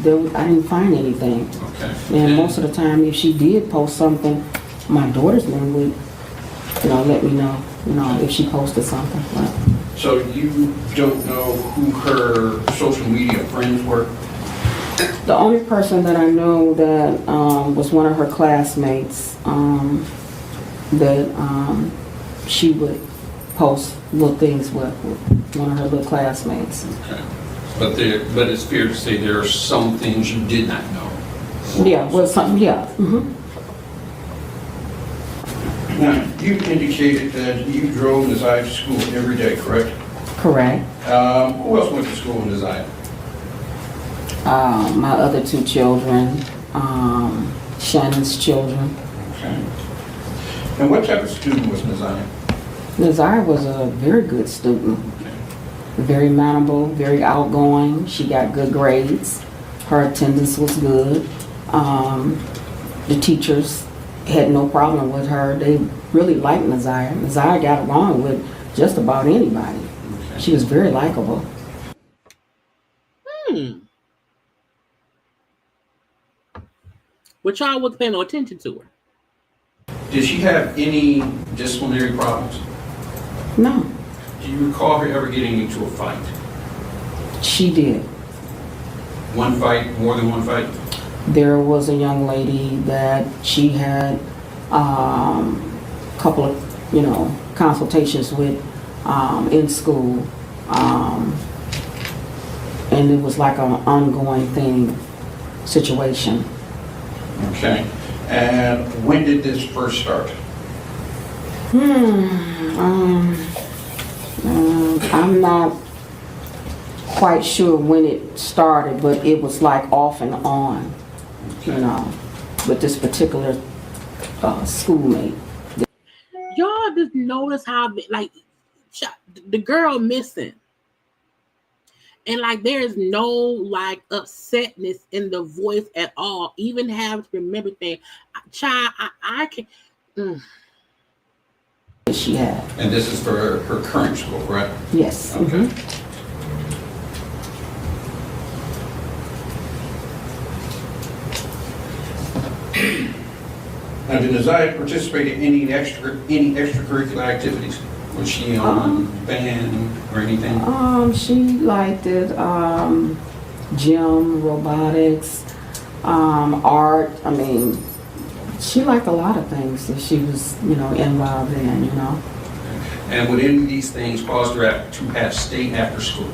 didn't find anything. Okay. And most of the time, if she did post something, my daughter's name would, let me know, if she posted something. But. So you don't know who her social media friends were? The only person that I know that was one of her classmates that she would post little things with one of her little classmates. Okay. But it's fair to say there are some things you did not know. Yeah, well, something, yeah. Mm-hmm. Now, you indicated that you drove Naziah to school every day, correct? Correct. Who else went to school in Naziah? My other 2 children, Shannon's children. Okay. And what type of student was Naziah? Naziah was a very good student. Okay. Very mannerable, very outgoing. She got good grades. Her attendance was good. The teachers had no problem with her. They really liked Naziah. Naziah got along with just about anybody. Okay. She was very likable. But y'all wasn't paying no attention to her. Did she have any disciplinary problems? No. Do you recall her ever getting into a fight? She did. One fight, more than one fight? There was a young lady that she had a couple of, consultations with in school. And it was like an ongoing situation. Okay. And when did this first start? I'm not quite sure when it started, but it was like off and on, with this particular schoolmate. Y'all just notice how like the girl missing, and like there's no like upsetness in the voice at all. Even have to remember things. Child, I can. She had. And this is for her current school, correct? Yes. Okay. Now, did Naziah participate in any extracurricular activities? Was she on band or anything? She liked it, gym, robotics, art. I mean, she liked a lot of things that she was, involved in, And would any of these things cause her to have stayed after school?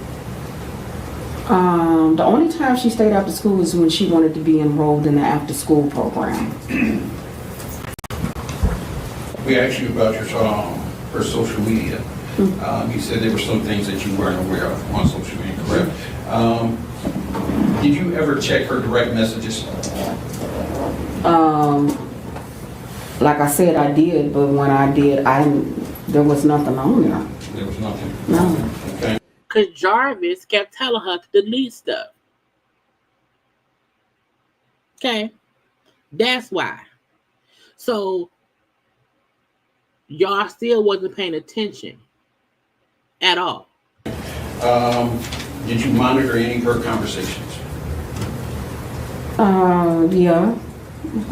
The only time she stayed after school was when she wanted to be enrolled in the after-school program. We asked you about her social media. You said there were some things that you weren't aware of on social media, correct? Did you ever check her direct messages? Like I said, I did, but when I did, there was nothing on there. There was nothing? No. Okay. Because Jarvis kept telling her to delete stuff. Okay. That's why. So, y'all still wasn't paying attention at all. Did you monitor any of her conversations? Yeah.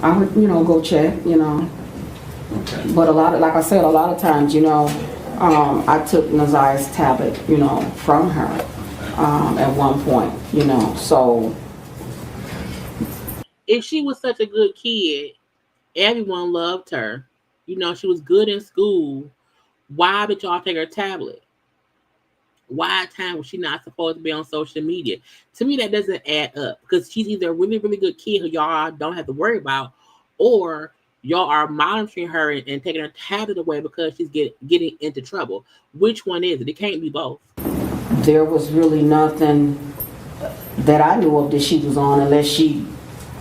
I would, go check, Okay. But like I said, a lot of times, I took Naziah's tablet, from her at one point, so. If she was such a good kid, everyone loved her. She was good in school. Why did y'all take her tablet? Why time was she not supposed to be on social media? To me, that doesn't add up because she's either a really, really good kid who y'all don't have to worry about, or y'all are monitoring her and taking her tablet away because she's getting into trouble. Which one is it? It can't be both. There was really nothing that I knew of that she was on unless she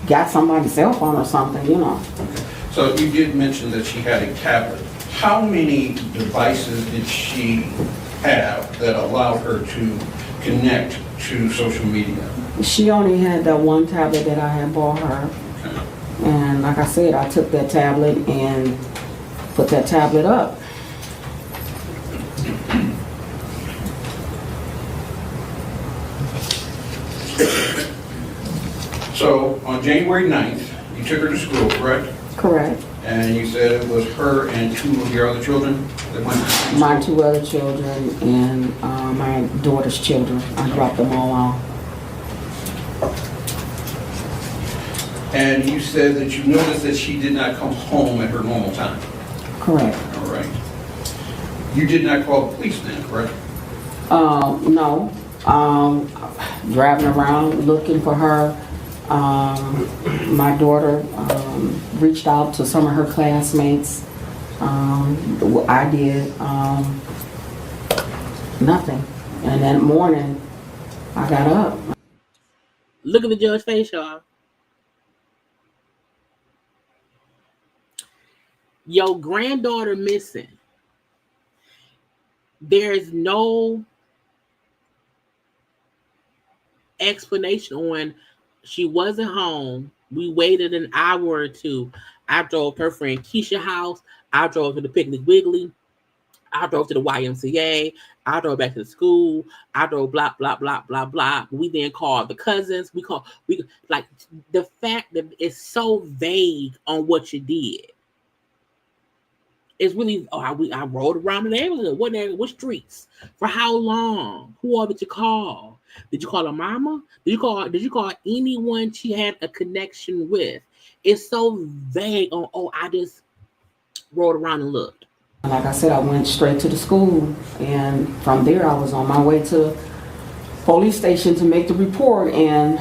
got somebody's cell phone or something, Okay. So you did mention that she had a tablet. How many devices did she have that allowed her to connect to social media? She only had that one tablet that I had bought her. Okay. And like I said, I took that tablet and put that tablet up. So on January 9th, you took her to school, correct? Correct. And you said it was her and two of your other children that went to school? My two other children and my daughter's children. I dropped them all off. And you said that you noticed that she did not come home at her normal time? Correct. All right. You did not call the police then, correct? No. Driving around looking for her. My daughter reached out to some of her classmates. I did nothing. And that morning, I got up. Look at the judge's face, y'all. Your granddaughter missing. There's no explanation on she wasn't home. We waited an hour or two. I drove to her friend Keisha's house. I drove to the Piggly Wiggly. I drove to the YMCA. I drove back to the school. I drove blah, blah, blah, blah, blah. We then called the cousins. We like the fact that it's so vague on what you did. It's really, I rode around the neighborhood. What streets? For how long? Who all did you call? Did you call her mama? Did you call anyone she had a connection with? It's so vague on, I just rode around and looked. Like I said, I went straight to the school, and from there I was on my way to the police station to make the report, and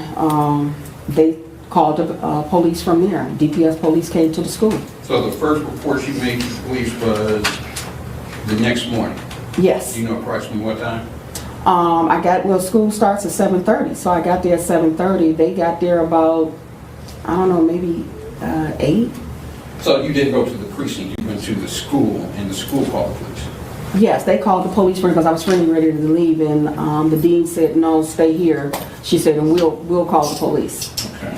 they called the police from there. DPS police came to the school. So the first report you made to the police was the next morning? Yes. Do you know approximately what time? School starts at 7:30, so I got there at 7:30. They got there about, I don't know, maybe 8. So you didn't go to the precinct, you went to the school, and the school called the police? Yes, they called the police because I was getting ready to leave, and the dean said, "No, stay here." She said, "And we'll call the police." Okay.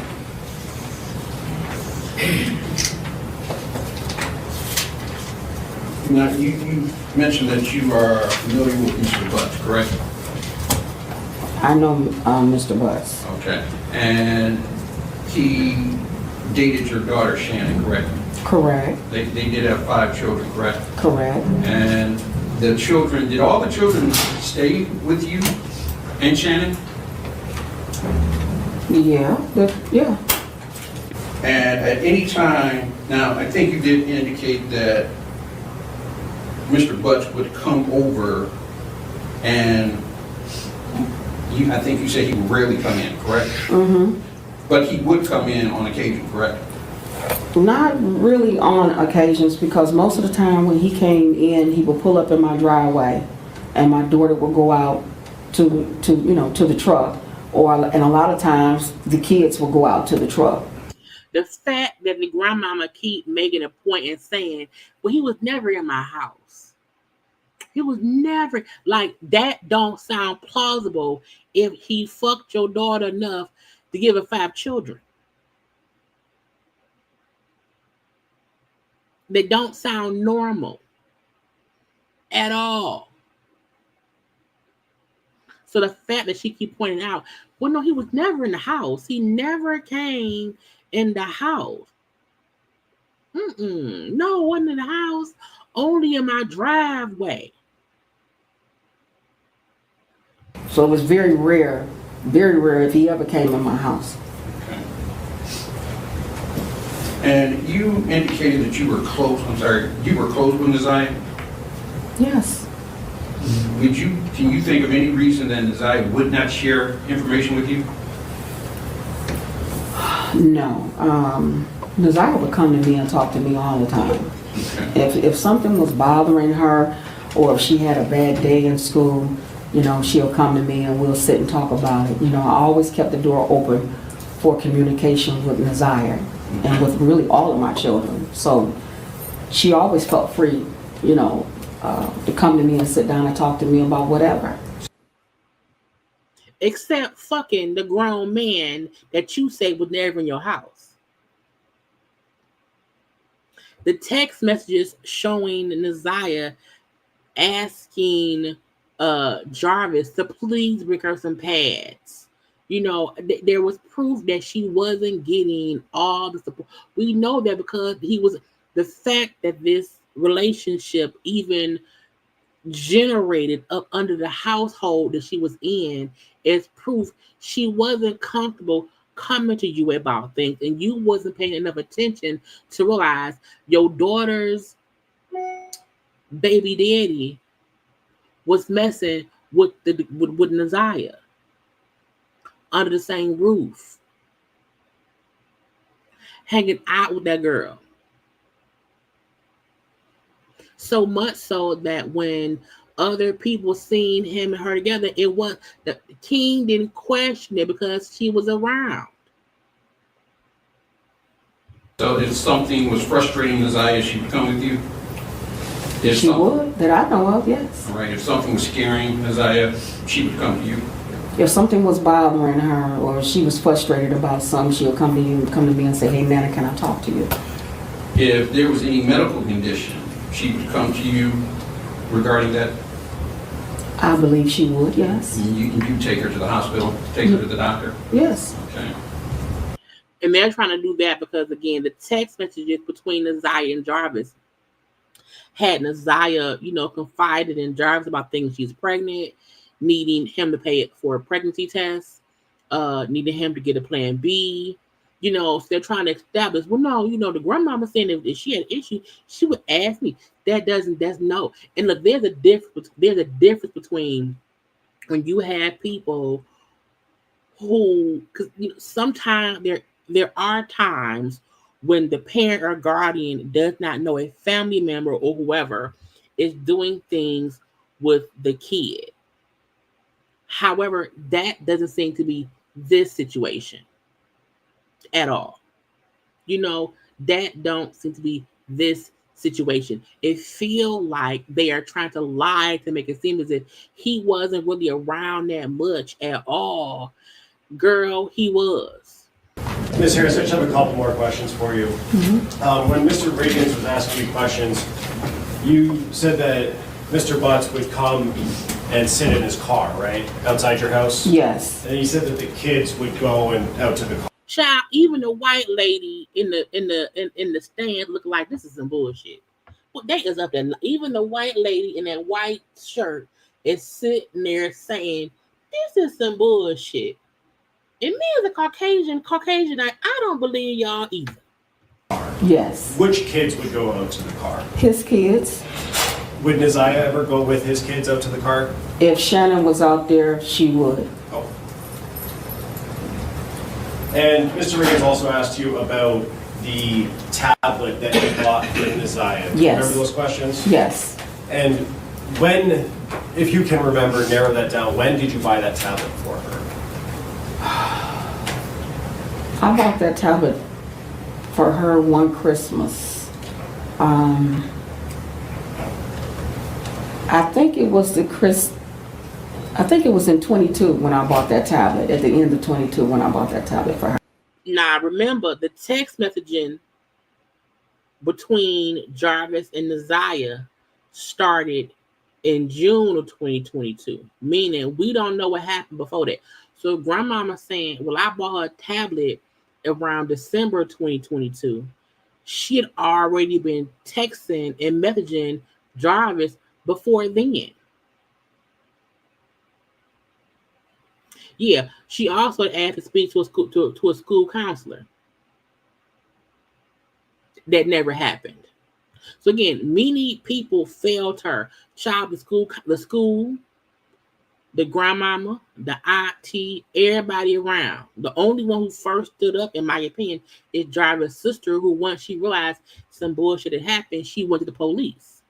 Now, you mentioned that you are familiar with Mr. Butts, correct? I know Mr. Butts. Okay. And he dated your daughter, Shannon, correct? Correct. They did have 5 children, correct? Correct. And the children, did all the children stay with you and Shannon? Yeah. Yeah. And at any time, now I think you did indicate that Mr. Butts would come over and I think you said he would rarely come in, correct? Mm-hmm. But he would come in on occasion, correct? Not really on occasions, because most of the time when he came in, he would pull up in my driveway, and my daughter would go out to the truck, and a lot of times the kids will go out to the truck. The fact that the grandmama keep making a point and saying, "Well, he was never in my house. He was never," like, that don't sound plausible if he fucked your daughter enough to give her 5 children. They don't sound normal at all. So the fact that she keep pointing out, well, no, he was never in the house. He never came in the house. No, wasn't in the house. Only in my driveway. So it was very rare if he ever came in my house. And you indicated that you were close, you were close with Naziah? Yes. Can you think of any reason that Naziah would not share information with you? No. Naziah would come to me and talk to me all the time. Okay. If something was bothering her, or if she had a bad day in school, she'll come to me and we'll sit and talk about it. I always kept the door open for communication with Naziah and with really all of my children. So she always felt free, to come to me and sit down and talk to me about whatever. Except fucking the grown man that you say was never in your house. The text messages showing Naziah asking Jarvis to please bring her some pads. There was proof that she wasn't getting all the support. We know that because the fact that this relationship even generated up under the household that she was in is proof she wasn't comfortable coming to you about things, and you wasn't paying enough attention to realize your daughter's baby daddy was messing with Naziah under the same roof, hanging out with that girl. So much so that when other people seen him and her together, it was the king didn't question it because she was around. So if something was frustrating Naziah, she would come with you? She would, that I know of, yes. All right. If something was scaring Naziah, she would come to you? If something was bothering her or she was frustrated about something, she'll come to me and say, "Hey, Nana, can I talk to you?" If there was any medical condition, she would come to you regarding that? I believe she would, yes. And you take her to the hospital, take her to the doctor? Yes. Okay. And they're trying to do that because, again, the text messages between Naziah and Jarvis had Naziah, confided in Jarvis about things she's pregnant, needing him to pay for a pregnancy test, needing him to get a plan B. So they're trying to establish, well, no, the grandmama saying if she had an issue, she would ask me. That's no. And look, there's a difference between when you have people who, because sometimes there are times when the parent or guardian does not know a family member or whoever is doing things with the kid. However, that doesn't seem to be this situation at all. That don't seem to be this situation. It feel like they are trying to lie to make it seem as if he wasn't really around that much at all. Girl, he was. Ms. Harris, I just have a couple more questions for you. When Mr. Riggins was asking you questions, you said that Mr. Butts would come and sit in his car, right, outside your house? Yes. And you said that the kids would go and out to the car. Child, even the white lady in the stand looked like this is some bullshit. Well, they is up there. Even the white lady in that white shirt is sitting there saying, "This is some bullshit." And me as a Caucasian, I don't believe y'all either. Yes. Which kids would go out to the car? His kids. Would Neziah ever go with his kids out to the car? If Shannon was out there, she would. Oh. And Mr. Riggins also asked you about the tablet that you bought for Neziah. Yes. Remember those questions? Yes. And when, if you can remember, narrow that down, when did you buy that tablet for her? I bought that tablet for her one Christmas. I think it was in 22 when I bought that tablet. At the end of 22 when I bought that tablet for her. Now, remember, the text messaging between Jarvis and Neziah started in June of 2022, meaning we don't know what happened before that. So grandmama saying, well, I bought her a tablet around December 2022. She had already been texting and messaging Jarvis before then. Yeah, she also asked to speak to a school counselor. That never happened. So again, many people failed her. Child, the school, the grandmama, the IT, everybody around. The only one who first stood up, in my opinion, is Jarvis' sister, who once she realized some bullshit had happened, she went to the police.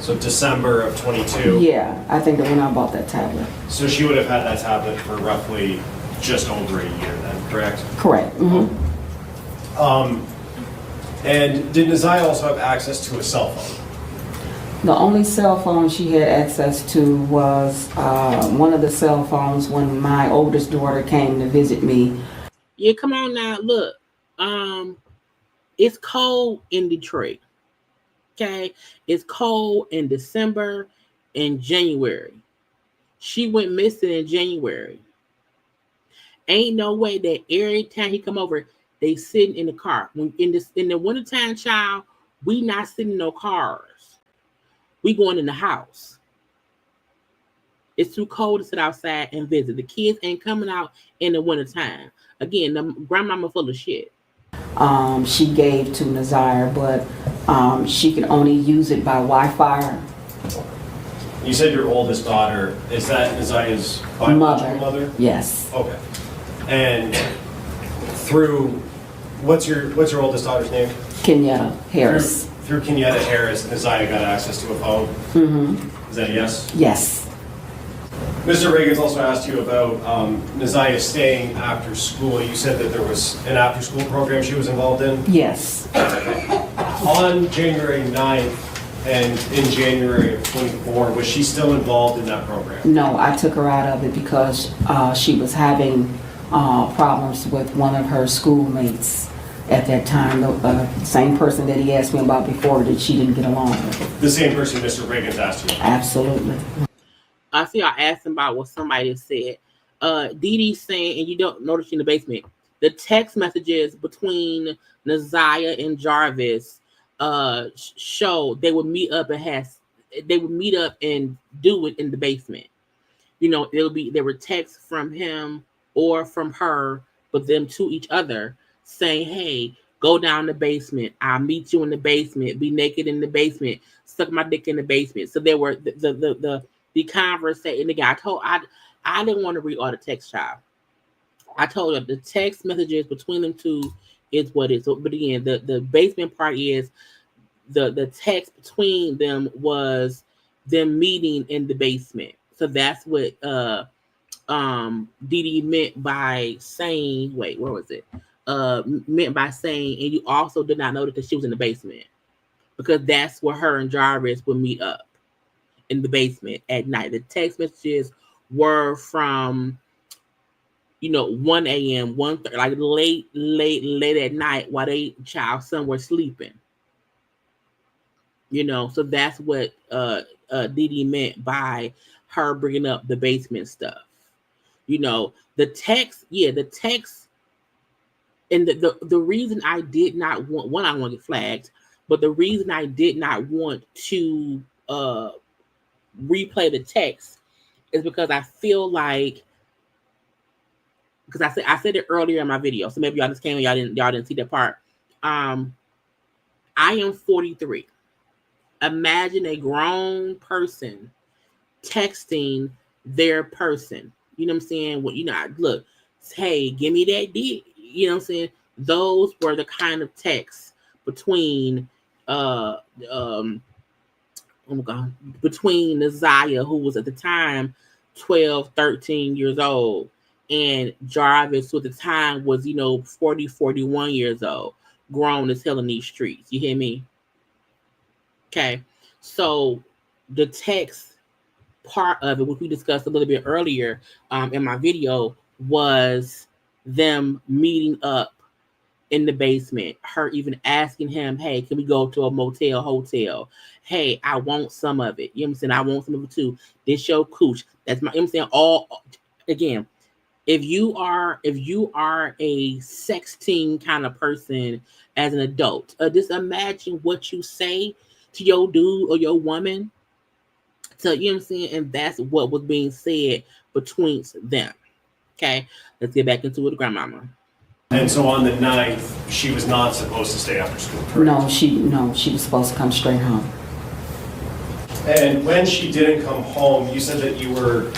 So December of 22. Yeah, I think that when I bought that tablet. So she would have had that tablet for roughly just over a year then, correct? Correct. Mm-hmm. And did Neziah also have access to a cell phone? The only cell phone she had access to was one of the cell phones when my oldest daughter came to visit me. Yeah, come on now, look. It's cold in Detroit. Okay, it's cold in December and January. She went missing in January. Ain't no way that every time he come over, they sitting in the car. When in the wintertime, child, we not sitting in no cars. We going in the house. It's too cold to sit outside and visit. The kids ain't coming out in the wintertime. Again, the grandmama full of shit. She gave to Neziah, but she could only use it by Wi-Fi. You said your oldest daughter, is that Neziah's biological mother? Yes. Okay. And through, what's your oldest daughter's name? Kenyatta Harris. Through Kenyatta Harris, Neziah got access to a phone? Mm-hmm. Is that a yes? Yes. Mr. Riggins also asked you about Neziah staying after school. You said that there was an after-school program she was involved in? Yes. On January 9th and in January of 24, was she still involved in that program? No, I took her out of it because she was having problems with one of her schoolmates at that time. The same person that he asked me about before that she didn't get along with. The same person Mr. Riggins asked you about? Absolutely. I see I asked him about what somebody said. Dee Dee saying, and you don't notice in the basement, the text messages between Neziah and Jarvis show they would meet up and do it in the basement. There were texts from him or from her, but them to each other saying, hey, go down the basement. I'll meet you in the basement. Be naked in the basement. Suck my dick in the basement. So there were the conversation. Again, I didn't want to read all the text, child. I told her the text messages between them two is what is. But again, the basement part is the text between them was them meeting in the basement. So that's what Dee Dee meant by saying, wait, where was it? meant by saying, and you also did not know that she was in the basement, because that's where her and Jarvis would meet up, in the basement at night. The text messages were from, 1 a.m., 1:30, like late at night while they child son were sleeping. So that's what Dee Dee meant by her bringing up the basement stuff. The text, and the reason I did not want, one, I want to get flagged, but the reason I did not want to replay the text is because I feel like, because I said it earlier in my video, so maybe y'all just came and y'all didn't see that part. I am 43. Imagine a grown person texting their person. You know what I'm saying? Well, look, hey, give me that dick. You know what I'm saying? Those were the kind of texts between between Nasiah, who was at the time 12, 13 years old, and Jarvis, who at the time was 40, 41 years old, grown as hell in these streets. You hear me? Okay, so the text part of it, which we discussed a little bit earlier in my video, was them meeting up in the basement. Her even asking him, hey, can we go to a motel, hotel? Hey, I want some of it. You know what I'm saying? I want some of it too. This your cooch. That's my, you know what I'm saying? All, again, if you are a sexting kind of person as an adult, just imagine what you say to your dude or your woman. So, you know what I'm saying? And that's what was being said between them. Okay, let's get back into it with grandmama. And so on the 9th, she was not supposed to stay after school, correct? No, she was supposed to come straight home. And when she didn't come home, you said that you were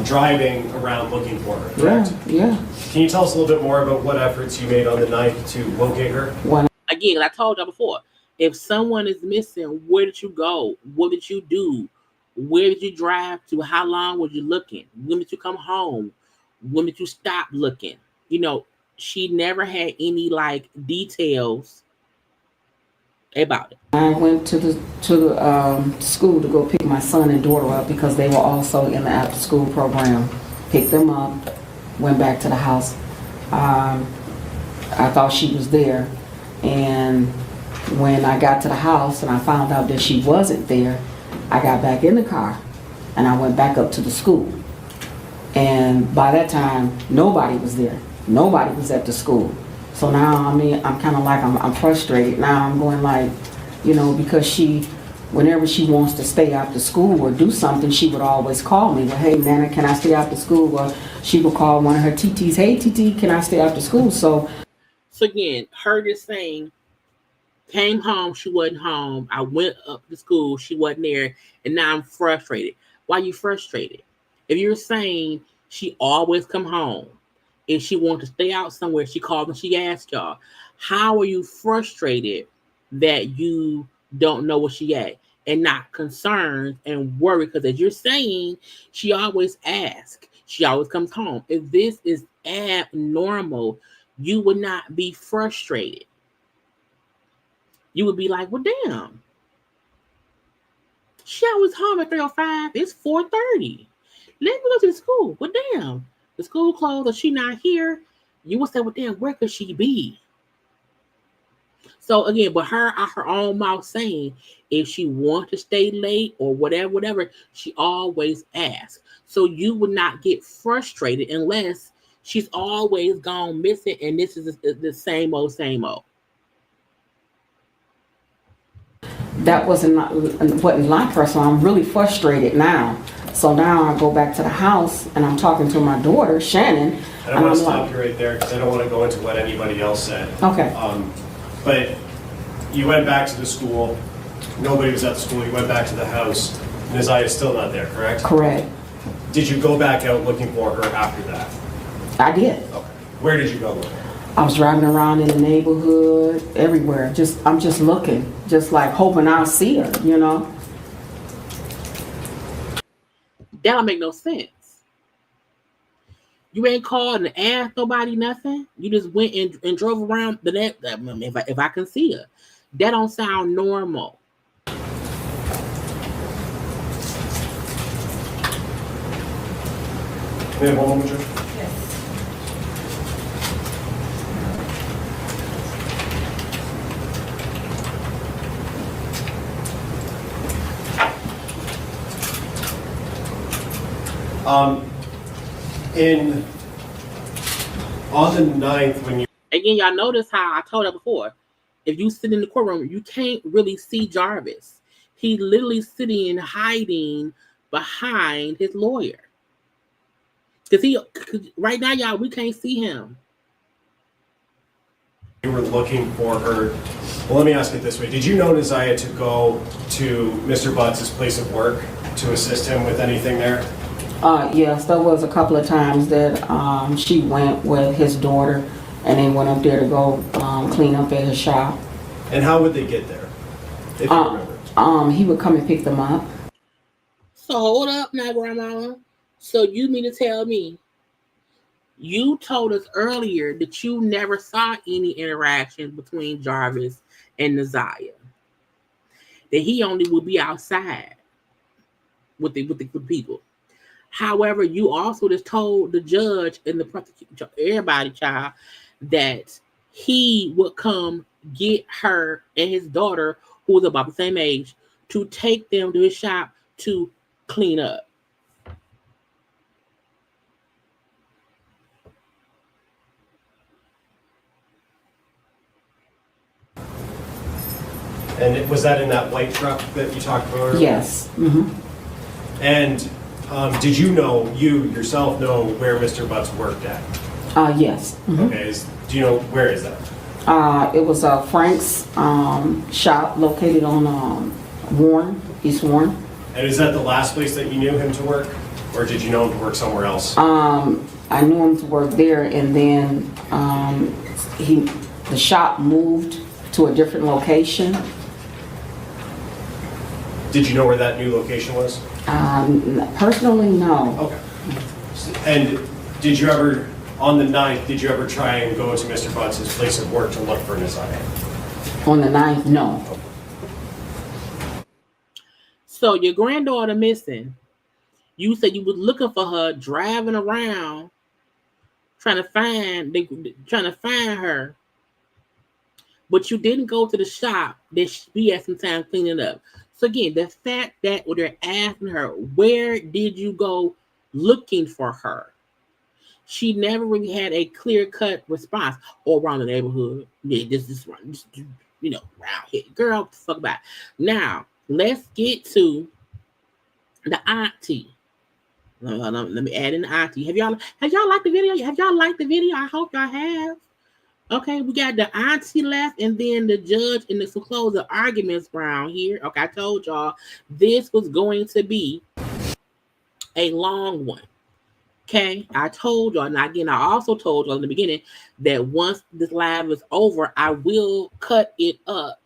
driving around looking for her, correct? Yeah. Can you tell us a little bit more about what efforts you made on the 9th to locate her? Again, I told y'all before, if someone is missing, where did you go? What did you do? Where did you drive to? How long were you looking? When did you come home? When did you stop looking? She never had any details about it. I went to the school to go pick my son and daughter up because they were also in the after school program. Picked them up, went back to the house. I thought she was there, and when I got to the house and I found out that she wasn't there, I got back in the car and I went back up to the school. And by that time, nobody was there. Nobody was at the school. So now, I'm kind of like, I'm frustrated. Now I'm going because whenever she wants to stay after school or do something, she would always call me. Well, hey, Nana, can I stay after school? Or she would call one of her TTs, hey, TT, can I stay after school? So again, her just saying, came home, she wasn't home. I went up to school, she wasn't there, and now I'm frustrated. Why are you frustrated? If you're saying she always come home, if she wants to stay out somewhere, she called and she asked y'all, how are you frustrated that you don't know where she at and not concerned and worried? Because as you're saying, she always asks, she always comes home. If this is abnormal, you would not be frustrated. You would be like, well, damn. She always home at 3:05. It's 4:30. Let me go to the school. Well, damn. The school closed or she not here. You would say, well, damn, where could she be? So again, but her out her own mouth saying, if she wants to stay late or whatever, she always asks. So you would not get frustrated unless she's always gone missing and this is the same old. that wasn't like her, so I'm really frustrated now. So now I go back to the house and I'm talking to my daughter, Shannon. And I want to stop you right there because I don't want to go into what anybody else said. Okay. But you went back to the school. Nobody was at the school. You went back to the house. Nasiah is still not there, correct? Correct. Did you go back out looking for her after that? I did. Okay. Where did you go looking? I was driving around in the neighborhood, everywhere. I'm just looking, just like hoping I'll see her, you know? That don't make no sense. You ain't called and asked nobody nothing. You just went and drove around the net. If I can see her, that don't sound normal. We have one moment, Judge? On the 9th, when you... Again, y'all notice how I told her before, if you sit in the courtroom, you can't really see Jarvis. He's literally sitting and hiding behind his lawyer. Because right now, y'all, we can't see him. You were looking for her. Well, let me ask it this way. Did you know Neziah to go to Mr. Butts' place of work to assist him with anything there? Yes, there was a couple of times that she went with his daughter and they went up there to go clean up at his shop. And how would they get there? If you remember. He would come and pick them up. So hold up now, Grandma. So you mean to tell me you told us earlier that you never saw any interaction between Jarvis and Neziah? That he only would be outside with the people. However, you also just told the judge and the prosecution, everybody, child, that he would come get her and his daughter, who was about the same age, to take them to his shop to clean up. And was that in that white truck that you talked about earlier? Yes. Mm-hmm. And did you yourself know where Mr. Butts worked at? Yes. Mm-hmm. Okay. Do you know, where is that? It was Frank's shop located on Warren, East Warren. And is that the last place that you knew him to work? Or did you know him to work somewhere else? I knew him to work there, and then the shop moved to a different location. Did you know where that new location was? Personally, no. Okay. And did you ever, on the 9th, did you ever try and go to Mr. Butts' place of work to look for Neziah? On the 9th, no. So your granddaughter missing. You said you was looking for her, driving around, trying to find her. But you didn't go to the shop that we had some time cleaning up. So again, the fact that they're asking her, where did you go looking for her? She never really had a clear-cut response. Or around the neighborhood. Yeah, this around here. Girl, what the fuck about it? Now, let's get to the auntie. Let me add in the auntie. Have y'all liked the video? Have y'all liked the video? I hope y'all have. Okay, we got the auntie left, and then the judge and some closing arguments around here. Okay, I told y'all this was going to be a long one. Okay, I told y'all, and again, I also told y'all in the beginning that once this live is over, I will cut it up,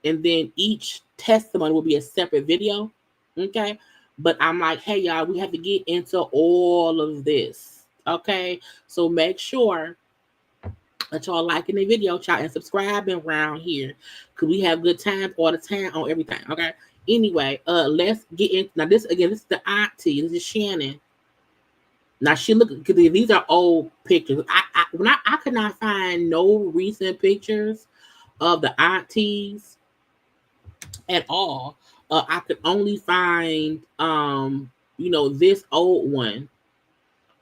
and then each testimony will be a separate video. Okay, but I'm like, hey, y'all, we have to get into all of this. Okay, so make sure that y'all liking the video, y'all, and subscribing around here, because we have good times all the time on everything. Okay, anyway, let's get in. Now, this is the auntie. This is Shannon. Now, she look, because these are old pictures. I could not find no recent pictures of the aunties at all. I could only find this old one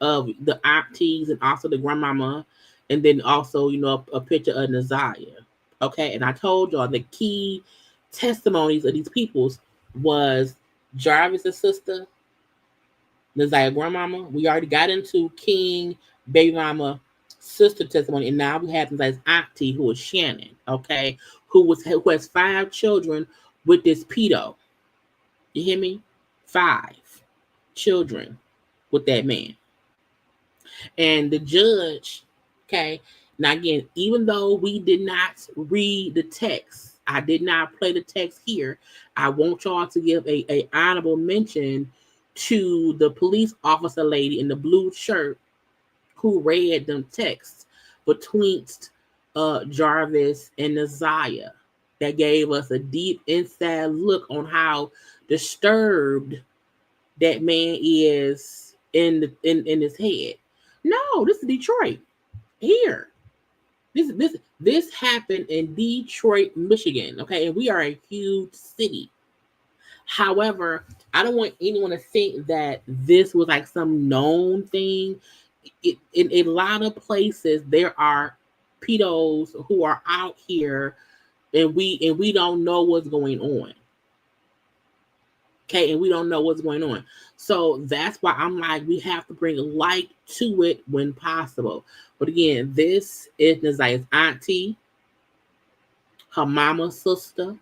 of the aunties and also the grandmama, and then also a picture of Neziah. Okay, and I told y'all the key testimonies of these peoples was Jarvis' sister, Neziah grandmama. We already got into King baby mama sister testimony, and now we have Neziah's auntie, who is Shannon. Okay, who has 5 children with this pedo. You hear me? 5 children with that man. And the judge, okay, now again, even though we did not read the text, I did not play the text here, I want y'all to give a honorable mention to the police officer lady in the blue shirt who read them texts betwixt Jarvis and Naziah that gave us a deep inside look on how disturbed that man is in his head. No, this is Detroit. Here. This happened in Detroit, Michigan. Okay, and we are a huge city. However, I don't want anyone to think that this was like some known thing. In a lot of places, there are pedos who are out here, and we don't know what's going on. Okay, and we don't know what's going on. So that's why I'm like, we have to bring light to it when possible. But again, this is Naziah's auntie, her mama's sister,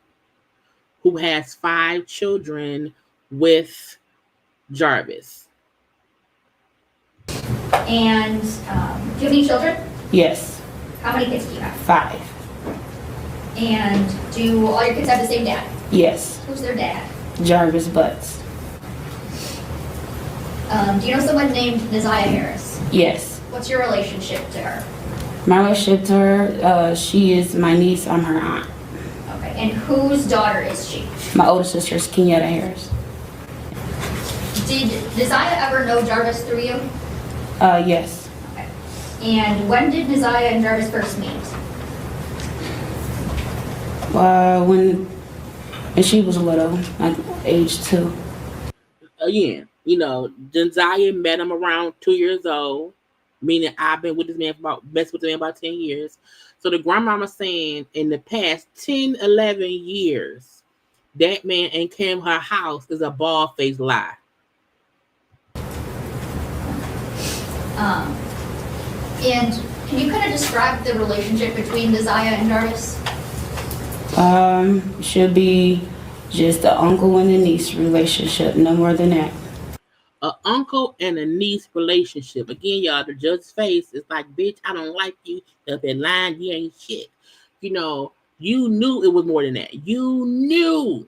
who has 5 children with Jarvis. And do you have any children? Yes. How many kids do you have? 5. And do all your kids have the same dad? Yes. Who's their dad? Jarvis Butts. Do you know someone named Naziah Harris? Yes. What's your relationship to her? My relationship to her, she is my niece. I'm her aunt. Okay. And whose daughter is she? My older sister is Kenyatta Harris. Did Naziah ever know Jarvis through you? Yes. Okay. And when did Naziah and Jarvis first meet? When she was little, like age 2. Again, Naziah met him around 2 years old, meaning I've been with this man messed with the man about 10 years. So the grandmama saying in the past 10, 11 years, that man ain't came to her house is a bald-faced lie. And can you kind of describe the relationship between Naziah and Jarvis? Should be just an uncle and a niece relationship, no more than that. An uncle and a niece relationship. Again, y'all, the judge's face is like, bitch, I don't like you. Up that line, you ain't shit. You knew it was more than that. You knew.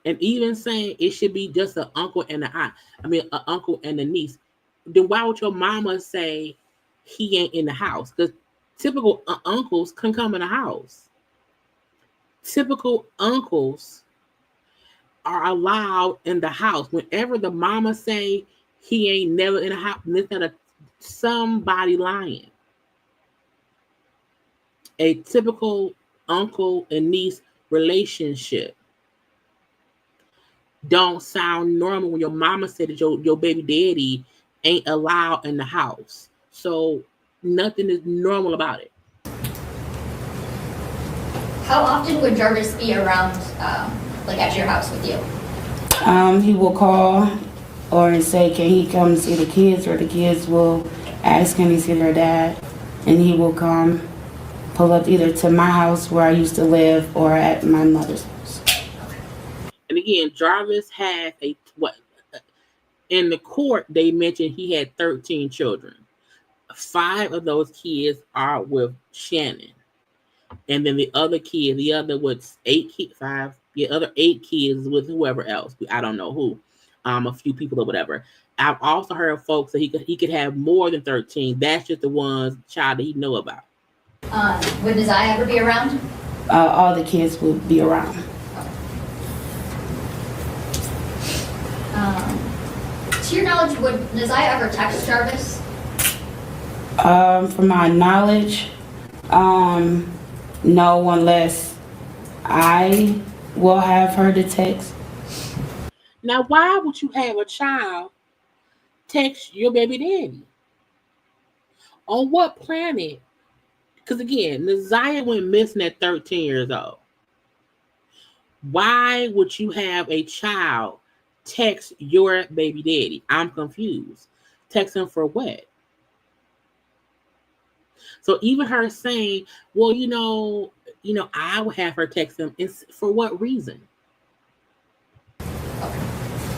And even saying it should be just an uncle and an uncle and a niece. Then why would your mama say he ain't in the house? Because typical uncles can come in the house. Typical uncles are allowed in the house. Whenever the mama say he ain't never in the house, instead of somebody lying. A typical uncle and niece relationship don't sound normal when your mama said that your baby daddy ain't allowed in the house. So nothing is normal about it. How often would Jarvis be around, at your house with you? He will call or say, can he come see the kids? Or the kids will ask, can he see their dad? And he will come, pull up either to my house where I used to live or at my mother's house. And again, Jarvis has in the court, they mentioned he had 13 children. 5 of those kids are with Shannon. And then the other 8 kids with whoever else. I don't know who. A few people or whatever. I've also heard folks that he could have more than 13. That's just the child that he know about. Would Naziah ever be around? All the kids would be around. To your knowledge, would Naziah ever text Jarvis? From my knowledge, no, unless I will have her to text. Now, why would you have a child text your baby daddy? On what planet? Because again, Naziah went missing at 13 years old. Why would you have a child text your baby daddy? I'm confused. Text him for what? So even her saying, well, I would have her text him. For what reason? Okay.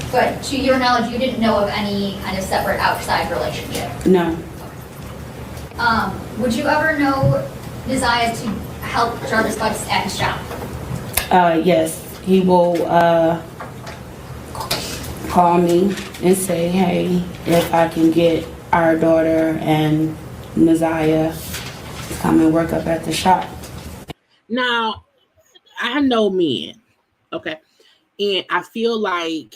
But to your knowledge, you didn't know of any kind of separate outside relationship? No. Would you ever know Naziah to help Jarvis Butts at his shop? Yes. He will call me and say, hey, if I can get our daughter and Messiah to come and work up at the shop. Now, I know men, okay, and I feel like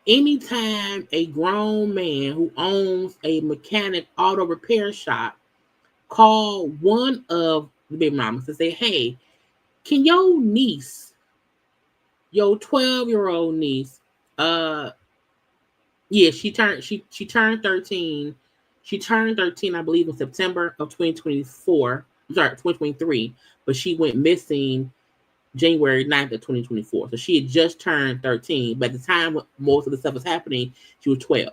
anytime a grown man who owns a mechanic auto repair shop call one of the baby mamas to say, hey, can your niece, your 12-year-old niece, yeah, she turned 13. She turned 13, I believe, in September of 2024. I'm sorry, 2023, but she went missing January 9th of 2024. So she had just turned 13. But at the time when most of the stuff was happening, she was 12.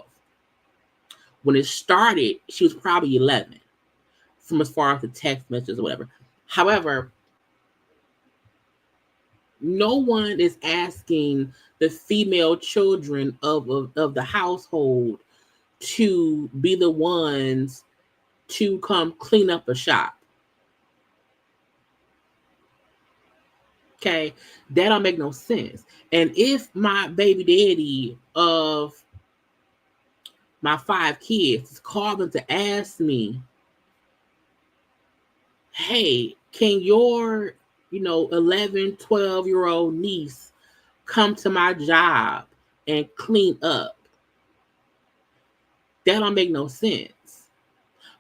When it started, she was probably 11, from as far as the text messages or whatever. However, no one is asking the female children of the household to be the ones to come clean up a shop. Okay, that don't make no sense. And if my baby daddy of my 5 kids is calling to ask me, hey, can your 11, 12-year-old niece come to my job and clean up, that don't make no sense.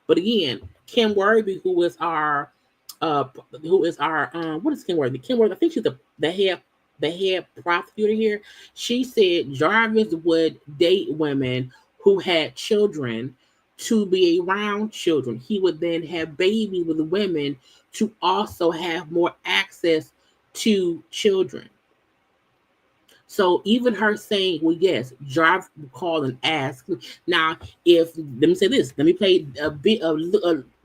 But again, Kim Worthy, who is our what is Kim Worthy? Kim Worthy, I think she's the head prosecutor here. She said Jarvis would date women who had children to be around children. He would then have babies with women to also have more access to children. So even her saying, well, yes, Jarvis will call and ask. Now, let me say this, let me play a bit of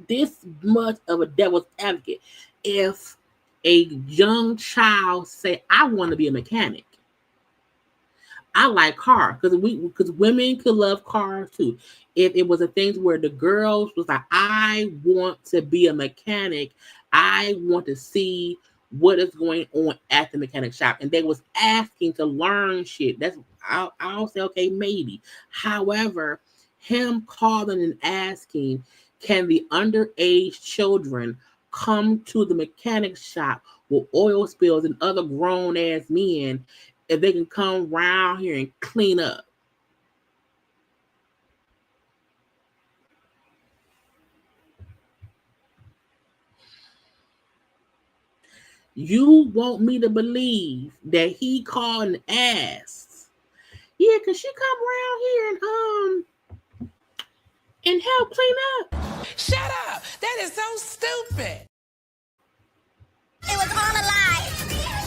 this much of a devil's advocate. If a young child say, I want to be a mechanic, I like cars, because women could love cars too. If it was a thing where the girls was like, I want to be a mechanic, I want to see what is going on at the mechanic shop, and they was asking to learn shit, I'll say, okay, maybe. However, him calling and asking, can the underage children come to the mechanic shop with oil spills and other grown ass men, if they can come around here and clean up? You want me to believe that he called and asked, yeah, can she come around here and help clean up? Shut up! That is so stupid. It was all a lie.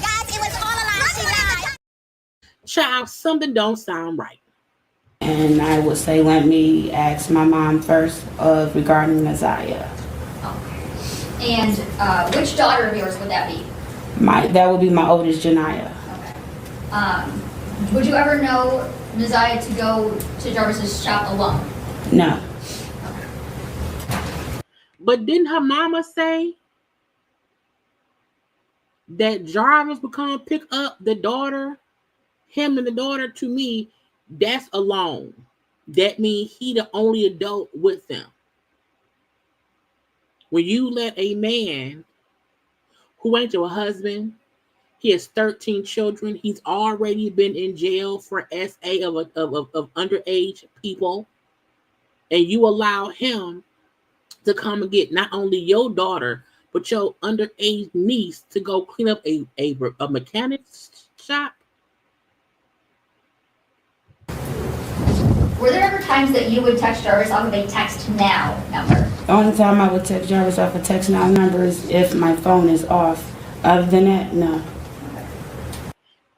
Guys, it was all a lie. She lied. Child, something don't sound right. And I would say, let me ask my mom first regarding Messiah. Okay. And which daughter of yours would that be? That would be my oldest, Janiyah. Okay. Would you ever know Messiah to go to Jarvis's shop alone? No. But didn't her mama say that Jarvis would come pick up the daughter, him and the daughter? To me, that's alone. That means he the only adult with them. When you let a man who ain't your husband, he has 13 children, he's already been in jail for SA of underage people, and you allow him to come and get not only your daughter, but your underage niece to go clean up a mechanic's shop? Were there ever times that you would text Jarvis off of a text now number? The only time I would text Jarvis off a text now number is if my phone is off. Other than that, no.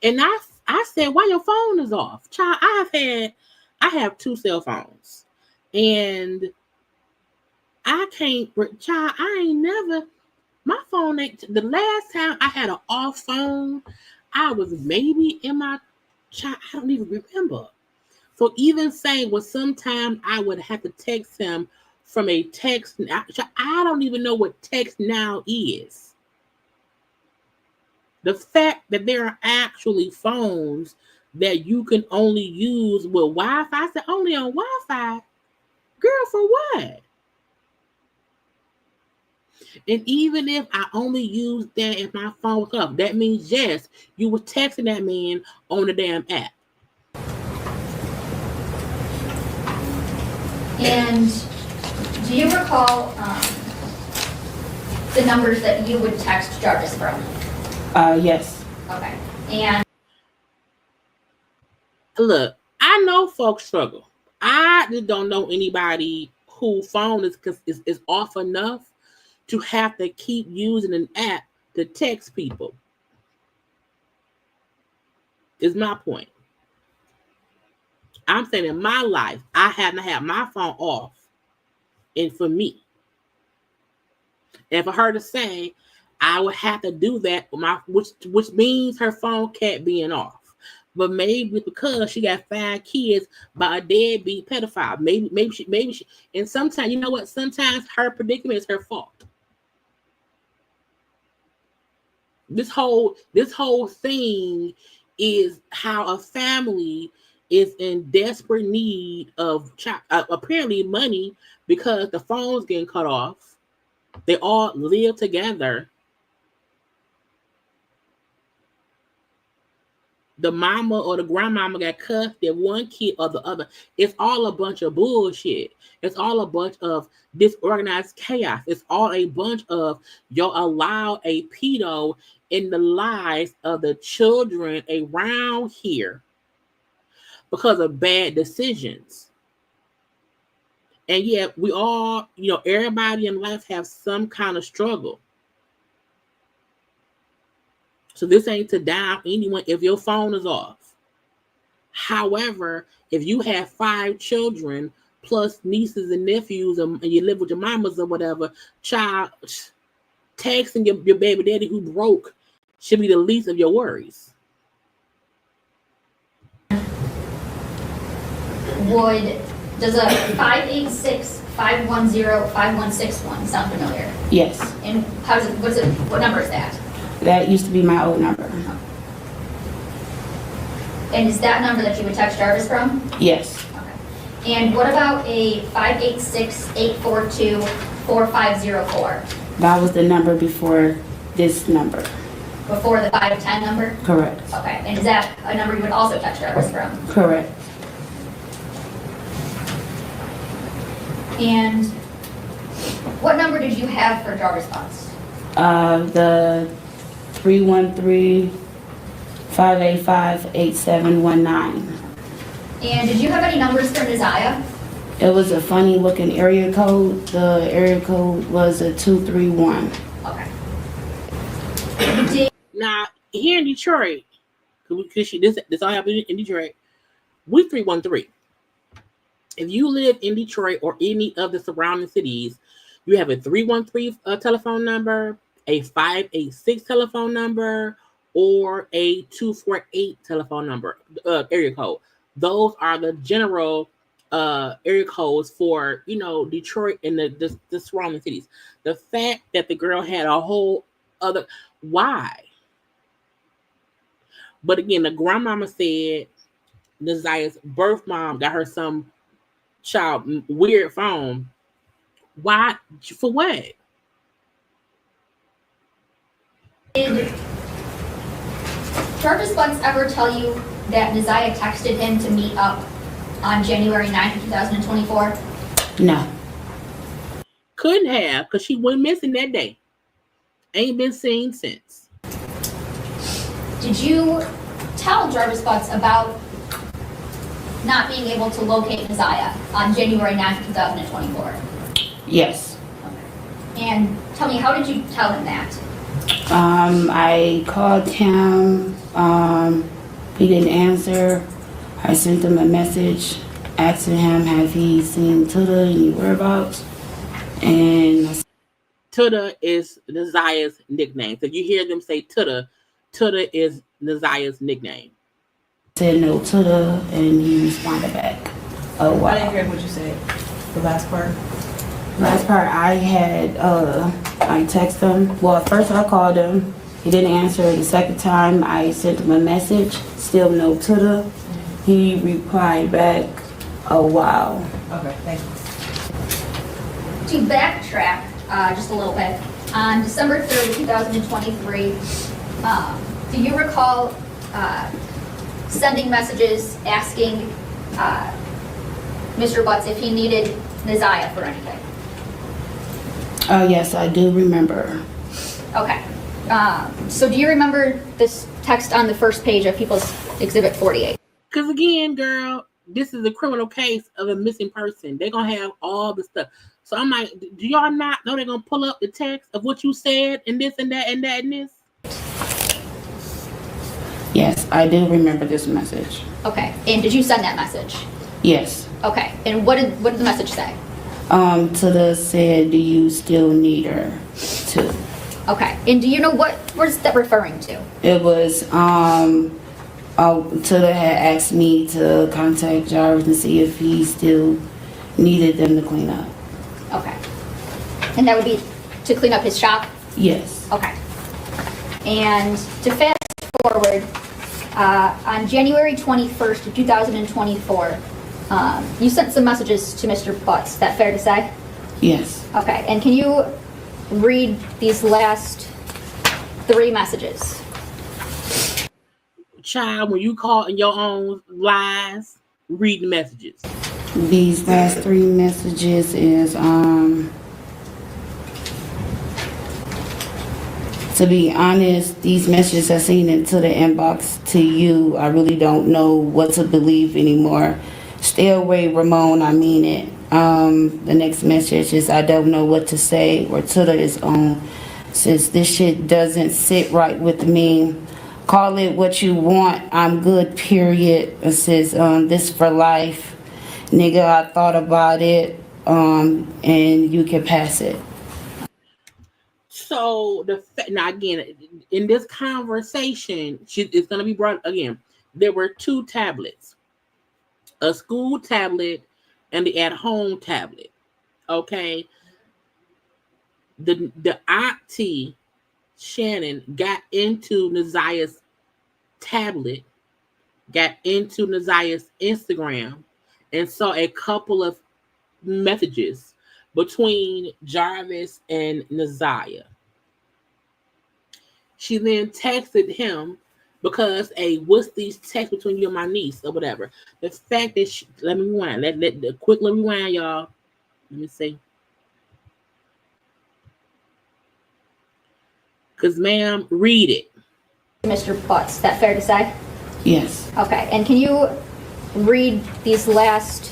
And I said, why your phone is off? Child, I have 2 cell phones. And I ain't never, my phone ain't, the last time I had an off phone, I was maybe in my, I don't even remember. So even saying, well, sometimes I would have to text him from a text. I don't even know what text now is. The fact that there are actually phones that you can only use with Wi-Fi. I said only on Wi-Fi. Girl, for what? And even if I only use that if my phone was up, that means yes, you were texting that man on the damn app. And do you recall the numbers that you would text Jarvis from? Yes. Okay. And look, I know folks struggle. I just don't know anybody whose phone is off enough to have to keep using an app to text people. Is my point. I'm saying in my life, I had to have my phone off. And for me, and for her to say, I would have to do that with my, which means her phone can't be off. But maybe because she got 5 kids by a deadbeat pedophile. Maybe she, and sometimes, you know what? Sometimes her predicament is her fault. This whole thing is how a family is in desperate need of apparently money because the phone's getting cut off. They all live together. The mama or the grandmama got cussed at one kid or the other. It's all a bunch of bullshit. It's all a bunch of disorganized chaos. It's all a bunch of y'all allow a pedo in the lives of the children around here because of bad decisions. And yet we all, everybody in life have some kind of struggle. So this ain't to down anyone if your phone is off. However, if you have 5 children plus nieces and nephews and you live with your mamas or whatever, child, texting your baby daddy who broke should be the least of your worries. Does a 586-510-5161 sound familiar? Yes. And what number is that? That used to be my old number. And is that number that you would text Jarvis from? Yes. Okay. And what about a 586-842-4504? That was the number before this number. Before the 510 number? Correct. Okay. And is that a number you would also text Jarvis from? Correct. And what number did you have for Jarvis Butts? The 313-585-8719. And did you have any numbers for Nizaya? It was a funny looking area code. The area code was a 231. Okay. Now, here in Detroit, because this all happened in Detroit, we 313. If you live in Detroit or any of the surrounding cities, you have a 313 telephone number, a 586 telephone number, or a 248 telephone number, area code. Those are the general area codes for, Detroit and the surrounding cities. The fact that the girl had a whole other, why? But again, the grandmama said Nazia's birth mom got her some child weird phone. Why? For what? Did Jarvis Butts ever tell you that Nizaya texted him to meet up on January 9th, 2024? No. Couldn't have, because she went missing that day. Ain't been seen since. Did you tell Jarvis Butts about not being able to locate Nizaya on January 9th, 2024? Yes. Okay. And tell me, how did you tell him that? I called him. He didn't answer. I sent him a message asking him, have he seen Tuda, any whereabouts? And Tuda is Nazia's nickname. So if you hear them say Tuda, Tuda is Nazia's nickname. Said no Tuda, and he responded back. Oh, wow. I didn't hear what you said. The last part. Last part, I had, I texted him. Well, at first I called him, He didn't answer the second time. I sent him a message, still no Twitter. He replied back, "Oh wow." Okay, thank you. To backtrack just a little bit, on December 3rd, 2023, do you recall sending messages asking Mr. Butts if he needed Nizaya for anything? Oh yes, I do remember. Okay. So do you remember this text on the first page of People's Exhibit 48? Because again, girl, this is a criminal case of a missing person. They're going to have all the stuff. So I'm like, do y'all not know they're going to pull up the text of what you said and this and that and that and this? Yes, I do remember this message. Okay. And did you send that message? Yes. Okay. And what did the message say? Tada said, "Do you still need her too?" Okay. And do you know what is that referring to? It was Tada had asked me to contact Jarvis and see if he still needed them to clean up. Okay. And that would be to clean up his shop? Yes. Okay. And to fast forward, on January 21st of 2024, you sent some messages to Mr. Butts. Is that fair to say? Yes. Okay. And can you read these last 3 messages? Child, when you call in your own lies, read the messages. These last 3 messages is to be honest, these messages I seen into the inbox to you. I really don't know what to believe anymore. Stay away, Ramon, I mean it. The next message is I don't know what to say, or Twitter is on. Since this shit doesn't sit right with me, call it what you want. I'm good, period. It says this for life. Nigga, I thought about it, and you can pass it. So now again, in this conversation, it's going to be brought again. There were 2 tablets, a school tablet and the at-home tablet. Okay, the auntie Shannon got into Nazia's tablet, got into Nazia's Instagram, and saw a couple of messages between Jarvis and Nazia. She then texted him because, hey, what's these texts between you and my niece or whatever? The fact that let me rewind. Let me rewind, y'all. Let me see. Because, ma'am, read it. Mr. Butts, is that fair to say? Yes. Okay. And can you read these last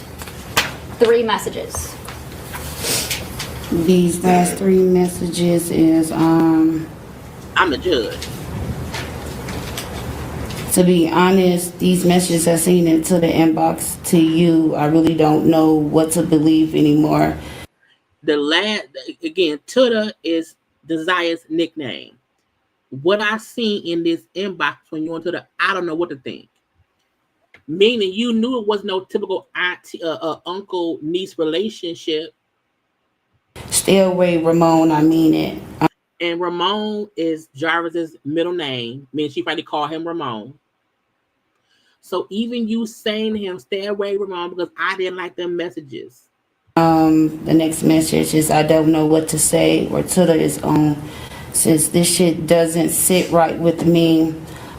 3 messages? These last 3 messages is I'm the judge. To be honest, these messages I seen into the inbox to you. I really don't know what to believe anymore. The last, again, Twitter is Desire's nickname. What I seen in this inbox when you went to I don't know what to think. Meaning you knew it was no typical auntie, uncle-niece relationship. Stay away, Ramon, I mean it. And Ramon is Jarvis's middle name. Meaning she probably called him Ramon. So even you saying to him, stay away, Ramon, because I didn't like them messages. The next message is I don't know what to say, or Twitter is on. Since this shit doesn't sit right with me,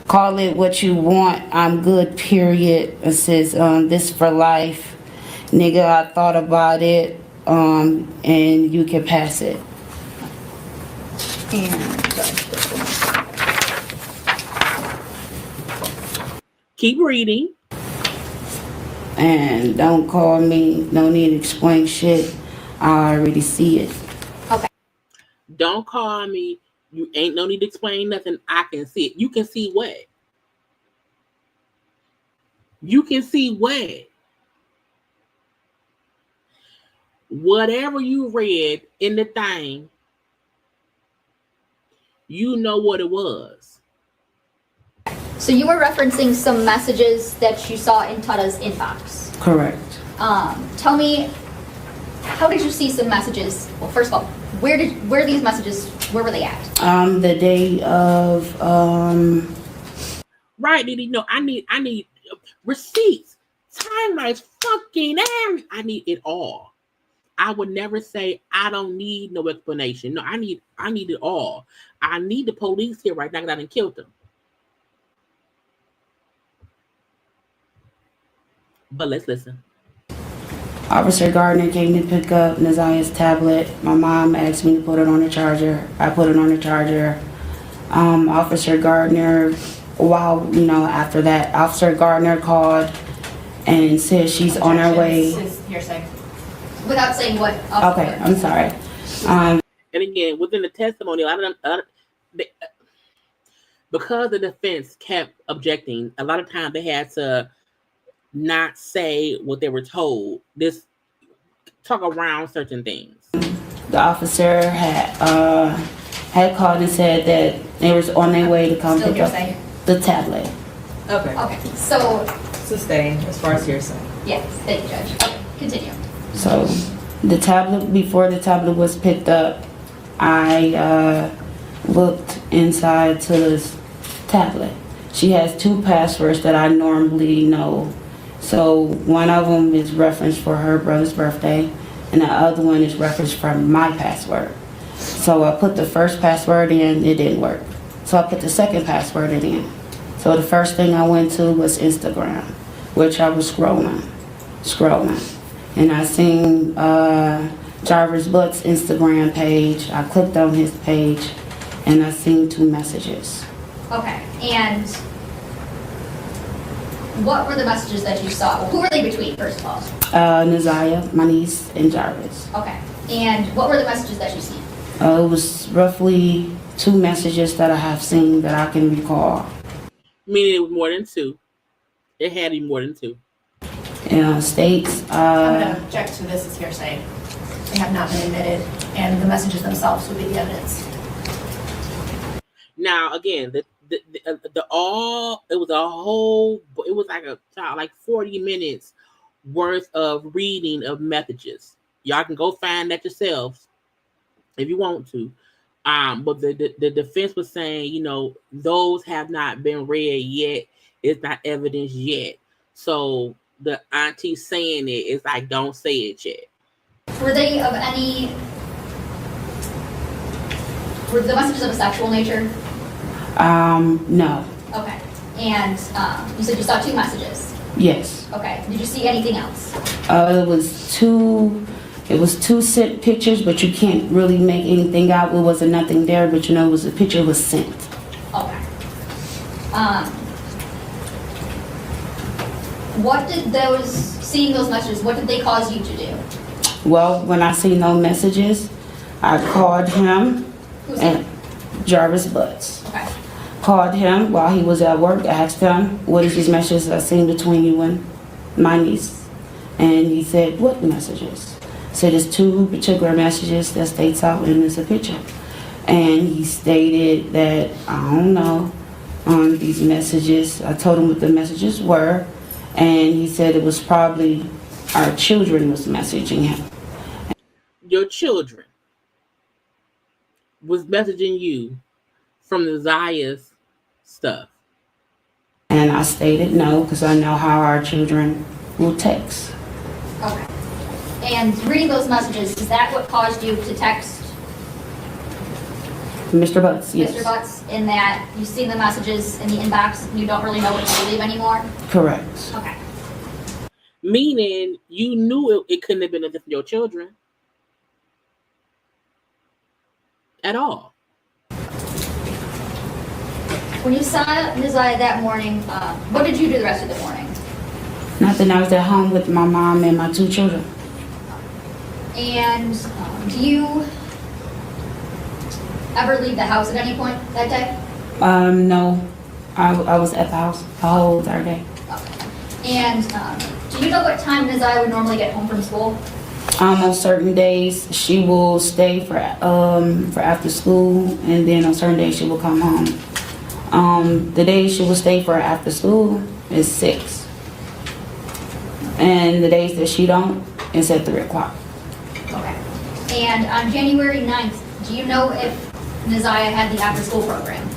call it what you want. I'm good, period. It says this for life. Nigga, I thought about it, and you can pass it. Keep reading. And don't call me. No need to explain shit. I already see it. Okay. Don't call me. You ain't no need to explain nothing. I can see it. You can see what? You can see what? Whatever you read in the thing, you know what it was. So you were referencing some messages that you saw in Tada's inbox. Correct. Tell me, how did you see some messages? Well, first of all, where are these messages Where were they at? The day of, Right, Didi? No, I need receipts, timelines, fucking everything. I need it all. I would never say I don't need no explanation. No, I need it all. I need the police here right now because I done killed them. But let's listen. Officer Gardner came to pick up Nazia's tablet. My mom asked me to put it on the charger. I put it on the charger. Officer Gardner, after that, Officer Gardner called and said she's on her way. This is hearsay. Without saying what. Okay, I'm sorry. And again, within the testimony, because the defense kept objecting, a lot of times they had to not say what they were told. This talk around certain things. The officer had called and said that they was on their way to come Still pick up hearsay? the tablet. Okay. Okay, so, Sustained as far as hearsay. yes, thank you, Judge. Okay, continue. So before the tablet was picked up, I looked inside to this tablet. She has 2 passwords that I normally know. So one of them is referenced for her brother's birthday, and the other one is referenced for my password. So I put the first password in, it didn't work. So I put the second password in. So the first thing I went to was Instagram, which I was scrolling. And I seen Jarvis Butts' Instagram page. I clicked on his page, and I seen 2 messages. Okay, and what were the messages that you saw? Who were they between, first of all? Nazia, my niece, and Jarvis. Okay, and what were the messages that you seen? It was roughly 2 messages that I have seen that I can recall. Meaning it was more than 2. It had to be more than 2. States. I'm going to object to this as hearsay. They have not been admitted, and the messages themselves would be the evidence. Now again, it was like 40 minutes worth of reading of messages. Y'all can go find that yourselves if you want to. But the defense was saying, those have not been read yet. It's not evidence yet. So the auntie saying it is like, don't say it yet. Were the messages of a sexual nature? No. Okay, and you said you saw 2 messages? Yes. Okay, did you see anything else? It was 2 sent pictures, but you can't really make anything out. It wasn't nothing there, but it was a picture was sent. Okay. What did seeing those messages, what did they cause you to do? Well, when I seen those messages, I called him. Who's and Jarvis Butts. Okay. Called him while he was at work, asked him, what is these messages I seen between you and my niece? And he said, what messages? So there's 2 particular messages that states out and it's a picture. And he stated that, I don't know, on these messages, I told him what the messages were, and he said it was probably our children was messaging him. Your children was messaging you from the Zaya's stuff. And I stated no, because I know how our children will text. Okay. And reading those messages, is that what caused you to text Mr. Butts, yes. Mr. Butts, in that you've seen the messages in the inbox and you don't really know what to believe anymore? Correct. Okay. Meaning you knew it couldn't have been from your children at all. When you saw Nazia that morning, what did you do the rest of the morning? Nothing. I was at home with my mom and my 2 children. And do you ever leave the house at any point that day? No. I was at the house the whole entire day. Okay. And do you know what time Nazia would normally get home from school? On certain days, she will stay for after school, and then on certain days she will come home. The days she will stay for after school is 6, and the days that she don't is at 3 o'clock. Okay. And on January 9th, do you know if Neziah had the after-school program?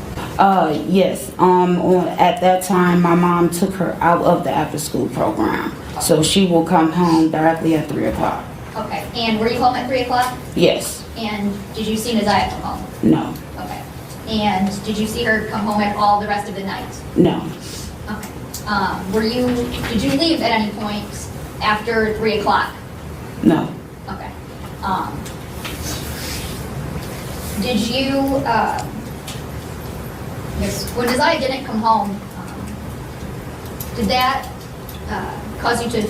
Yes. At that time, my mom took her out of the after-school program, so she will come home directly at 3 o'clock. Okay, and were you home at 3 o'clock? Yes. And did you see Neziah come home? No. Okay. And did you see her come home at all the rest of the night? No. Okay. Did you leave at any point after 3 o'clock? No. Okay. Did you, yes, when Neziah didn't come home, did that cause you to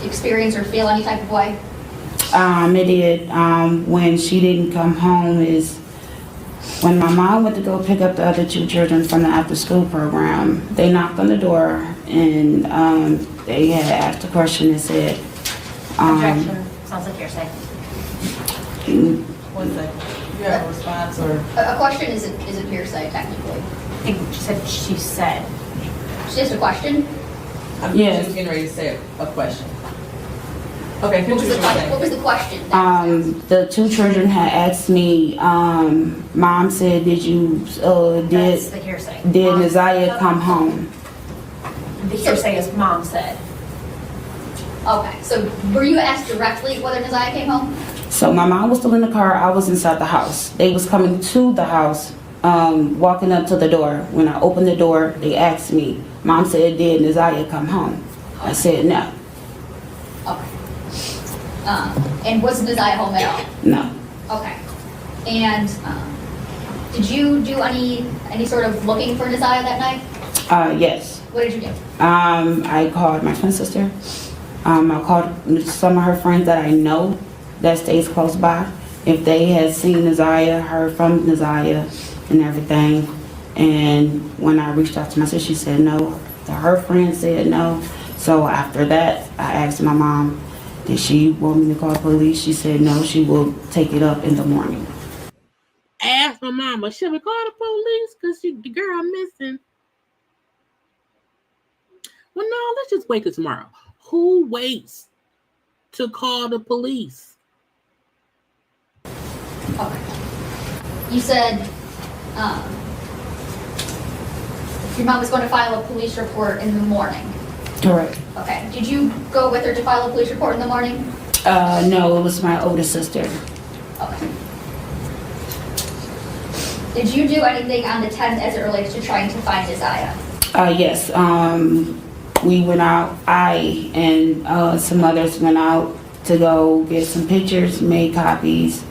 experience or feel any type of way? It did. When she didn't come home is when my mom went to go pick up the other 2 children from the after-school program. They knocked on the door and they had asked a question and said, Objection. Sounds like hearsay. One second. You have a response or? A question is a hearsay, technically. I think she said. It's just a question? I'm Yes. just getting ready to say a question. Okay, What was the question? What was the question? The 2 children had asked me, Mom said, did That's the hearsay. did Neziah come home? The hearsay is mom said. Okay, so were you asked directly whether Neziah came home? So my mom was still in the car, I was inside the house. They was coming to the house, walking up to the door. When I opened the door, they asked me, Mom said, did Neziah come home? I said no. Okay. And was Neziah home at all? No. Okay. And did you do any sort of looking for Neziah that night? Yes. What did you do? I called my twin sister. I called some of her friends that I know that stays close by. If they had seen Neziah, heard from Neziah and everything. And when I reached out to my sister, she said no. Her friend said no. So after that, I asked my mom, did she want me to call the police? She said no, she will take it up in the morning. Ask my mama, should we call the police? Because the girl missing. Well, no, let's just wait till tomorrow. Who waits to call the police? Okay. You said your mom was going to file a police report in the morning. Correct. Okay. Did you go with her to file a police report in the morning? No, it was my older sister. Okay. Did you do anything on the 10th as it relates to trying to find Neziah? Yes. We went out, I and some others went out to go get some pictures, made copies.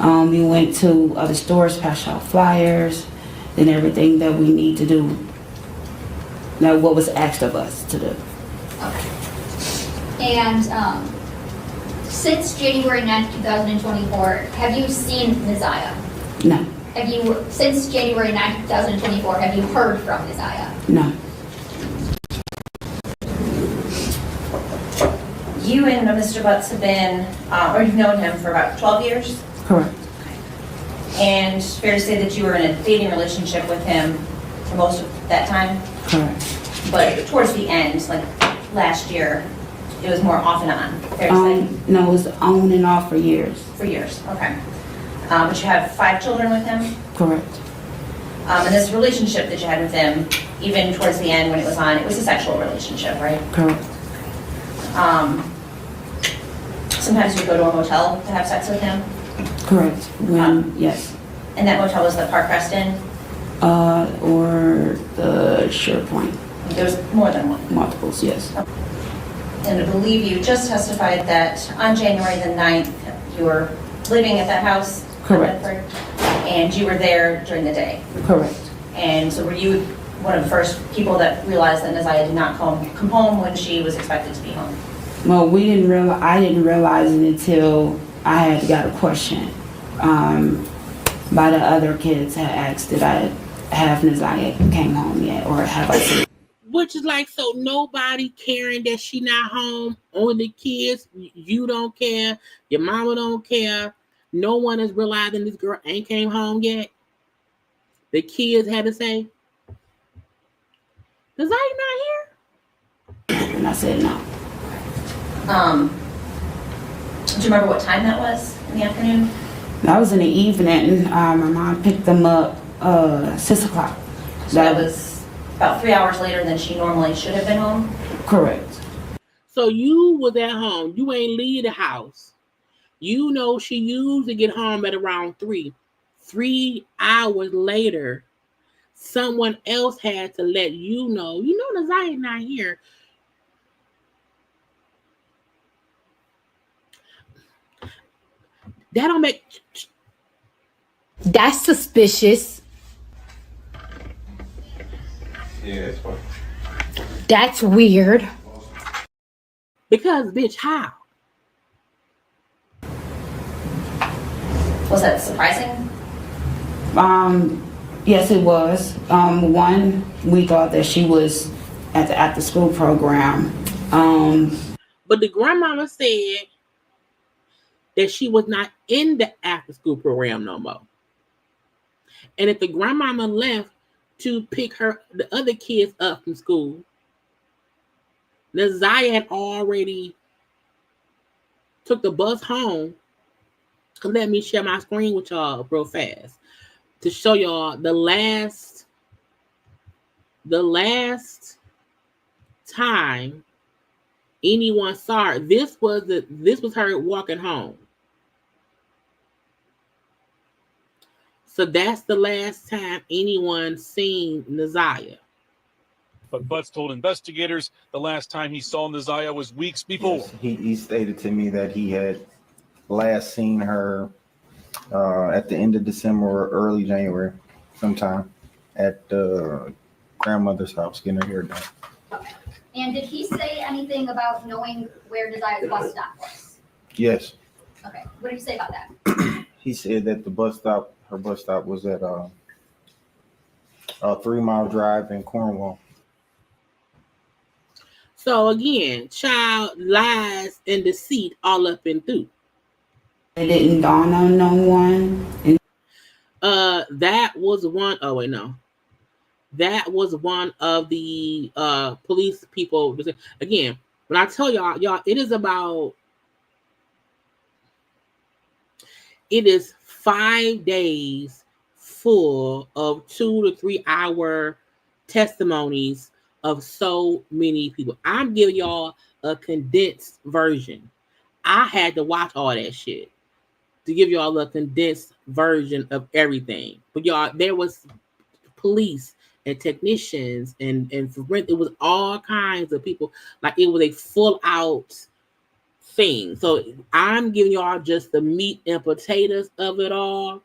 We went to other stores, passed out flyers, and everything that we need to do. Now, what was asked of us to do. Okay. And since January 9th, 2024, have you seen Neziah? No. Since January 9th, 2024, have you heard from Neziah? No. You and Mr. Butts have been, or you've known him for about 12 years? Correct. And fair to say that you were in a dating relationship with him for most of that time? Correct. But towards the end, like last year, it was more off and on, fair to say? No, it was on and off for years. For years, okay. But you have 5 children with him? Correct. And this relationship that you had with him, even towards the end when it was on, it was a sexual relationship, right? Correct. Sometimes you go to a motel to have sex with him? Correct. Yes. And that motel was the Park Reston? Or the SharePoint. There was more than one? Multiples, yes. And I believe you just testified that on January the 9th, you were living at that house? Correct. And you were there during the day? Correct. And so were you one of the first people that realized that Neziah did not come home when she was expected to be home? Well, I didn't realize it until I had got a question by the other kids had asked, did I have Neziah came home yet, or have I seen? Which is like, so nobody caring that she not home, only the kids, you don't care, your mama don't care, no one is realizing this girl ain't came home yet. The kids had to say, Neziah not here? And I said no. Do you remember what time that was in the afternoon? That was in the evening. My mom picked them up 6 o'clock. So that was about 3 hours later than she normally should have been home? Correct. So you was at home. You ain't leave the house. You know she usually get home at around 3. 3 hours later, someone else had to let you know. You know Naziah not here. That don't make... That's suspicious. Yeah, it's fine. That's weird. Because, bitch, how? Was that surprising? Yes, it was. One, we thought that she was at the after-school program. But the grandmama said that she was not in the after-school program no more. And if the grandmama left to pick the other kids up from school, Naziah had already took the bus home. Let me share my screen with y'all real fast to show y'all the last time anyone saw her. This was her walking home. So that's the last time anyone seen Naziah. But Butts told investigators the last time he saw Naziah was weeks before. Yes, he stated to me that he had last seen her at the end of December or early January, sometime at grandmother's house getting her hair done. Okay. And did he say anything about knowing where Naziah's bus stop was? Yes. Okay. What did he say about that? He said that her bus stop was at a 3-mile drive in Cornwall. So again, child lies and deceit all up and through. It didn't dawn on no one. That was one. Oh wait, no. That was one of the police people. Again, when I tell y'all, it is 5 days full of 2 to 3 hour testimonies of so many people. I'm giving y'all a condensed version. I had to watch all that shit to give y'all a condensed version of everything. But y'all, there was police and technicians and it was all kinds of people. Like it was a full out thing. So I'm giving y'all just the meat and potatoes of it all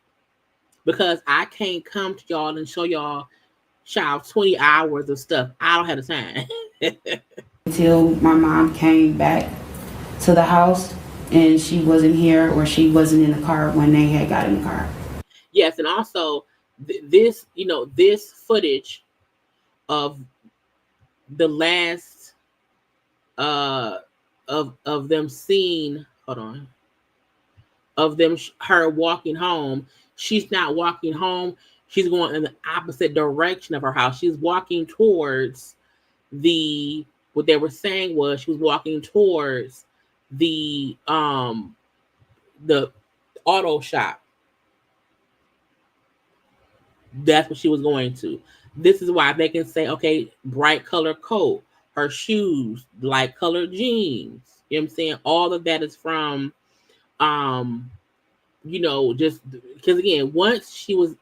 because I can't come to y'all and show y'all 20 hours of stuff. I don't have the time. Until my mom came back to the house and she wasn't here or she wasn't in the car when they had got in the car. Yes, and also this footage of the last of them seeing, her walking home. She's not walking home. She's going in the opposite direction of her house. She's walking towards what they were saying was she was walking towards the auto shop. That's what she was going to. This is why they can say, okay, bright color coat, her shoes, light colored jeans. You know what I'm saying? All of that is from, just because again, once she was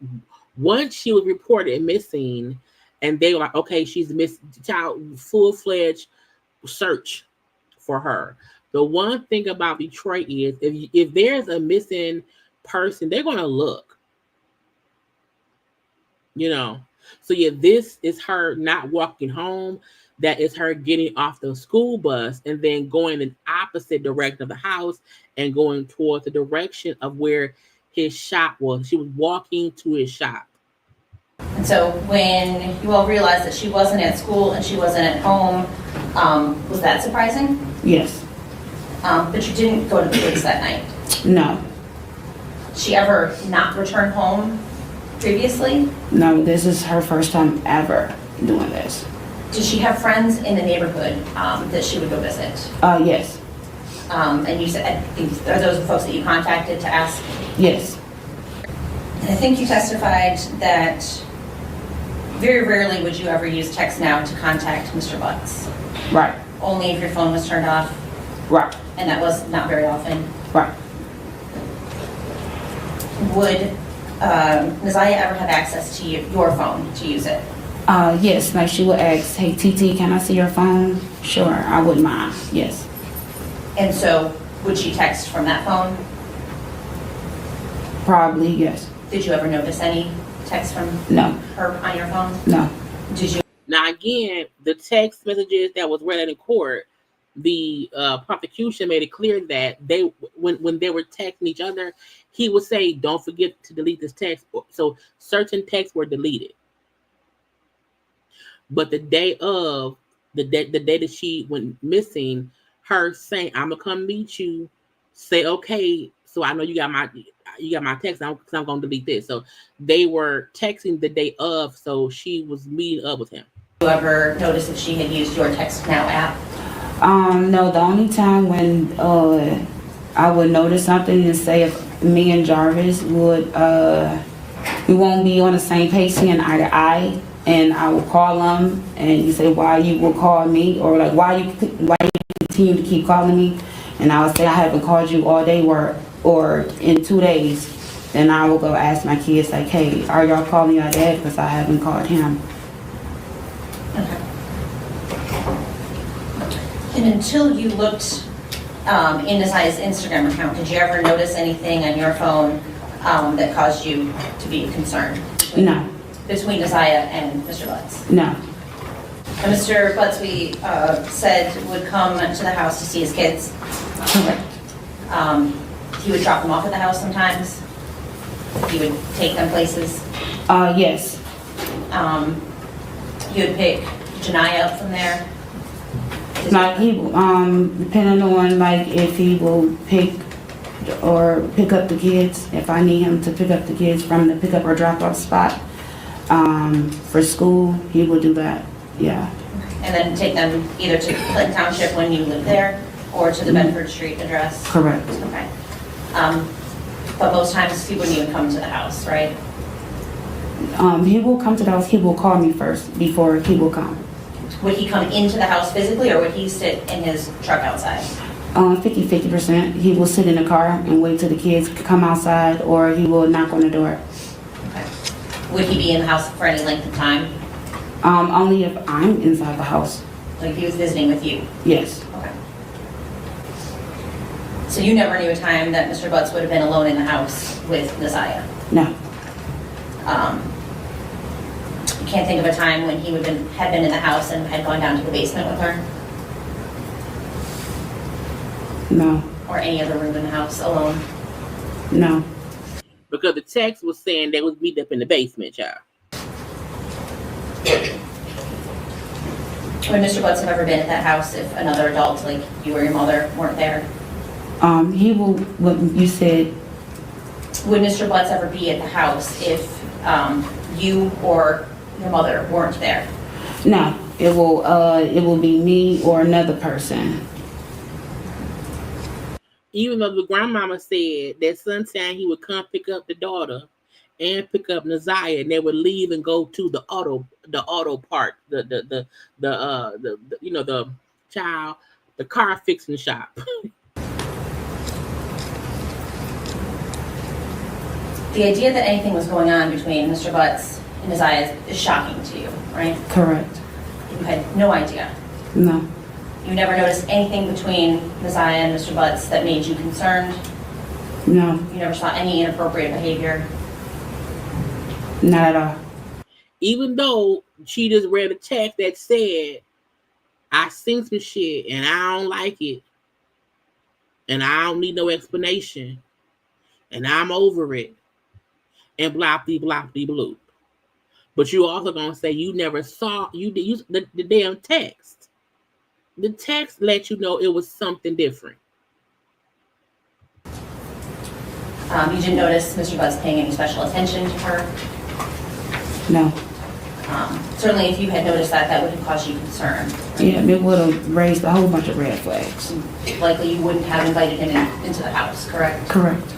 reported missing, and they were like, okay, she's missing. Child, full-fledged search for her. The one thing about Detroit is if there's a missing person, they're gonna look. So yeah, this is her not walking home. That is her getting off the school bus and then going in the opposite direction of the house and going towards the direction of where his shop was. She was walking to his shop. And so when you all realized that she wasn't at school and she wasn't at home, was that surprising? Yes. But you didn't go to the police that night? No. Did she ever not return home previously? No, this is her first time ever doing this. Did she have friends in the neighborhood that she would go visit? Yes. And you said, are those the folks that you contacted to ask? Yes. I think you testified that very rarely would you ever use text now to contact Mr. Butts. Right. Only if your phone was turned off. Right. And that was not very often. Right. Would Naziah ever have access to your phone to use it? Yes, like she would ask, hey TT, can I see your phone? Sure, I wouldn't mind, yes. And so would she text from that phone? Probably, yes. Did you ever notice any text from No. her on your phone? No. Did you? Now again, the text messages that was read in court, the prosecution made it clear that when they were texting each other, he would say, "Don't forget to delete this text." So certain texts were deleted. But the day that she went missing, her saying, "I'm gonna come meet you," say, "Okay, so I know you got my text. I'm gonna delete this." So they were texting the day of, so she was meeting up with him. Did you ever notice if she had used your Text Now app? No, the only time when I would notice something is say if me and Jarvis would we won't be on the same page seeing eye to eye, and I will call him and he say why you will call me, or like why you continue to keep calling me, and I would say I haven't called you all day or in 2 days. Then I will go ask my kids like, hey, are y'all calling your dad because I haven't called him. And until you looked in Naziah's Instagram account, did you ever notice anything on your phone that caused you to be concerned? No. Between Naziah and Mr. Butts? No. And Mr. Butts, we said, would come to the house to see his kids. He would drop them off at the house sometimes. He would take them places. Yes. He would pick Janiyah up from there. Like he, depending on like if he will pick up the kids, if I need him to pick up the kids from the pickup or drop off spot for school, he will do that. Yeah. And then take them either to Clinton Township when you live there, or to the Bedford Street address. Correct. Okay. But most times he wouldn't even come to the house, right? He will come to the house. He will call me first before he will come. Would he come into the house physically, or would he sit in his truck outside? 50%. He will sit in the car and wait till the kids come outside, or he will knock on the door. Okay. Would he be in the house for any length of time? Only if I'm inside the house. Like if he was visiting with you? Yes. Okay. So you never knew a time that Mr. Butts would have been alone in the house with Naziah? No. You can't think of a time when he had been in the house and had gone down to the basement with her? No. Or any other room in the house alone? No. Because the text was saying they was meet up in the basement, y'all. Would Mr. Butts have ever been at that house if another adult, like you or your mother, weren't there? He will, what you said. Would Mr. Butts ever be at the house if you or your mother weren't there? No. It will be me or another person. Even though the grandmama said that sometime he would come pick up the daughter and pick up Naziah, and they would leave and go to the auto part, the car fixing shop. The idea that anything was going on between Mr. Butts and Naziah is shocking to you, right? Correct. You had no idea. No. You never noticed anything between Naziah and Mr. Butts that made you concerned? No. You never saw any inappropriate behavior? Not at all. Even though she just read a text that said, I seen some shit and I don't like it. And I don't need no explanation. And I'm over it. And bloop. But you also gonna say you never saw the damn text. The text let you know it was something different. You didn't notice Mr. Butts paying any special attention to her? No. Certainly if you had noticed that, that would have caused you concern. Yeah, it would have raised a whole bunch of red flags. Likely you wouldn't have invited him into the house, correct? Correct.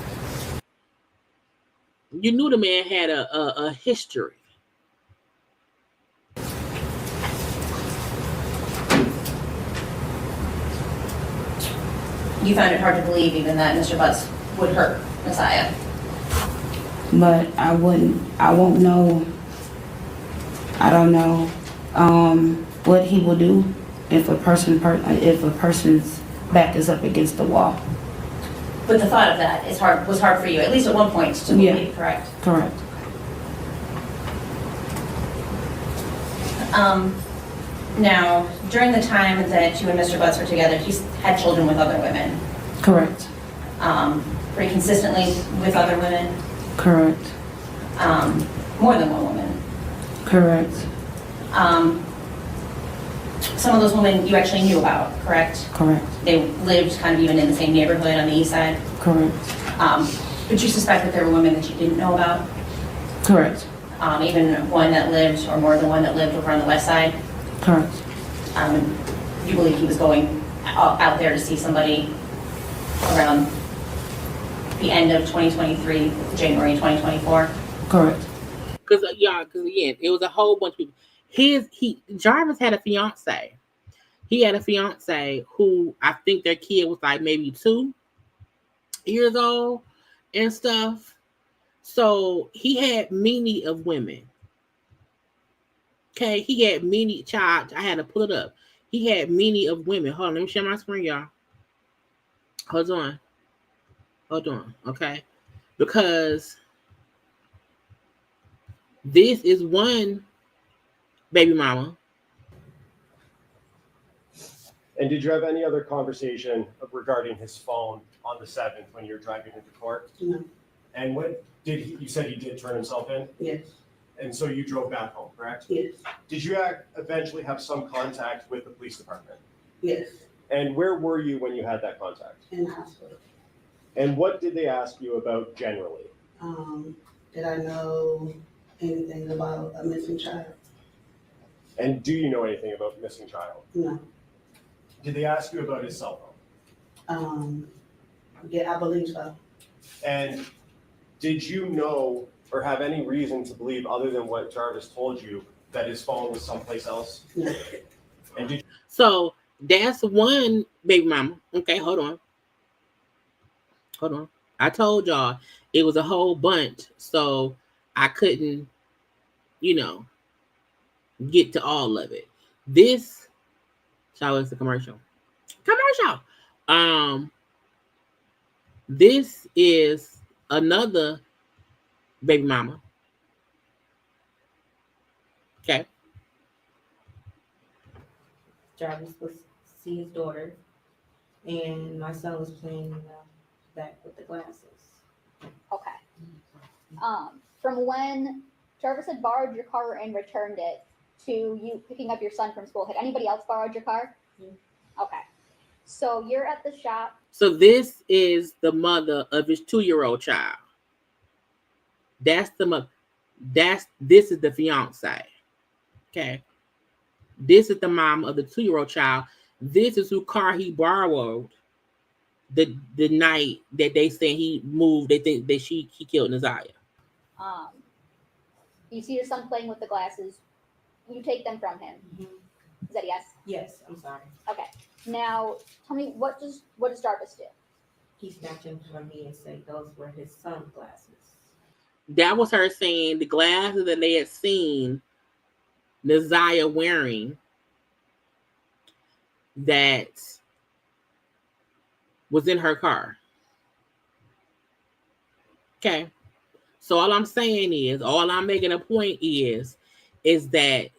You knew the man had a history. You found it hard to believe even that Mr. Butts would hurt Messiah. But I won't know. I don't know what he will do if a person's back is up against the wall. But the thought of that was hard for you, at least at one point, to believe, correct? Correct. Now, during the time that you and Mr. Butts were together, he's had children with other women. Correct. Pretty consistently with other women. Correct. More than one woman. Correct. Some of those women you actually knew about, correct? Correct. They lived kind of even in the same neighborhood on the east side. Correct. But you suspect that there were women that you didn't know about? Correct. Even one that lived, or more than one that lived over on the west side? Correct. You believe he was going out there to see somebody around the end of 2023, January 2024? Correct. Because again, it was a whole bunch of people. Jarvis had a fiance. He had a fiance who I think their kid was like maybe 2 years old and stuff. So he had many of women. Okay, he had many child. I had to pull it up. He had many of women. Hold on, let me share my screen, y'all. Hold on. Okay, because this is one baby mama. And did you have any other conversation regarding his phone on the 7th when you were driving him to court? No. And what did you said he did turn himself in? Yes. And so you drove back home, correct? Yes. Did you eventually have some contact with the police department? Yes. And where were you when you had that contact? In the hospital. And what did they ask you about generally? Did I know anything about a missing child? And do you know anything about missing child? No. Did they ask you about his cell phone? Yeah, I believe so. And did you know or have any reason to believe, other than what Jarvis told you, that his phone was someplace else? No. And So that's one baby mama. Okay, hold on. I told y'all it was a whole bunch, so I couldn't, get to all of it. This show is a commercial. This is another baby mama. Okay. Jarvis was see his daughter, and my son was playing in the back with the glasses. Okay. From when Jarvis had borrowed your car and returned it to you picking up your son from school, had anybody else borrowed your car? Yeah. Okay. So you're at the shop. So this is the mother of his 2-year-old child. That's the mother. This is the fiance. Okay. This is the mom of the 2-year-old child. This is whose car he borrowed the night that they say he moved. They think that he killed Naziah. You see your son playing with the glasses. You take them from him. Is that a yes? Yes, I'm sorry. Okay. Now tell me, what does Jarvis do? He snatched them from me and said those were his son's glasses. That was her saying the glasses that they had seen Naziah wearing that was in her car. Okay. So all I'm saying is, all I'm making a point is that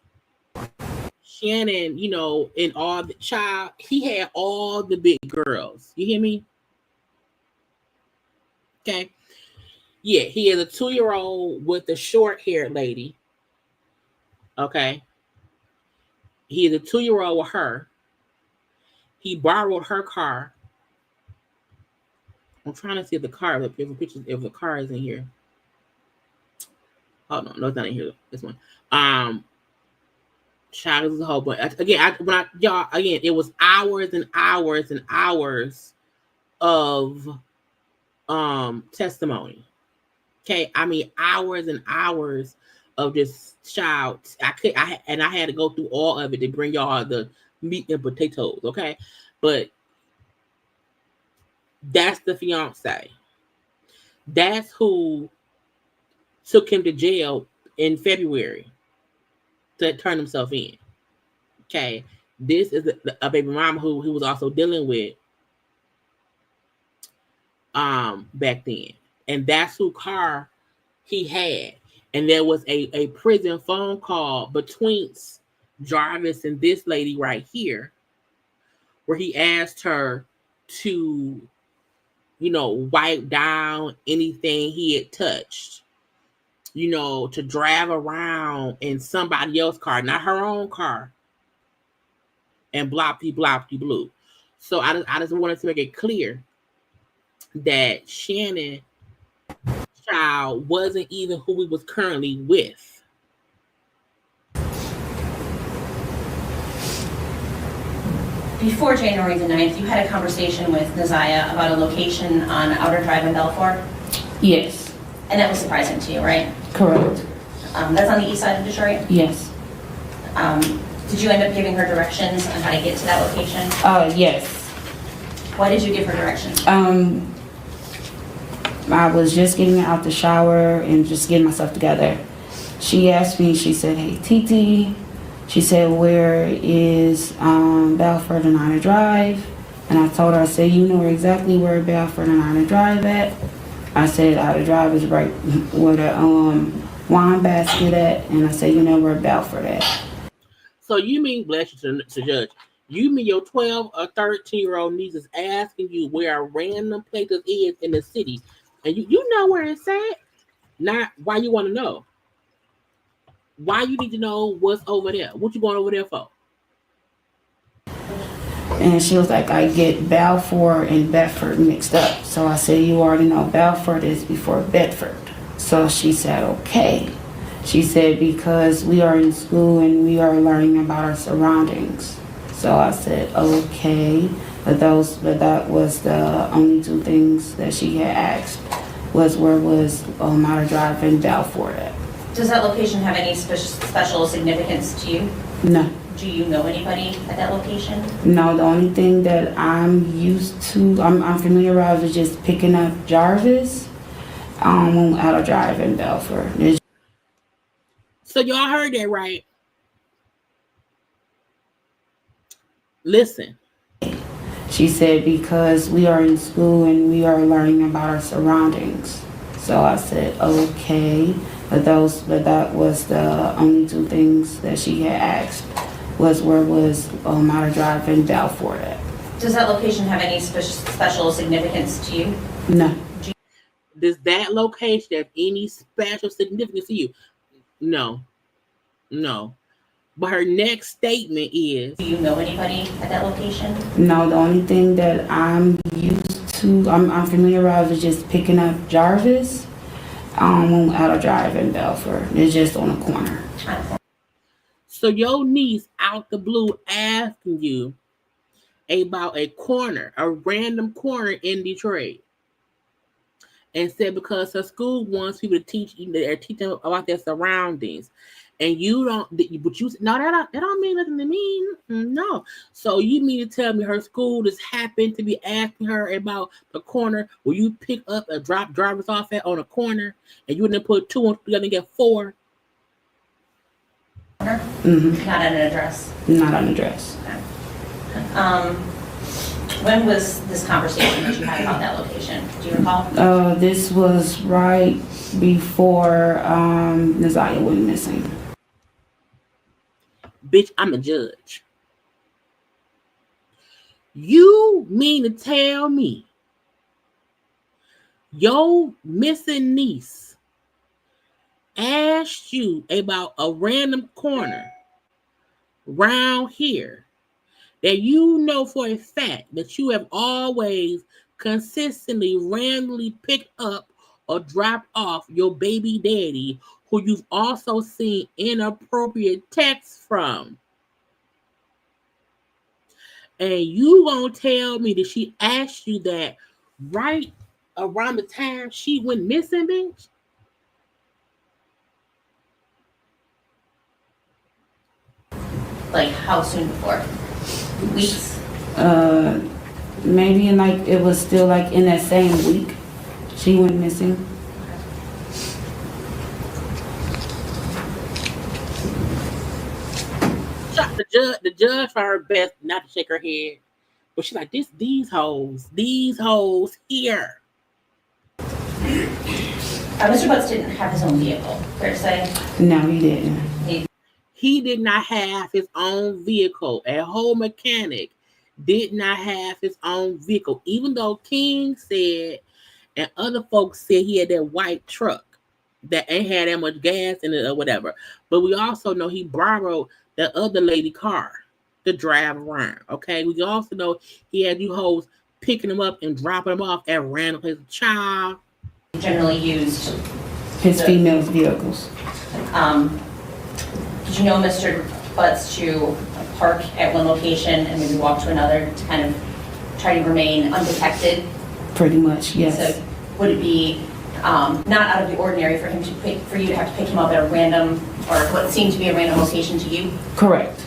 Shannon, in all the child, he had all the big girls. You hear me? Okay. Yeah, he is a 2-year-old with a short-haired lady. Okay. He is a 2-year-old with her. He borrowed her car. I'm trying to see if the car, if the car is in here. Oh no, it's not in here. This one. Child is a whole bunch. Again, it was hours and hours and hours of testimony. Okay, I mean hours and hours of this child. I had to go through all of it to bring y'all the meat and potatoes. Okay, but that's the fiance. That's who took him to jail in February to turn himself in. Okay, this is a baby mama who he was also dealing with back then, and that's who car he had. And there was a prison phone call between Jarvis and this lady right here, where he asked her to, wipe down anything he had touched, to drive around in somebody else's car, not her own car, and bloppy blue. So I just wanted to make it clear that Shannon child wasn't even who we was currently with. Before January the 9th, you had a conversation with Naziah about a location on Outer Drive in Belfort, Yes, and that was surprising to you, right? correct. That's on the east side of Detroit. Yes. Did you end up giving her directions on how to get to that location? Yes. Why did you give her directions? I was just getting out the shower and just getting myself together. She asked me, she said, "Hey, Titi," she said, "where is Belfort and Outer Drive?" And I told her, I said, "You know exactly where Belfort and Outer Drive at." I said, "Outer Drive is right where the wine basket at." And I said, "You know where Belfort at." So you mean, bless you to judge, you mean your 12 or 13-year-old niece is asking you where a random place is in the city, and you know where it's at? Not why you want to know. Why you need to know what's over there? What you going over there for? And she was like, "I get Balfour and Bedford mixed up." So I said, "You already know Balfour is before Bedford." So she said, "Okay." She said, "Because we are in school and we are learning about our surroundings." So I said, "Okay." But that was the only two things that she had asked, was where was Outer Drive and Balfour at. Does that location have any special significance to you? No. Do you know anybody at that location? No, the only thing that I'm used to, I'm familiar with, is just picking up Jarvis Outer Drive in Belfort. So y'all heard that right? Listen. She said, "Because we are in school and we are learning about our surroundings." So I said, "Okay." But that was the only two things that she had asked, was where was Outer Drive and Balfour at. Does that location have any special significance to you? No. Does that location have any special significance to you? No. But her next statement is, do you know anybody at that location? No, the only thing that I'm used to, I'm familiar with, is just picking up Jarvis Outer Drive in Belfort. It's just on the corner. So your niece out the blue asking you about a corner, a random corner in Detroit, and said because her school wants people to teach them about their surroundings, and you don't. But you no, that don't mean nothing to me. No. So you mean to tell me her school just happened to be asking her about the corner where you pick up and drop drivers off at on a corner, and you wouldn't put two and together and get four? Mm-hmm. Not an address. Not an address. Okay. When was this conversation that you had about that location? Do you recall? This was right before Naziah went missing. Bitch, I'm a judge. You mean to tell me your missing niece asked you about a random corner round here that you know for a fact that you have always consistently randomly picked up or dropped off your baby daddy, who you've also seen inappropriate texts from? And you gonna tell me that she asked you that right around the time she went missing, bitch? Like how soon before? Weeks? Maybe it was still in that same week she went missing. The judge tried her best not to shake her head, but she's like, these hoes here. Mr. Butts didn't have his own vehicle, fair to say? No, he didn't. He did not have his own vehicle. A whole mechanic did not have his own vehicle, even though King said and other folks said he had that white truck that ain't had that much gas in it or whatever. But we also know he borrowed the other lady car to drive around. Okay, we also know he had you hoes picking him up and dropping him off at random places. Child. Generally used his female's vehicles. Did you know Mr. Butts to park at one location and maybe walk to another to kind of try to remain undetected? Pretty much, yes. So would it be not out of the ordinary for you to have to pick him up at a random or what seemed to be a random location to you? Correct.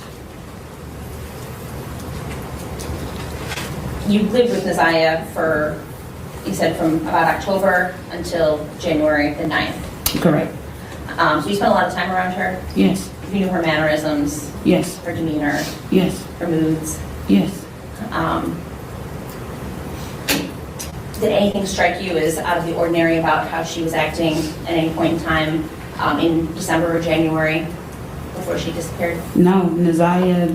You lived with Naziah for, you said, from about October until January the 9th. Correct. So you spent a lot of time around her? Yes. You knew her mannerisms? Yes. Her demeanor? Yes. Her moods? Yes. Did anything strike you as out of the ordinary about how she was acting at any point in time in December or January before she disappeared? No, Naziah,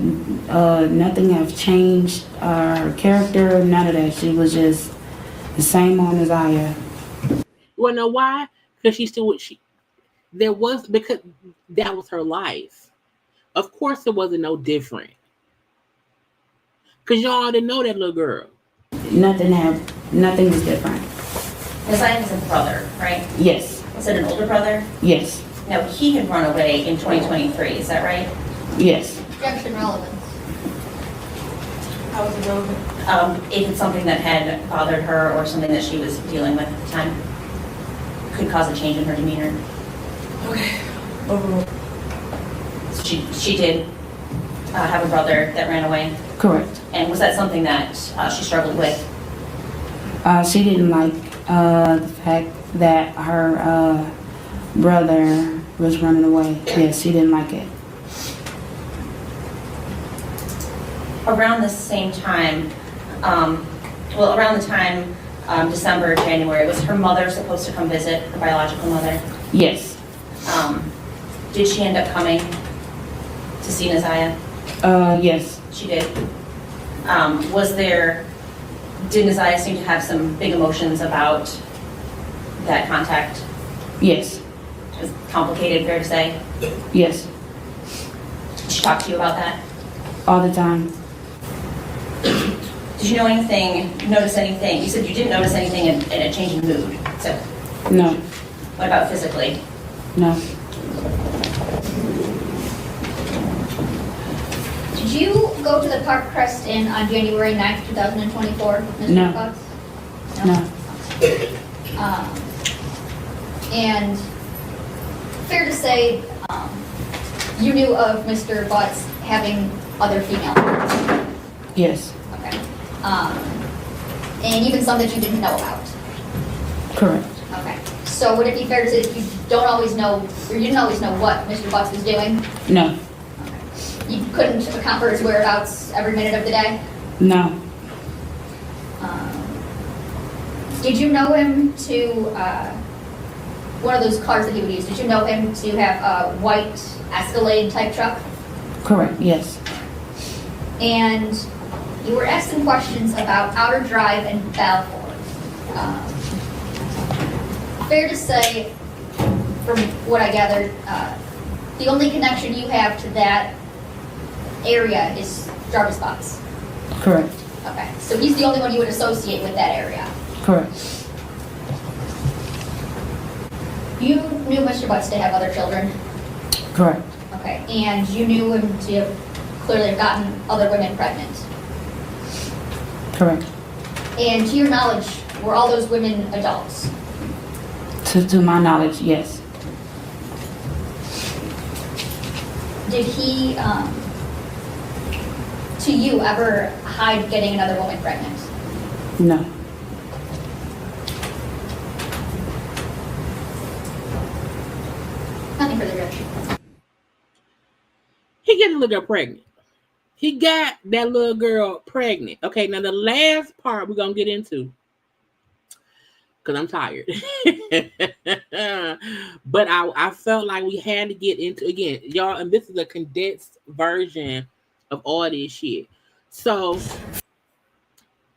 nothing have changed her character, none of that. She was just the same on Naziah. You wanna know why? Because because that was her life. Of course it wasn't no different. Because y'all didn't know that little girl. Nothing was different. Naziah has a brother, right? Yes. Was it an older brother? Yes. Now, he had run away in 2023, is that right? Yes. Objection relevance. How was it relevant? If it's something that had bothered her or something that she was dealing with at the time, could cause a change in her demeanor. Okay. Overruled. She did have a brother that ran away? Correct. And was that something that she struggled with? She didn't like the fact that her brother was running away. Yes, she didn't like it. Around the same time, around the time December, January, was her mother supposed to come visit, her biological mother? Yes. Did she end up coming to see Naziah? Yes. She did. Did Naziah seem to have some big emotions about that contact? Yes. It was complicated, fair to say? Yes. Did she talk to you about that? All the time. Did you notice anything? You said you didn't notice anything in a change in mood. So, No. what about physically? No. Did you go to the Park Crest Inn on January 9th, 2024 with Mr. No. Butts? No. And fair to say, you knew of Mr. Butts having other female friends? Yes. Okay. And even some that you didn't know about? Correct. Okay. So would it be fair to say that you don't always know, or you didn't always know what Mr. Butts was doing? No. You couldn't account for his whereabouts every minute of the day? No. Did you know him to, one of those cars that he would use, did you know him to have a white Escalade type truck? Correct. Yes. And you were asking questions about Outer Drive and Balfour. Fair to say, from what I gathered, the only connection you have to that area is Jarvis Butts. Correct. Okay, so he's the only one you would associate with that area. Correct. You knew Mr. Butts to have other children? Correct. Okay, and you knew him to have clearly have gotten other women pregnant? Correct. And to your knowledge, were all those women adults? To my knowledge, yes. Did he to you, ever hide getting another woman pregnant? No. Nothing for the rich. He got a little girl pregnant. He got that little girl pregnant. Okay, now the last part we're going to get into, because I'm tired. But I felt like we had to get into, again, y'all, and this is a condensed version of all this shit. So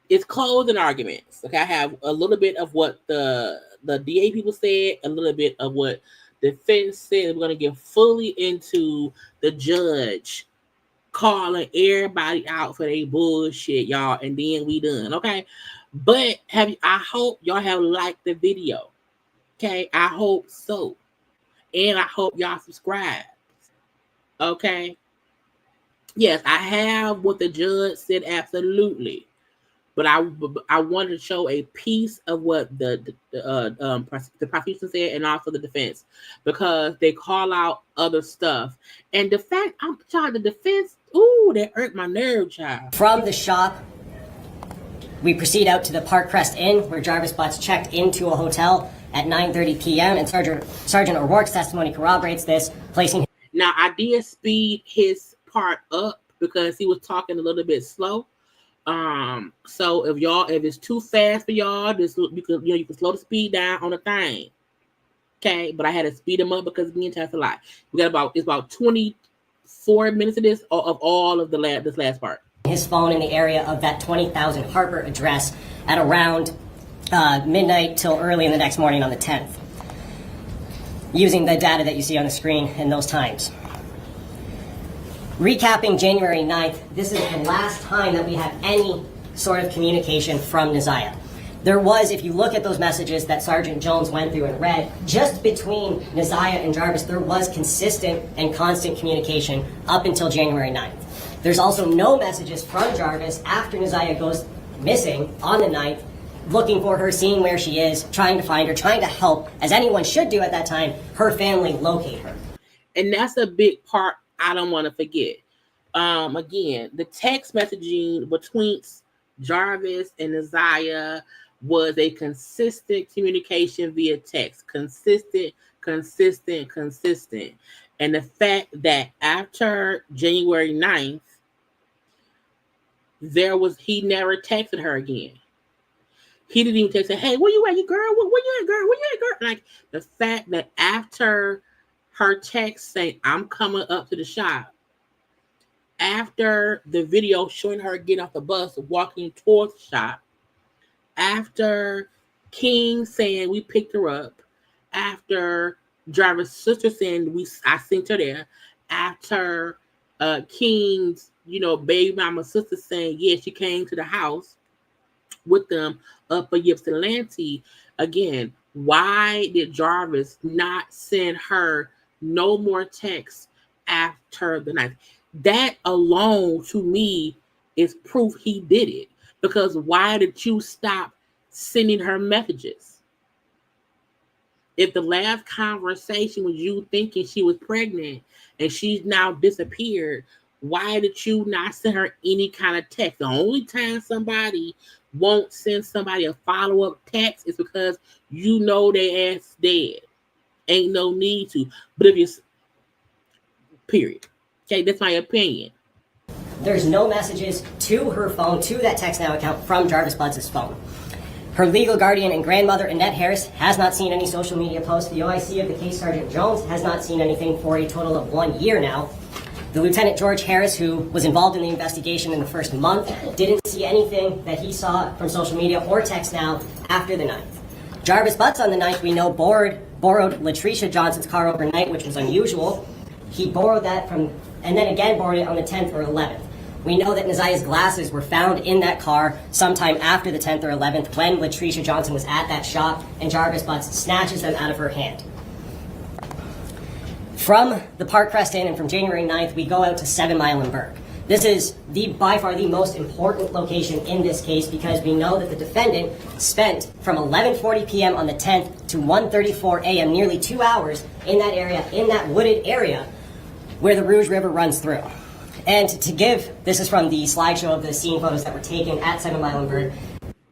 it's closing arguments. Okay, I have a little bit of what the DA people said, a little bit of what defense said. We're going to get fully into the judge calling everybody out for their bullshit, y'all, and then we done. Okay, but I hope y'all have liked the video. Okay, I hope so, and I hope y'all subscribe. Okay, yes, I have what the judge said, absolutely, but I wanted to show a piece of what the prosecution said and also the defense, because they call out other stuff, and the fact I'm trying the defense, ooh, that hurt my nerve, child. From the shop, we proceed out to the Park Crest Inn, where Jarvis Butts checked into a hotel at 9:30 p.m. and Sergeant O'Rourke's testimony corroborates this, placing. Now I did speed his part up because he was talking a little bit slow. So if it's too fast for y'all, you can slow the speed down on the thing. Okay, but I had to speed him up because me and Tess a lot. We got it's about 24 minutes of this of all of this last part. His phone in the area of that 20,000 Harper address at around midnight till early in the next morning on the 10th, using the data that you see on the screen in those times. Recapping January 9th, this is the last time that we had any sort of communication from Neziah. There was, if you look at those messages that Sergeant Jones went through and read, just between Neziah and Jarvis, there was consistent and constant communication up until January 9th. There's also no messages from Jarvis after Neziah goes missing on the 9th, looking for her, seeing where she is, trying to find her, trying to help, as anyone should do at that time, her family locate her. And that's a big part I don't want to forget. Again, the text messaging between Jarvis and Neziah was a consistent communication via text. Consistent. And the fact that after January 9th, he never texted her again. He didn't even text her, hey, where you at, you girl? Where you at, girl? Where you at, girl? Like, the fact that after her text saying, I'm coming up to the shop, after the video showing her getting off the bus, walking towards the shop, after King saying we picked her up, after Jarvis' sister saying I sent her there, after King's, baby mama sister saying, yeah, she came to the house with them up at Ypsilanti. Again, why did Jarvis not send her no more texts after the night? That alone, to me, is proof he did it. Because why did you stop sending her messages? If the last conversation was you thinking she was pregnant and she's now disappeared, why did you not send her any kind of text? The only time somebody won't send somebody a follow-up text is because you know their ass dead. Ain't no need to. But if you, period. Okay, that's my opinion. There's no messages to her phone, to that Text Now account from Jarvis Butts' phone. Her legal guardian and grandmother, Annette Harris, has not seen any social media posts. The OIC of the case, Sergeant Jones, has not seen anything for a total of 1 year now. The Lieutenant George Harris, who was involved in the investigation in the first month, didn't see anything that he saw from social media or Text Now after the 9th. Jarvis Butts on the 9th, we know, borrowed Latricia Johnson's car overnight, which was unusual. He borrowed that and then again borrowed it on the 10th or 11th. We know that Neziah's glasses were found in that car sometime after the 10th or 11th when Latricia Johnson was at that shop, and Jarvis Butts snatches them out of her hand. From the Park Crest Inn and from January 9th, we go out to 7 Mile and Burke. This is by far the most important location in this case because we know that the defendant spent from 11:40 p.m. on the 10th to 1:34 a.m., nearly 2 hours in that area, in that wooded area where the Rouge River runs through. And to give, this is from the slideshow of the scene photos that were taken at 7 Mile and Bird.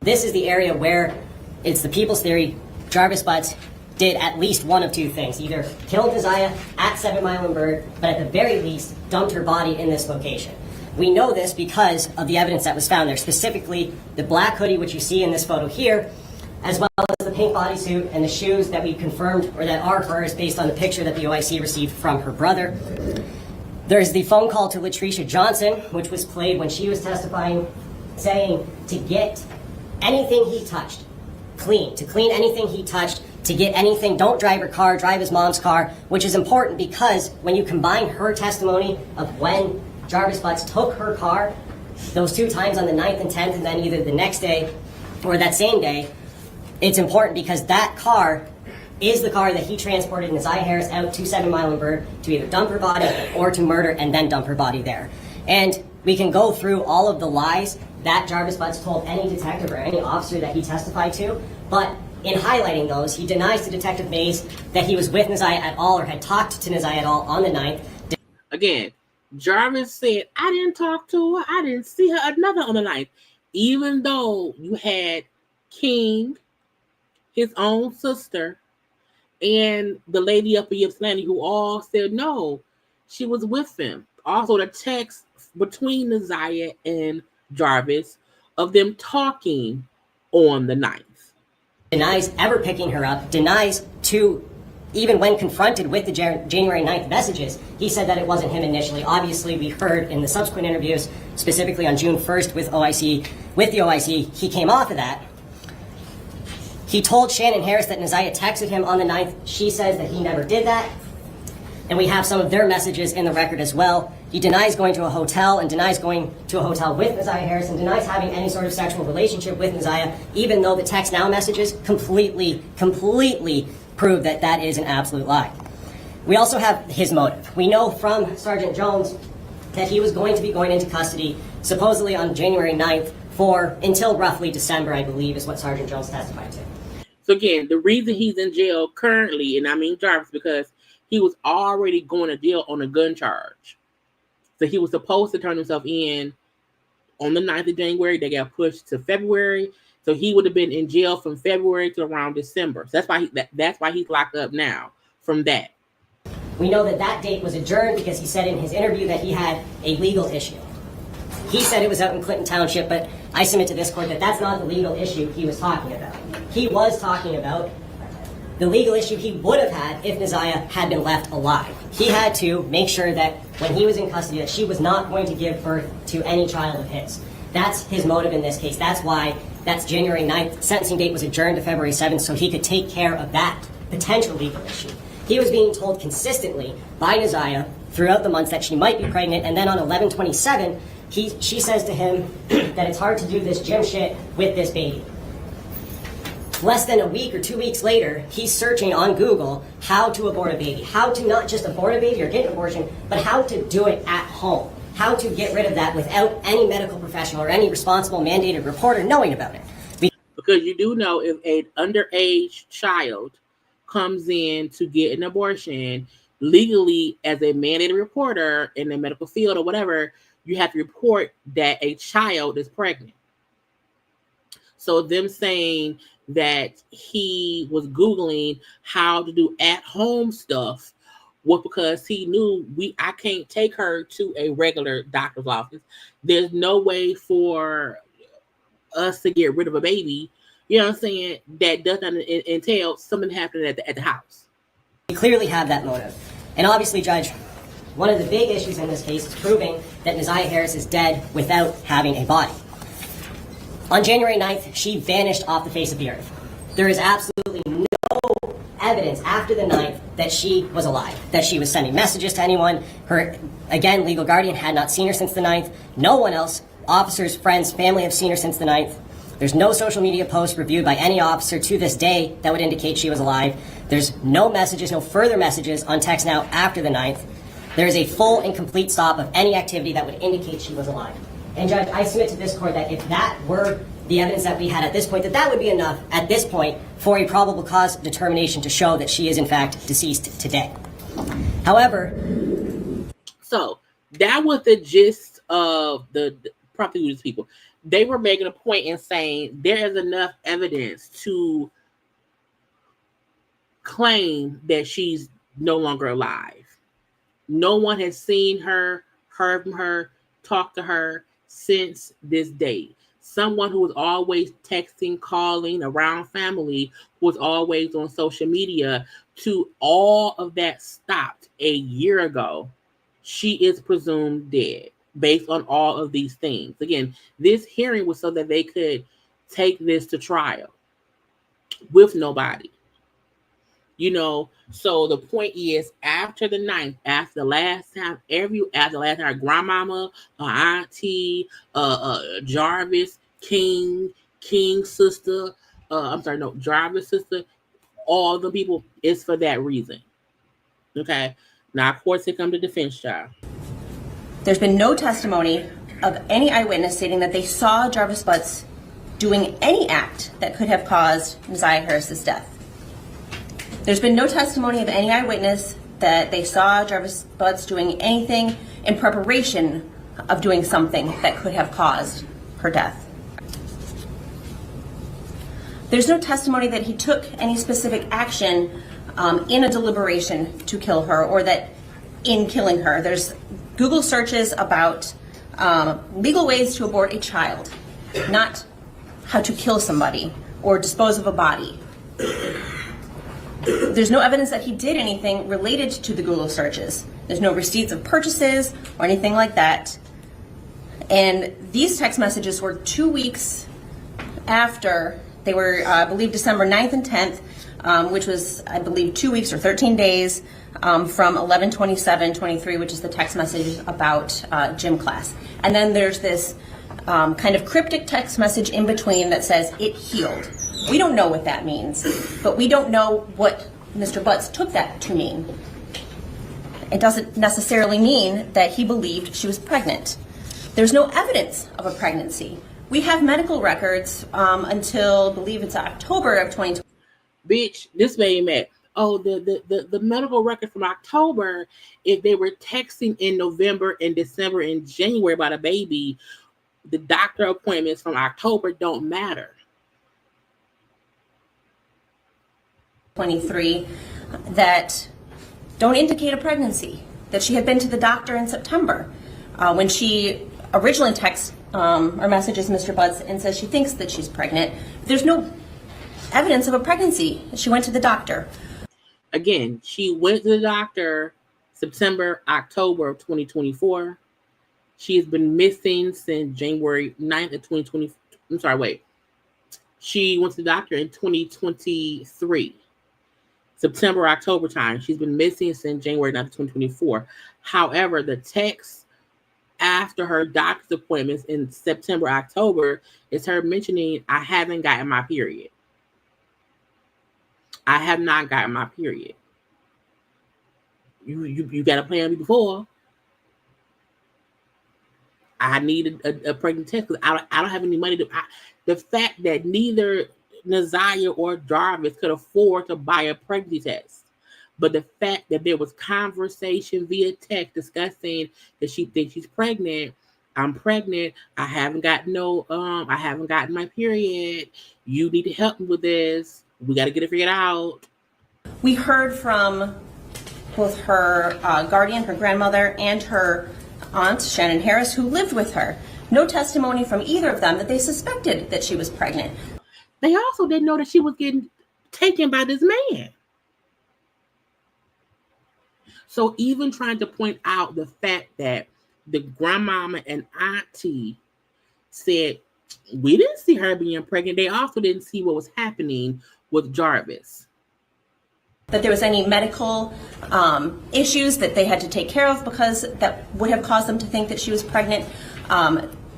This is the area where it's the people's theory Jarvis Butts did at least one of two things. Either killed Nasiah at 7 Mile and Bird, but at the very least dumped her body in this location. We know this because of the evidence that was found there, specifically the black hoodie, which you see in this photo here, as well as the pink bodysuit and the shoes that we confirmed, or that are hers based on the picture that the OIC received from her brother. There's the phone call to Jaylee Johnson, which was played when she was testifying, saying to get anything he touched clean, to clean anything he touched, to get anything, don't drive her car, drive his mom's car, which is important because when you combine her testimony of when Jarvis Butts took her car, those 2 times on the 9th and 10th, and then either the next day or that same day, it's important because that car is the car that he transported Nasiah Harris out to 7 Mile and Bird to either dump her body or to murder and then dump her body there. And we can go through all of the lies that Jarvis Butts told any detective or any officer that he testified to, but in highlighting those, he denies to Detective Mays that he was with Nasiah at all or had talked to Nasiah at all on the 9th. Again, Jarvis said, I didn't talk to her, I didn't see her another on the 9th, even though you had King, his own sister, and the lady up in Ypsilanti who all said no, she was with him. Also, the text between Nasiah and Jarvis of them talking on the 9th. Denies ever picking her up, denies to, even when confronted with the January 9th messages, he said that it wasn't him initially. Obviously, we heard in the subsequent interviews, specifically on June 1st with the OIC, he came off of that. He told Shannon Harris that Nasiah texted him on the 9th. She says that he never did that. And we have some of their messages in the record as well. He denies going to a hotel and denies going to a hotel with Nasiah Harris and denies having any sort of sexual relationship with Nasiah, even though the text now messages completely prove that that is an absolute lie. We also have his motive. We know from Sergeant Jones that he was going to be going into custody supposedly on January 9th until roughly December, I believe, is what Sergeant Jones testified to. So again, the reason he's in jail currently, and I mean Jarvis, because he was already going to jail on a gun charge. So he was supposed to turn himself in on the 9th of January. They got pushed to February. So he would have been in jail from February to around December. So that's why he's locked up now from that. We know that that date was adjourned because he said in his interview that he had a legal issue. He said it was out in Clinton Township, but I submit to this court that that's not the legal issue he was talking about. He was talking about the legal issue he would have had if Nasiah had been left alive. He had to make sure that when he was in custody that she was not going to give birth to any child of his. That's his motive in this case. That's why that's January 9th. Sentencing date was adjourned to February 7th so he could take care of that potential legal issue. He was being told consistently by Nasiah throughout the months that she might be pregnant, and then on 11/27, she says to him that it's hard to do this gym shit with this baby. Less than a week or 2 weeks later, he's searching on Google how to abort a baby, how to not just abort a baby or get an abortion, but how to do it at home, how to get rid of that without any medical professional or any responsible mandated reporter knowing about it. Because you do know if an underage child comes in to get an abortion, legally as a mandated reporter in the medical field or whatever, you have to report that a child is pregnant. So them saying that he was Googling how to do at-home stuff was because he knew I can't take her to a regular doctor's office. There's no way for us to get rid of a baby, you know what I'm saying, that doesn't entail something happening at the house. We clearly have that motive. And obviously, Judge, one of the big issues in this case is proving that Nasiah Harris is dead without having a body. On January 9th, she vanished off the face of the earth. There is absolutely no evidence after the 9th that she was alive, that she was sending messages to anyone. Her, again, legal guardian had not seen her since the 9th. No one else, officers, friends, family have seen her since the 9th. There's no social media posts reviewed by any officer to this day that would indicate she was alive. There's no messages, no further messages on text now after the 9th. There is a full and complete stop of any activity that would indicate she was alive. And Judge, I submit to this court that if that were the evidence that we had at this point, that would be enough at this point for a probable cause determination to show that she is in fact deceased today. However, so That was the gist of the prosecutors people. They were making a point in saying there is enough evidence to claim that she's no longer alive. No one has seen her, heard from her, talked to her since this date. Someone who was always texting, calling around family, who was always on social media, to all of that stopped a year ago. She is presumed dead based on all of these things. Again, this hearing was so that they could take this to trial with nobody. So the point is, after the 9th, after the last time, her grandmama, her auntie, Jarvis, King's sister, Jarvis' sister, all the people, it's for that reason. Okay. Now, of course, here comes the defense trial. There's been no testimony of any eyewitness stating that they saw Jarvis Butts doing any act that could have caused Neziah Harris's death. There's been no testimony of any eyewitness that they saw Jarvis Butts doing anything in preparation of doing something that could have caused her death. There's no testimony that he took any specific action in a deliberation to kill her, or that in killing her. There's Google searches about legal ways to abort a child, not how to kill somebody or dispose of a body. There's no evidence that he did anything related to the Google searches. There's no receipts of purchases or anything like that. And these text messages were 2 weeks after. They were, I believe, December 9th and 10th, which was, I believe, 2 weeks or 13 days from 11/27/23, which is the text message about gym class. And then there's this kind of cryptic text message in between that says, "It healed." We don't know what that means, but we don't know what Mr. Butts took that to mean. It doesn't necessarily mean that he believed she was pregnant. There's no evidence of a pregnancy. We have medical records until, I believe it's October of 2020. Bitch, this made me mad. Oh, the medical record from October, if they were texting in November and December and January about a baby, the doctor appointments from October don't matter. 23 that don't indicate a pregnancy, that she had been to the doctor in September when she originally texts or messages Mr. Butts and says she thinks that she's pregnant. There's no evidence of a pregnancy. She went to the doctor. Again, she went to the doctor September, October of 2024. She has been missing since January 9th of 2020. I'm sorry, wait. She went to the doctor in 2023. September, October time. She's been missing since January 9th, 2024. However, the text after her doctor's appointments in September, October is her mentioning, "I haven't gotten my period. I have not gotten my period. You got a plan me before. I need a pregnant test because I don't have any money to." The fact that neither Neziah or Jarvis could afford to buy a pregnancy test, but the fact that there was conversation via text discussing that she thinks she's pregnant. "I'm pregnant. I haven't gotten my period. You need to help me with this. We got to get it figured out." We heard from both her guardian, her grandmother, and her aunt, Shannon Harris, who lived with her. No testimony from either of them that they suspected that she was pregnant. They also didn't know that she was getting taken by this man. So even trying to point out the fact that the grandmama and auntie said, "We didn't see her being pregnant," they also didn't see what was happening with Jarvis. That there was any medical issues that they had to take care of because that would have caused them to think that she was pregnant.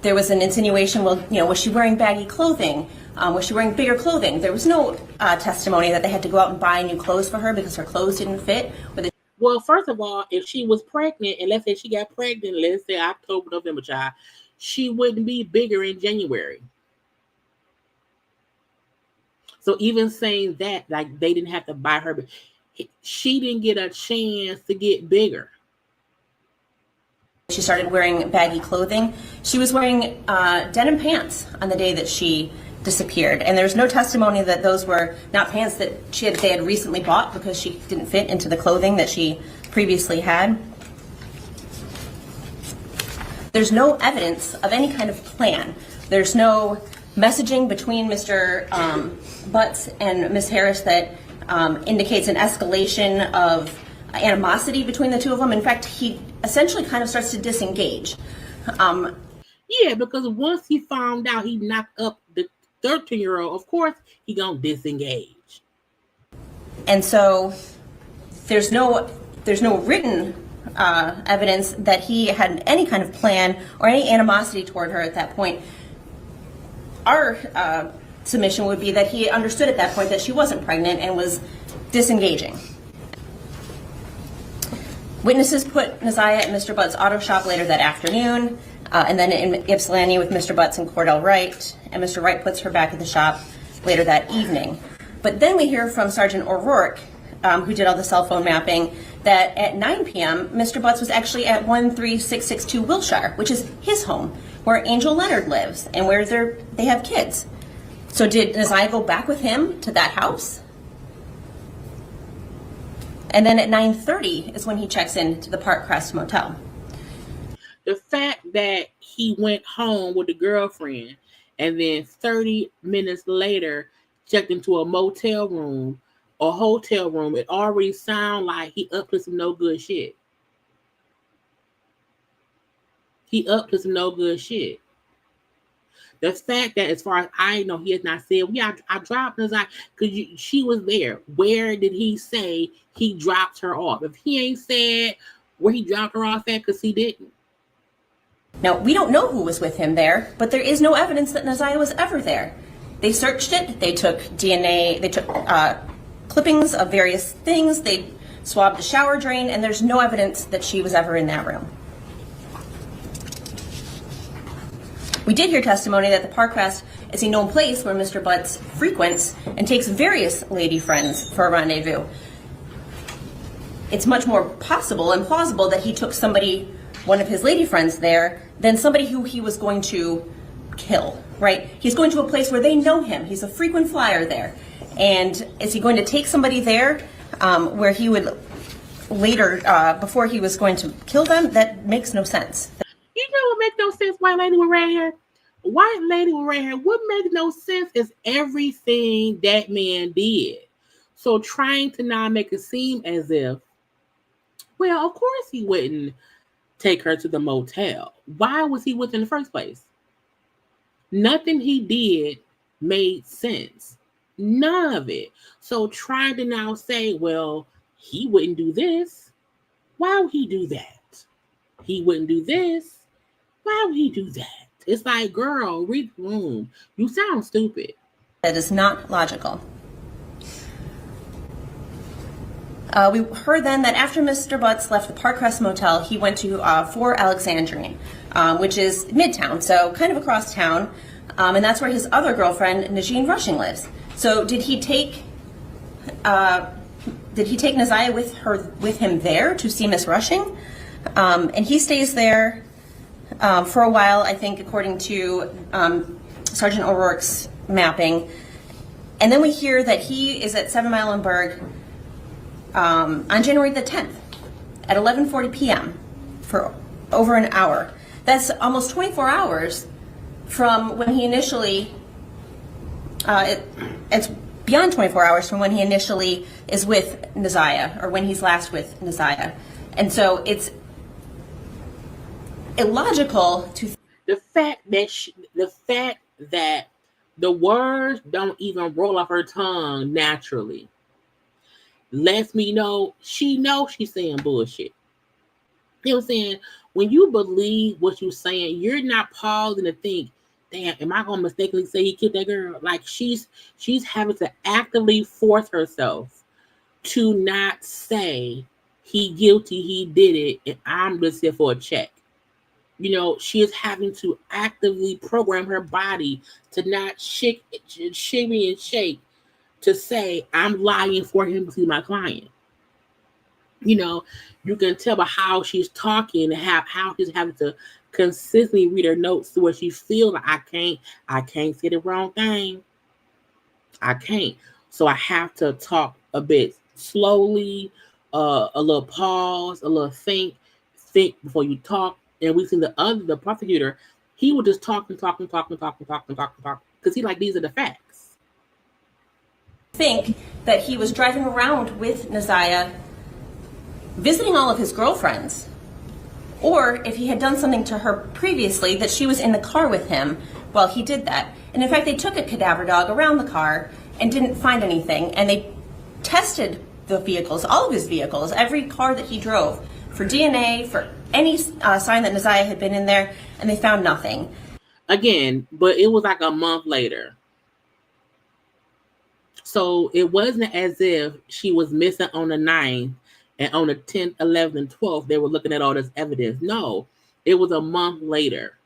There was an insinuation, well, was she wearing baggy clothing? Was she wearing bigger clothing? There was no testimony that they had to go out and buy new clothes for her because her clothes didn't fit. Well, first of all, if she was pregnant, and let's say she got pregnant, let's say October, November, child, she wouldn't be bigger in January. So even saying that, like, they didn't have to buy her, she didn't get a chance to get bigger. She started wearing baggy clothing. She was wearing denim pants on the day that she disappeared, and there's no testimony that those were not pants that they had recently bought because she didn't fit into the clothing that she previously had. There's no evidence of any kind of plan. There's no messaging between Mr. Butts and Ms. Harris that indicates an escalation of animosity between the two of them. In fact, he essentially kind of starts to disengage. Yeah, because once he found out he knocked up the 13-year-old, of course he gonna disengage. And so there's no written evidence that he had any kind of plan or any animosity toward her at that point. Our submission would be that he understood at that point that she wasn't pregnant and was disengaging. Witnesses put Neziah at Mr. Butts' auto shop later that afternoon, and then in Ypsilanti with Mr. Butts and Cordell Wright, and Mr. Wright puts her back at the shop later that evening. But then we hear from Sergeant O'Rourke, who did all the cell phone mapping, that at 9 p.m., Mr. Butts was actually at 13662 Wilshire, which is his home, where Angel Leonard lives and where they have kids. So did Neziah go back with him to that house? And then at 9:30 is when he checks in to the Park Crest Motel. The fact that he went home with the girlfriend and then 30 minutes later checked into a motel room or hotel room, it already sounds like he up to some no good shit. He up to some no good shit. The fact that, as far as I know, he has not said, yeah, I dropped her because she was there. Where did he say he dropped her off? If he ain't said where he dropped her off at, because he didn't. Now, we don't know who was with him there, but there is no evidence that Neziah was ever there. They searched it. They took DNA. They took clippings of various things. They swabbed the shower drain, and there's no evidence that she was ever in that room. We did hear testimony that the Park Crest is a known place where Mr. Butts frequents and takes various lady friends for a rendezvous. It's much more possible and plausible that he took one of his lady friends there, than somebody who he was going to kill, right? He's going to a place where they know him. He's a frequent flyer there. And is he going to take somebody there where he would later, before he was going to kill them? That makes no sense. You know what makes no sense, white lady with red hair? White lady with red hair. What makes no sense is everything that man did. So trying to now make it seem as if, well, of course he wouldn't take her to the motel. Why was he with her in the first place? Nothing he did made sense. None of it. So trying to now say, well, he wouldn't do this. Why would he do that? He wouldn't do this. Why would he do that? It's like, girl, read the room. You sound stupid. That is not logical. We heard then that after Mr. Butts left the Park Crest Motel, he went to 4 Alexandrine, which is Midtown, so kind of across town, and that's where his other girlfriend, Najeen Rushing, lives. So did he take Neziah with him there to see Miss Rushing? And he stays there for a while, I think, according to Sergeant O'Rourke's mapping. And then we hear that he is at 7 Mile and Berg on January the 10th at 11:40 p.m. for over an hour. That's almost 24 hours from when he initially, it's beyond 24 hours from when he initially is with Neziah, or when he's last with Neziah. And so it's illogical to the fact that the words don't even roll off her tongue naturally lets me know she knows she's saying bullshit. You know what I'm saying? When you believe what you're saying, you're not pausing to think, damn, am I gonna mistakenly say he killed that girl? Like she's having to actively force herself to not say he guilty, he did it, and I'm just here for a check. You know, she is having to actively program her body to not shimmy and shake to say, I'm lying for him to see my client. You know, you can tell by how she's talking and how she's having to consistently read her notes to where she feels like I can't say the wrong thing. I can't. So I have to talk a bit slowly, a little pause, a little think before you talk. And we seen the prosecutor, he would just talk, because he like, these are the facts. Think that he was driving around with Neziah, visiting all of his girlfriends, or if he had done something to her previously, that she was in the car with him while he did that. And in fact, they took a cadaver dog around the car and didn't find anything, and they tested the vehicles, all of his vehicles, every car that he drove, for DNA, for any sign that Neziah had been in there, and they found nothing. Again, but it was like a month later. So it wasn't as if she was missing on the 9th and on the 10th, 11th, and 12th, they were looking at all this evidence. No, it was a month later.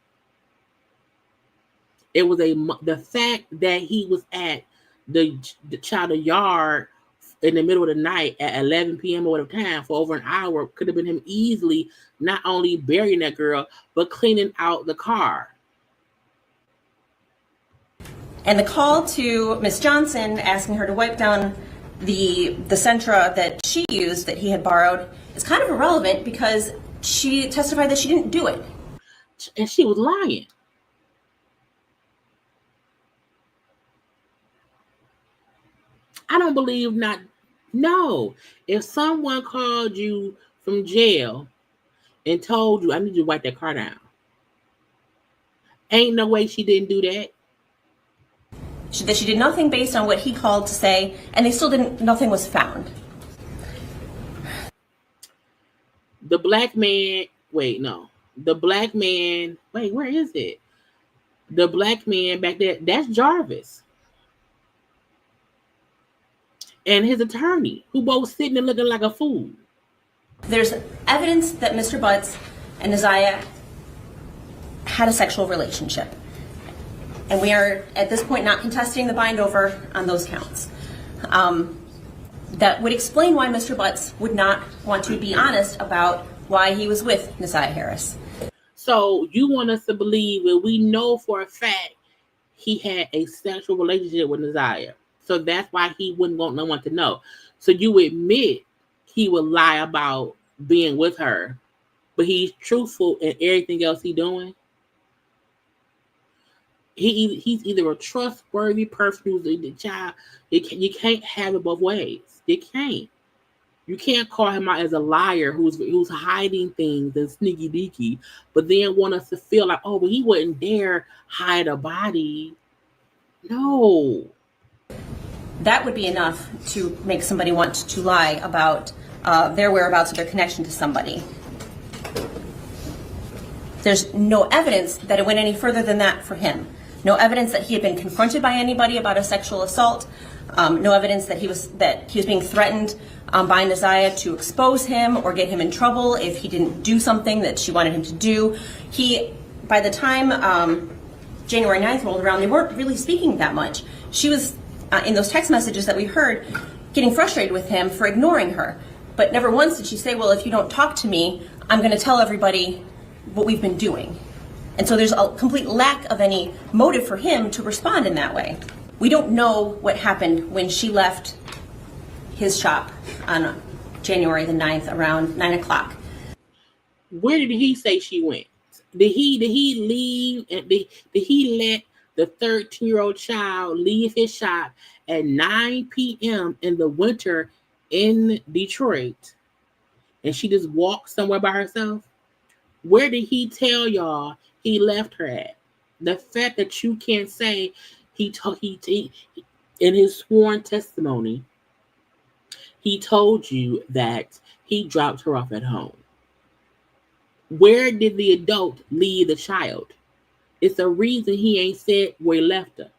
It was the fact that he was at the child yard in the middle of the night at 11 p.m. or whatever time for over an hour could have been him easily not only burying that girl, but cleaning out the car. And the call to Miss Johnson asking her to wipe down the Sentra that she used that he had borrowed is kind of irrelevant because she testified that she didn't do it. And she was lying. I don't believe not. No. If someone called you from jail and told you, I need you to wipe that car down, ain't no way she didn't do that. That she did nothing based on what he called to say, and they still didn't, nothing was found. The black man, wait, where is it? The black man back there, that's Jarvis. And his attorney, who both sitting and looking like a fool. There's evidence that Mr. Butts and Neziah had a sexual relationship. And we are, at this point, not contesting the bind over on those counts. That would explain why Mr. Butts would not want to be honest about why he was with Neziah Harris. So you want us to believe that we know for a fact he had a sexual relationship with Neziah. So that's why he wouldn't want no one to know. So you admit he would lie about being with her, but he's truthful in everything else he's doing. He's either a trustworthy person who's the child. You can't have it both ways. You can't. You can't call him out as a liar who's hiding things and sneaky deaky, but then want us to feel like, oh, but he wouldn't dare hide a body. No. That would be enough to make somebody want to lie about their whereabouts or their connection to somebody. There's no evidence that it went any further than that for him. No evidence that he had been confronted by anybody about a sexual assault. No evidence that he was being threatened by Neziah to expose him or get him in trouble if he didn't do something that she wanted him to do. By the time January 9th rolled around, they weren't really speaking that much. She was, in those text messages that we heard, getting frustrated with him for ignoring her. But never once did she say, well, if you don't talk to me, I'm going to tell everybody what we've been doing. And so there's a complete lack of any motive for him to respond in that way. We don't know what happened when she left his shop on January the 9th around 9 o'clock. Where did he say she went? Did he leave? And did he let the 13-year-old child leave his shop at 9 p.m. in the winter in Detroit, and she just walked somewhere by herself? Where did he tell y'all he left her at? The fact that you can't say he in his sworn testimony, he told you that he dropped her off at home. Where did the adult leave the child? It's a reason he ain't said where he left her.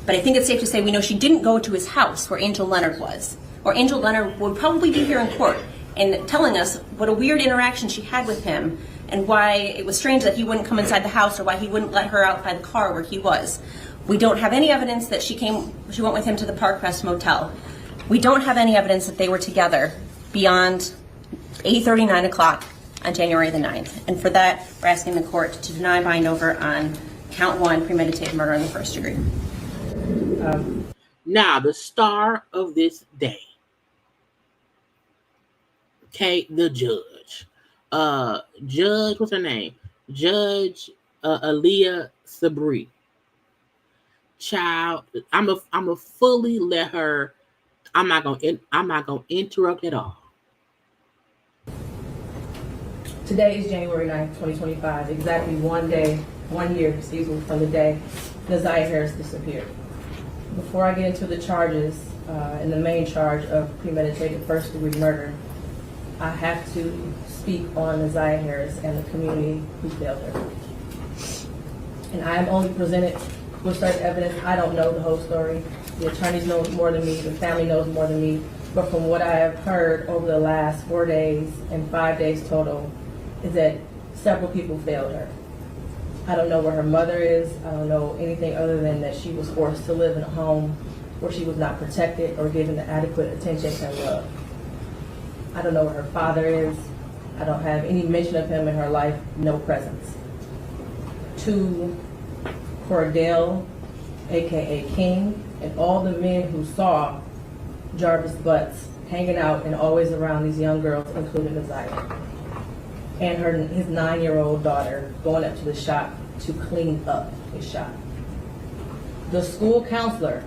But I think it's safe to say we know she didn't go to his house where Angel Leonard was. Or Angel Leonard would probably be here in court and telling us what a weird interaction she had with him and why it was strange that he wouldn't come inside the house or why he wouldn't let her out by the car where he was. We don't have any evidence that she went with him to the Park Crest Motel. We don't have any evidence that they were together beyond 8:30, 9 o'clock on January the 9th. And for that, we're asking the court to deny bind over on count 1, premeditated murder in the first degree. Now, the star of this day. Okay, the judge. Judge, what's her name? Judge Aaliyah Sabri. Child, I'm a fully let her. I'm not gonna interrupt at all. Today is January 9th, 2025, exactly 1 year, from the day Naziah Harris disappeared. Before I get into the charges, and the main charge of premeditated first-degree murder, I have to speak on Naziah Harris and the community who failed her. And I am only presented with certain evidence. I don't know the whole story. The attorneys know more than me, the family knows more than me, but from what I have heard over the last 4 days and 5 days total, is that several people failed her. I don't know where her mother is. I don't know anything other than that she was forced to live in a home where she was not protected or given the adequate attention and love. I don't know where her father is. I don't have any mention of him in her life, no presence. To Cordell, aka King, and all the men who saw Jarvis Butts hanging out and always around these young girls, including Naziah, and his 9-year-old daughter going up to the shop to clean up his shop. The school counselor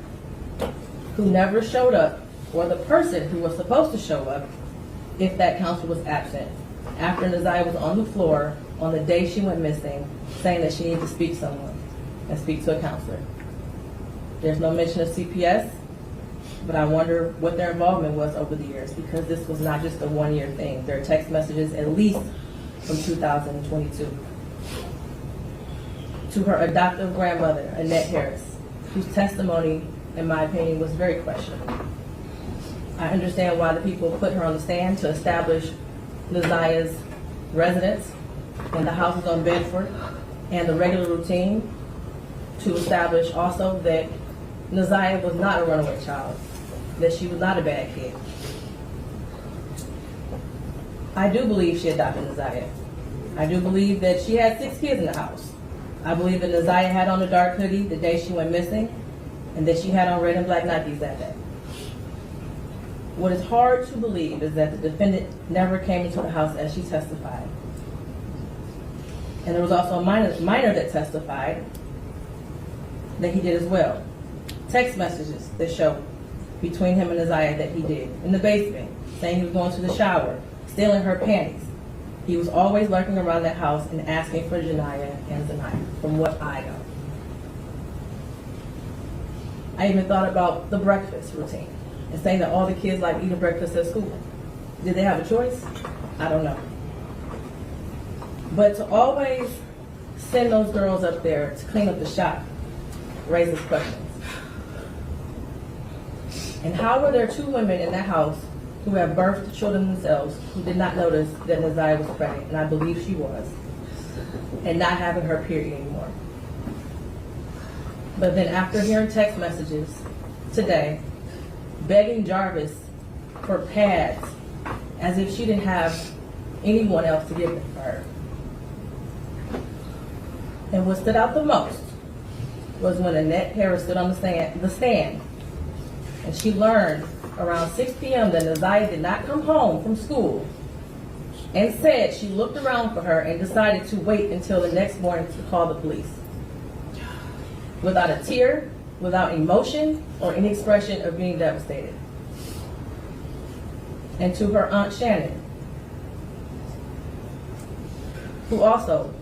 who never showed up, or the person who was supposed to show up if that counselor was absent, after Naziah was on the floor on the day she went missing, saying that she needed to speak to someone and speak to a counselor. There's no mention of CPS, but I wonder what their involvement was over the years, because this was not just a 1-year thing. There are text messages at least from 2022. To her adoptive grandmother, Annette Harris, whose testimony, in my opinion, was very questionable. I understand why the people put her on the stand to establish Naziah's residence and the houses on Bedford and the regular routine, to establish also that Naziah was not a runaway child, that she was not a bad kid. I do believe she adopted Naziah. I do believe that she had 6 kids in the house. I believe that Naziah had on a dark hoodie the day she went missing, and that she had on red and black Nikes that day. What is hard to believe is that the defendant never came into the house as she testified. And there was also a minor that testified that he did as well. Text messages that show between him and Naziah that he did in the basement, saying he was going to the shower, stealing her panties. He was always lurking around that house and asking for Janiyah and Zaniyah, from what I know. I even thought about the breakfast routine and saying that all the kids like eating breakfast at school. Did they have a choice? I don't know. But to always send those girls up there to clean up the shop raises questions. And how were there 2 women in that house who have birthed children themselves who did not notice that Naziah was pregnant, and I believe she was, and not having her period anymore? But then after hearing text messages today, begging Jarvis for pads as if she didn't have anyone else to give them for her. And what stood out the most was when Annette Harris stood on the stand, and she learned around 6 p.m. that Naziah did not come home from school, and said she looked around for her and decided to wait until the next morning to call the police. Without a tear, without emotion, or any expression of being devastated. And to her Aunt Shannon, who also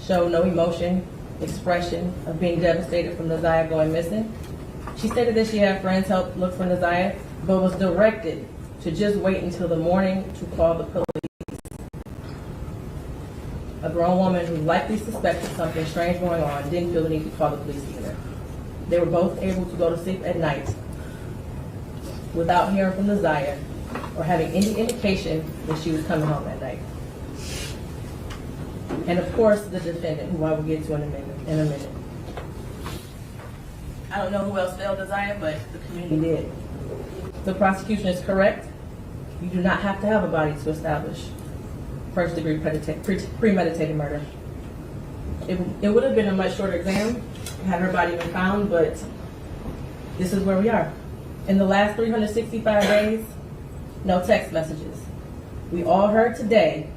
showed no emotion, expression of being devastated from Naziah going missing. She stated that she had friends help look for Naziah, but was directed to just wait until the morning to call the police. A grown woman who likely suspected something strange going on didn't feel the need to call the police either. They were both able to go to sleep at night without hearing from Naziah or having any indication that she was coming home that night. And of course, the defendant, who I will get to in a minute. I don't know who else failed Naziah, but the community did. The prosecution is correct You do not have to have a body to establish first-degree premeditated murder. It would have been a much shorter exam had her body been found, but this is where we are. In the last 365 days, no text messages. We all heard today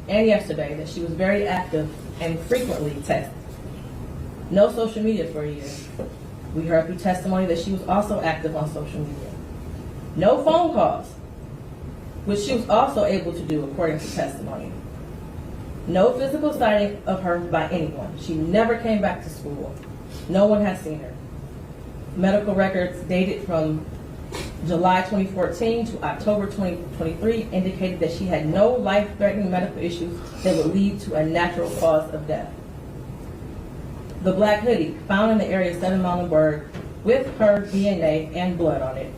and yesterday that she was very active and frequently texted. No social media for a year. We heard through testimony that she was also active on social media. No phone calls, which she was also able to do according to testimony. No physical sighting of her by anyone. She never came back to school. No one has seen her. Medical records dated from July 2014 to October 2023 indicated that she had no life-threatening medical issues that would lead to a natural cause of death. The black hoodie found in the area of 7 Muhlenberg with her DNA and blood on it.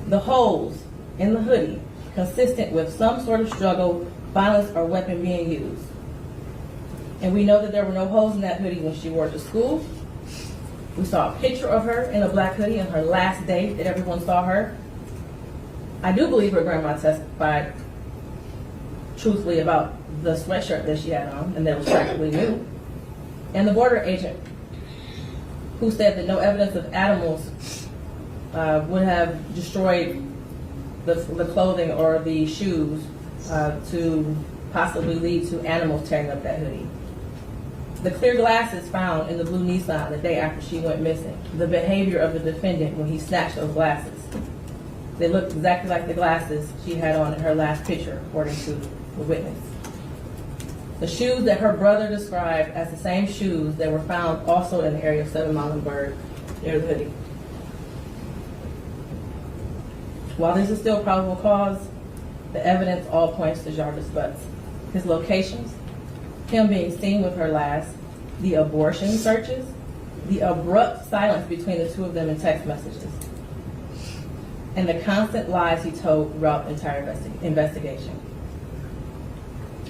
The holes in the hoodie consistent with some sort of struggle, violence, or weapon being used. And we know that there were no holes in that hoodie when she wore it to school. We saw a picture of her in a black hoodie on her last day that everyone saw her. I do believe her grandma testified truthfully about the sweatshirt that she had on and that it was practically new. And the border agent who said that no evidence of animals would have destroyed the clothing or the shoes to possibly lead to animals tearing up that hoodie. The clear glasses found in the blue Nissan the day after she went missing. The behavior of the defendant when he snatched those glasses. They looked exactly like the glasses she had on in her last picture, according to the witness. The shoes that her brother described as the same shoes that were found also in the area of 7 Muhlenberg near the hoodie. While this is still probable cause, the evidence all points to Jarvis Butts. His locations, him being seen with her last, the abortion searches, the abrupt silence between the two of them in text messages, and the constant lies he told throughout the entire investigation.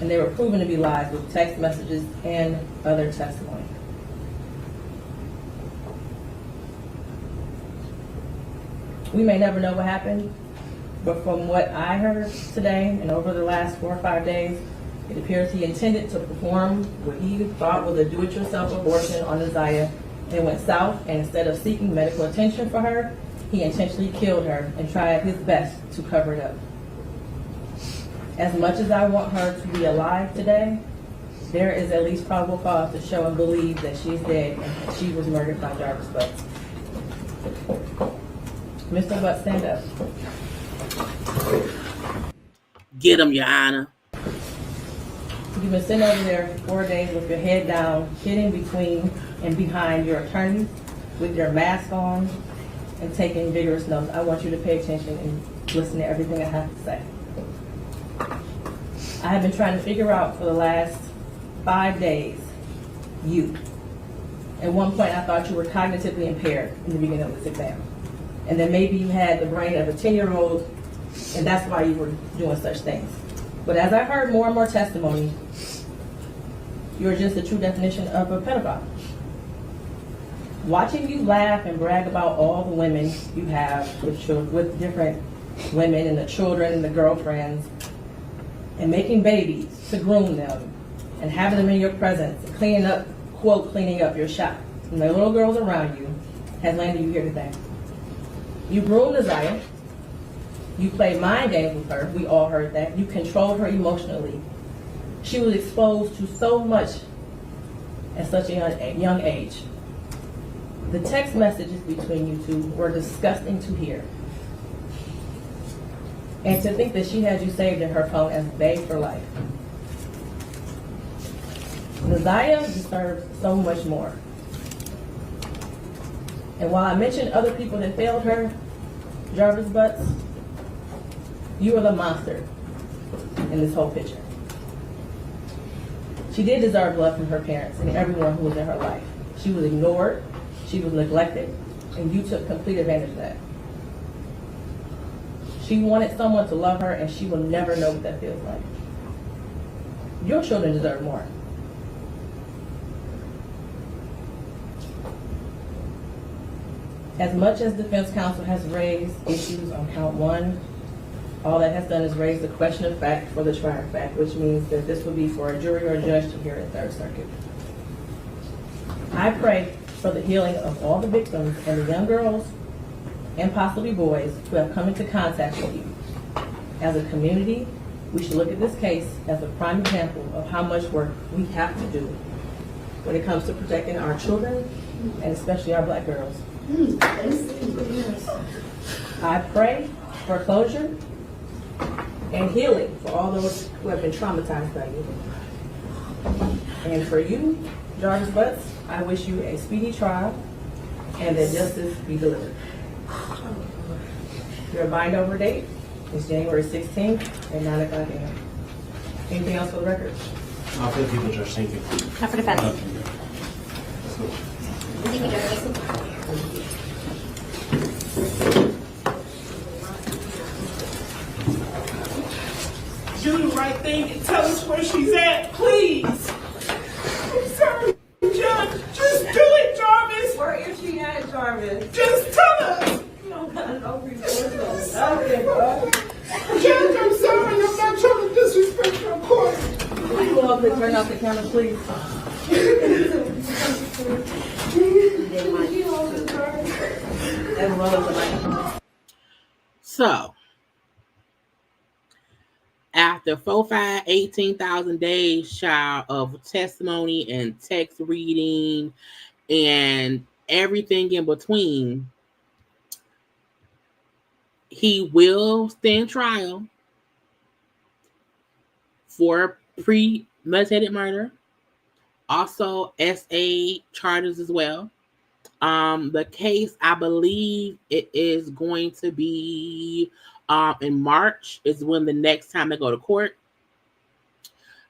And they were proven to be lies with text messages and other testimony. We may never know what happened, but from what I heard today and over the last 4 or 5 days, it appears he intended to perform what he thought was a do-it-yourself abortion on Isaiah and went south, and instead of seeking medical attention for her, he intentionally killed her and tried his best to cover it up. As much as I want her to be alive today, there is at least probable cause to show and believe that she's dead and that she was murdered by Jarvis Butts. Mr. Butts, stand up. Get him, Your Honor. You've been sitting over there for 4 days with your head down, sitting between and behind your attorneys with your mask on and taking vigorous notes. I want you to pay attention and listen to everything I have to say. I have been trying to figure out for the last 5 days, you. At one point I thought you were cognitively impaired in the beginning of this exam. And then maybe you had the brain of a 10-year-old and that's why you were doing such things. But as I heard more and more testimony, you're just the true definition of a pedophile. Watching you laugh and brag about all the women you have with different women and the children and the girlfriends, and making babies to groom them, and having them in your presence, and cleaning up, quote, cleaning up your shop, and the little girls around you, has landed you here today. You groomed Isaiah. You played mind games with her. We all heard that. You controlled her emotionally. She was exposed to so much at such a young age. The text messages between you two were disgusting to hear. And to think that she had you saved in her phone as babe for life. Isaiah deserves so much more. And while I mentioned other people that failed her, Jarvis Butts, you are the monster in this whole picture. She did deserve love from her parents and everyone who was in her life. She was ignored, she was neglected, and you took complete advantage of that. She wanted someone to love her, and she will never know what that feels like. Your children deserve more. As much as defense counsel has raised issues on count 1, All that has done is raise the question of fact for the trier of fact, which means that this would be for a jury or a judge to hear at Third Circuit. I pray for the healing of all the victims and the young girls and possibly boys who have come into contact with you. As a community, we should look at this case as a prime example of how much work we have to do when it comes to protecting our children and especially our black girls. I pray for closure and healing for all those who have been traumatized by you. And for you, Jarvis Butts, I wish you a speedy trial and that justice be delivered. Your bind over date is January 16th at 9 o'clock a.m. Anything else for the record? Not for the people, Judge. Thank you. Not for defense. Thank you, Jarvis. Do the right thing and tell us where she's at, please. I'm sorry, Judge. Just do it, Jarvis. Where is she at, Jarvis? Just tell us. Okay, bro. Judge, I'm sorry. I'm not trying to disrespect your court. Please go up and turn off the camera, please. As well as the microphone. So, after 18,000 days, child, of testimony and text reading and everything in between, he will stand trial for premeditated murder, also SA charges as well. The case, I believe it is going to be in March is when the next time they go to court.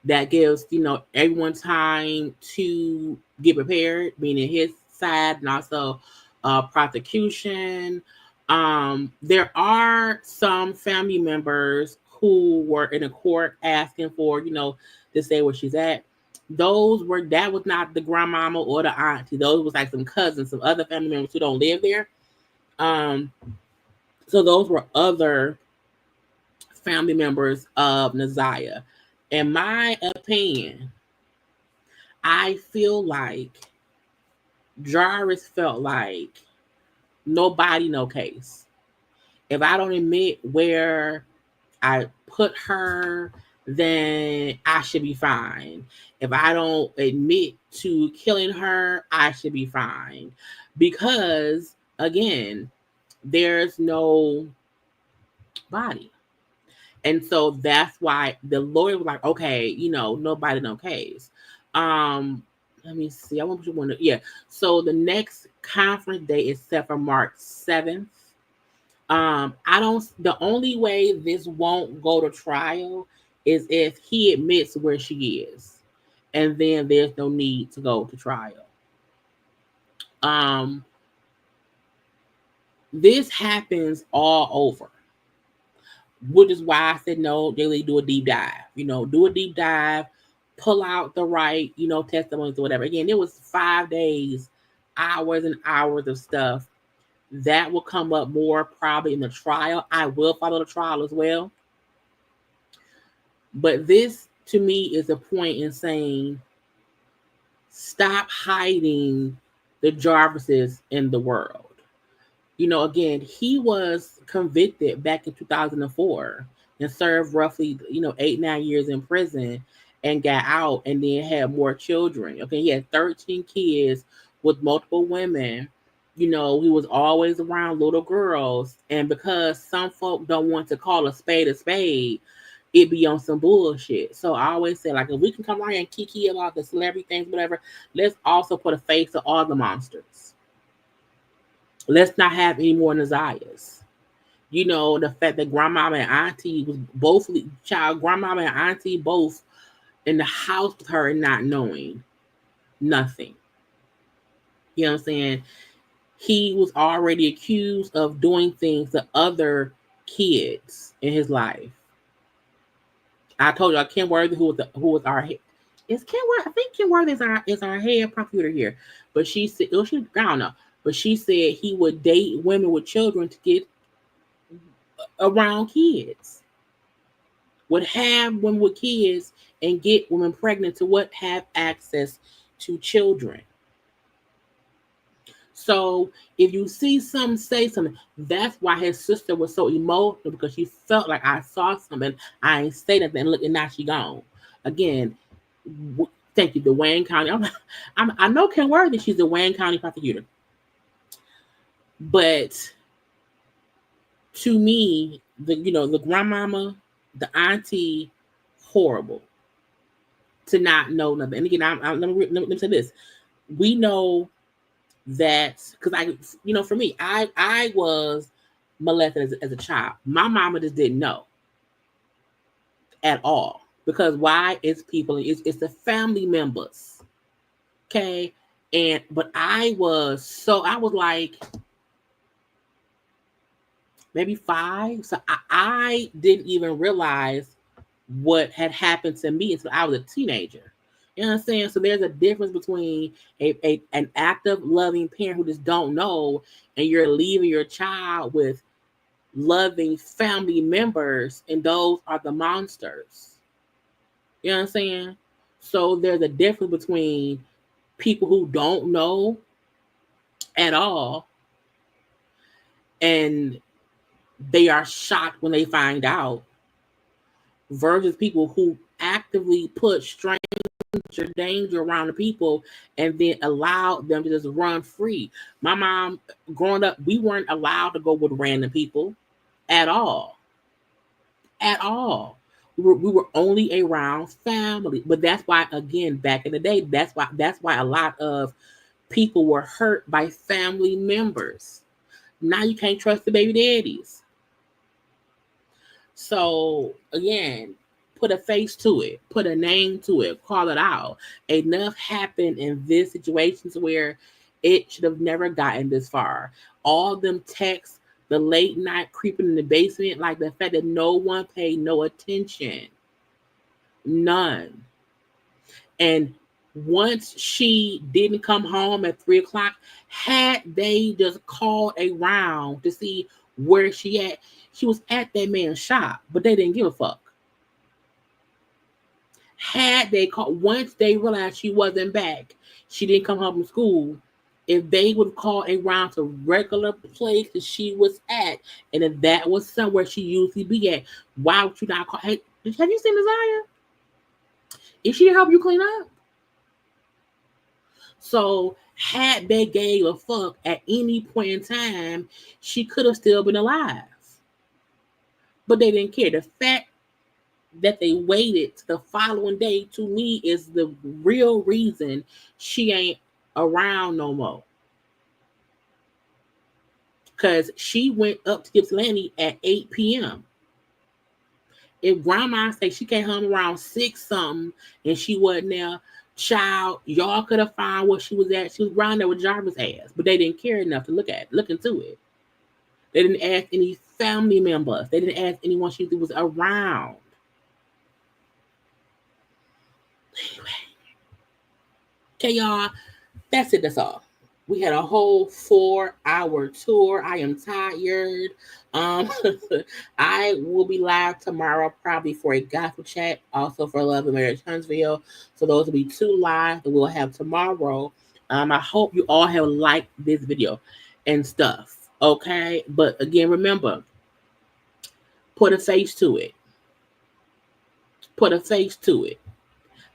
That gives, everyone time to get prepared, meaning his side and also prosecution. There are some family members who were in a court asking for, to say where she's at. That was not the grandmama or the auntie. Those was like some cousins, some other family members who don't live there. So those were other family members of Naziah. In my opinion, I feel like Jarvis felt like nobody, no case. If I don't admit where I put her, then I should be fine. If I don't admit to killing her, I should be fine. Because, again, there's no body. And so that's why the lawyer was like, okay, nobody, no case. Let me see. I want you to yeah. So the next conference date is set for March 7th. The only way this won't go to trial is if he admits where she is. And then there's no need to go to trial. This happens all over. Which is why I said, no, Jaylee, do a deep dive. Do a deep dive, pull out the right, testimonies or whatever. Again, it was 5 days, hours and hours of stuff. That will come up more probably in the trial. I will follow the trial as well. But this, to me, is a point in saying, stop hiding the Jarvises in the world. Again, he was convicted back in 2004 and served roughly, 8-9 years in prison and got out and then had more children. Okay, he had 13 kids with multiple women. He was always around little girls. And because some folk don't want to call a spade, it be on some bullshit. So I always say, like, if we can come around and kiki about the celebrity things, whatever, let's also put a face to all the monsters. Let's not have any more Naziahs. The fact that grandmama and auntie was both grandmama and auntie both in the house with her and not knowing nothing. You know what I'm saying? He was already accused of doing things to other kids in his life. I told you, Kim Worthy, who was our head. Is Kim Worthy? I think Kim Worthy is our head prosecutor here. But she said, I don't know. But she said he would date women with children to get around kids. would have women with kids and get women pregnant to what have access to children. So if you see some say something, that's why his sister was so emotional, because she felt like, I saw something, I ain't say nothing, and look, and now she gone. Again, thank you, the Wayne County. I know Ken Worthy, she's the Wayne County prosecutor. But to me, the grandmama, the auntie, horrible to not know nothing. And again, let me say this: we know that, because for me, I was molested as a child. My mama just didn't know at all, because why? It's people, it's the family members, okay. But I was like maybe 5, so I didn't even realize what had happened to me until I was a teenager. You know what I'm saying? So there's a difference between an active, loving parent who just don't know, and you're leaving your child with loving family members, and those are the monsters. You know what I'm saying? So there's a difference between people who don't know at all, and they are shocked when they find out, versus people who actively put stranger danger around the people and then allow them to just run free. My mom, growing up, we weren't allowed to go with random people at all. At all. We were only around family. But that's why, again, back in the day, that's why a lot of people were hurt by family members. Now you can't trust the baby daddies. So again, put a face to it, put a name to it, call it out. Enough happened in this situations where it should have never gotten this far. All them texts, the late night creeping in the basement, like the fact that no one paid no attention. None. And once she didn't come home at 3 o'clock, had they just called around to see where she at, she was at that man's shop, but they didn't give a fuck. Had they called, once they realized she wasn't back, she didn't come home from school, if they would call around to regular places she was at, and if that was somewhere she usually be at, why would you not call? Hey, have you seen Desire? Is she to help you clean up? So had they gave a fuck at any point in time, she could have still been alive. But they didn't care. The fact that they waited the following day, to me, is the real reason she ain't around no more. Because she went up to Gippsland at 8 p.m. If grandma say she came home around 6 something and she wasn't there, child, y'all could have found where she was at. She was around there with Jarvis ass, but they didn't care enough to look into it. They didn't ask any family members. They didn't ask anyone she was around. Anyway. Okay, y'all. That's it. That's all. We had a whole 4-hour tour. I am tired. I will be live tomorrow, probably for a gospel chat, also for Love and Marriage Huntsville. So those will be 2 live that we'll have tomorrow. I hope you all have liked this video and stuff. Okay, but again, remember, put a face to it. Put a face to it.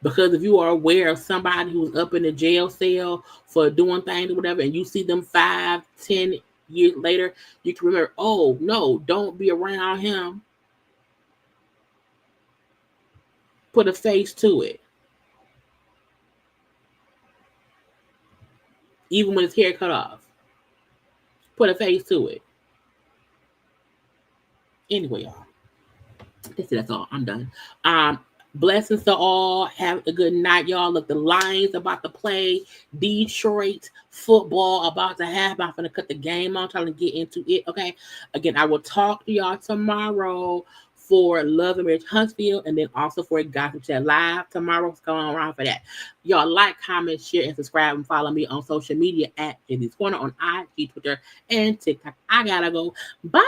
Because if you are aware of somebody who's up in the jail cell for doing things or whatever, and you see them 5-10 years later, you can remember, oh, no, don't be around him. Put a face to it. Even when his hair cut off. Put a face to it. Anyway, y'all. That's all. I'm done. Blessings to all. Have a good night, y'all. Look, the Lions about to play Detroit football about to happen. I'm going to cut the game on, trying to get into it. Okay. Again, I will talk to y'all tomorrow for Love and Marriage Huntsville, and then also for a Gospel Chat Live tomorrow. What's going on for that? Y'all like, comment, share, and subscribe, and follow me on social media at JayLeesCorner on IG, Twitter, and TikTok. I gotta go. Bye.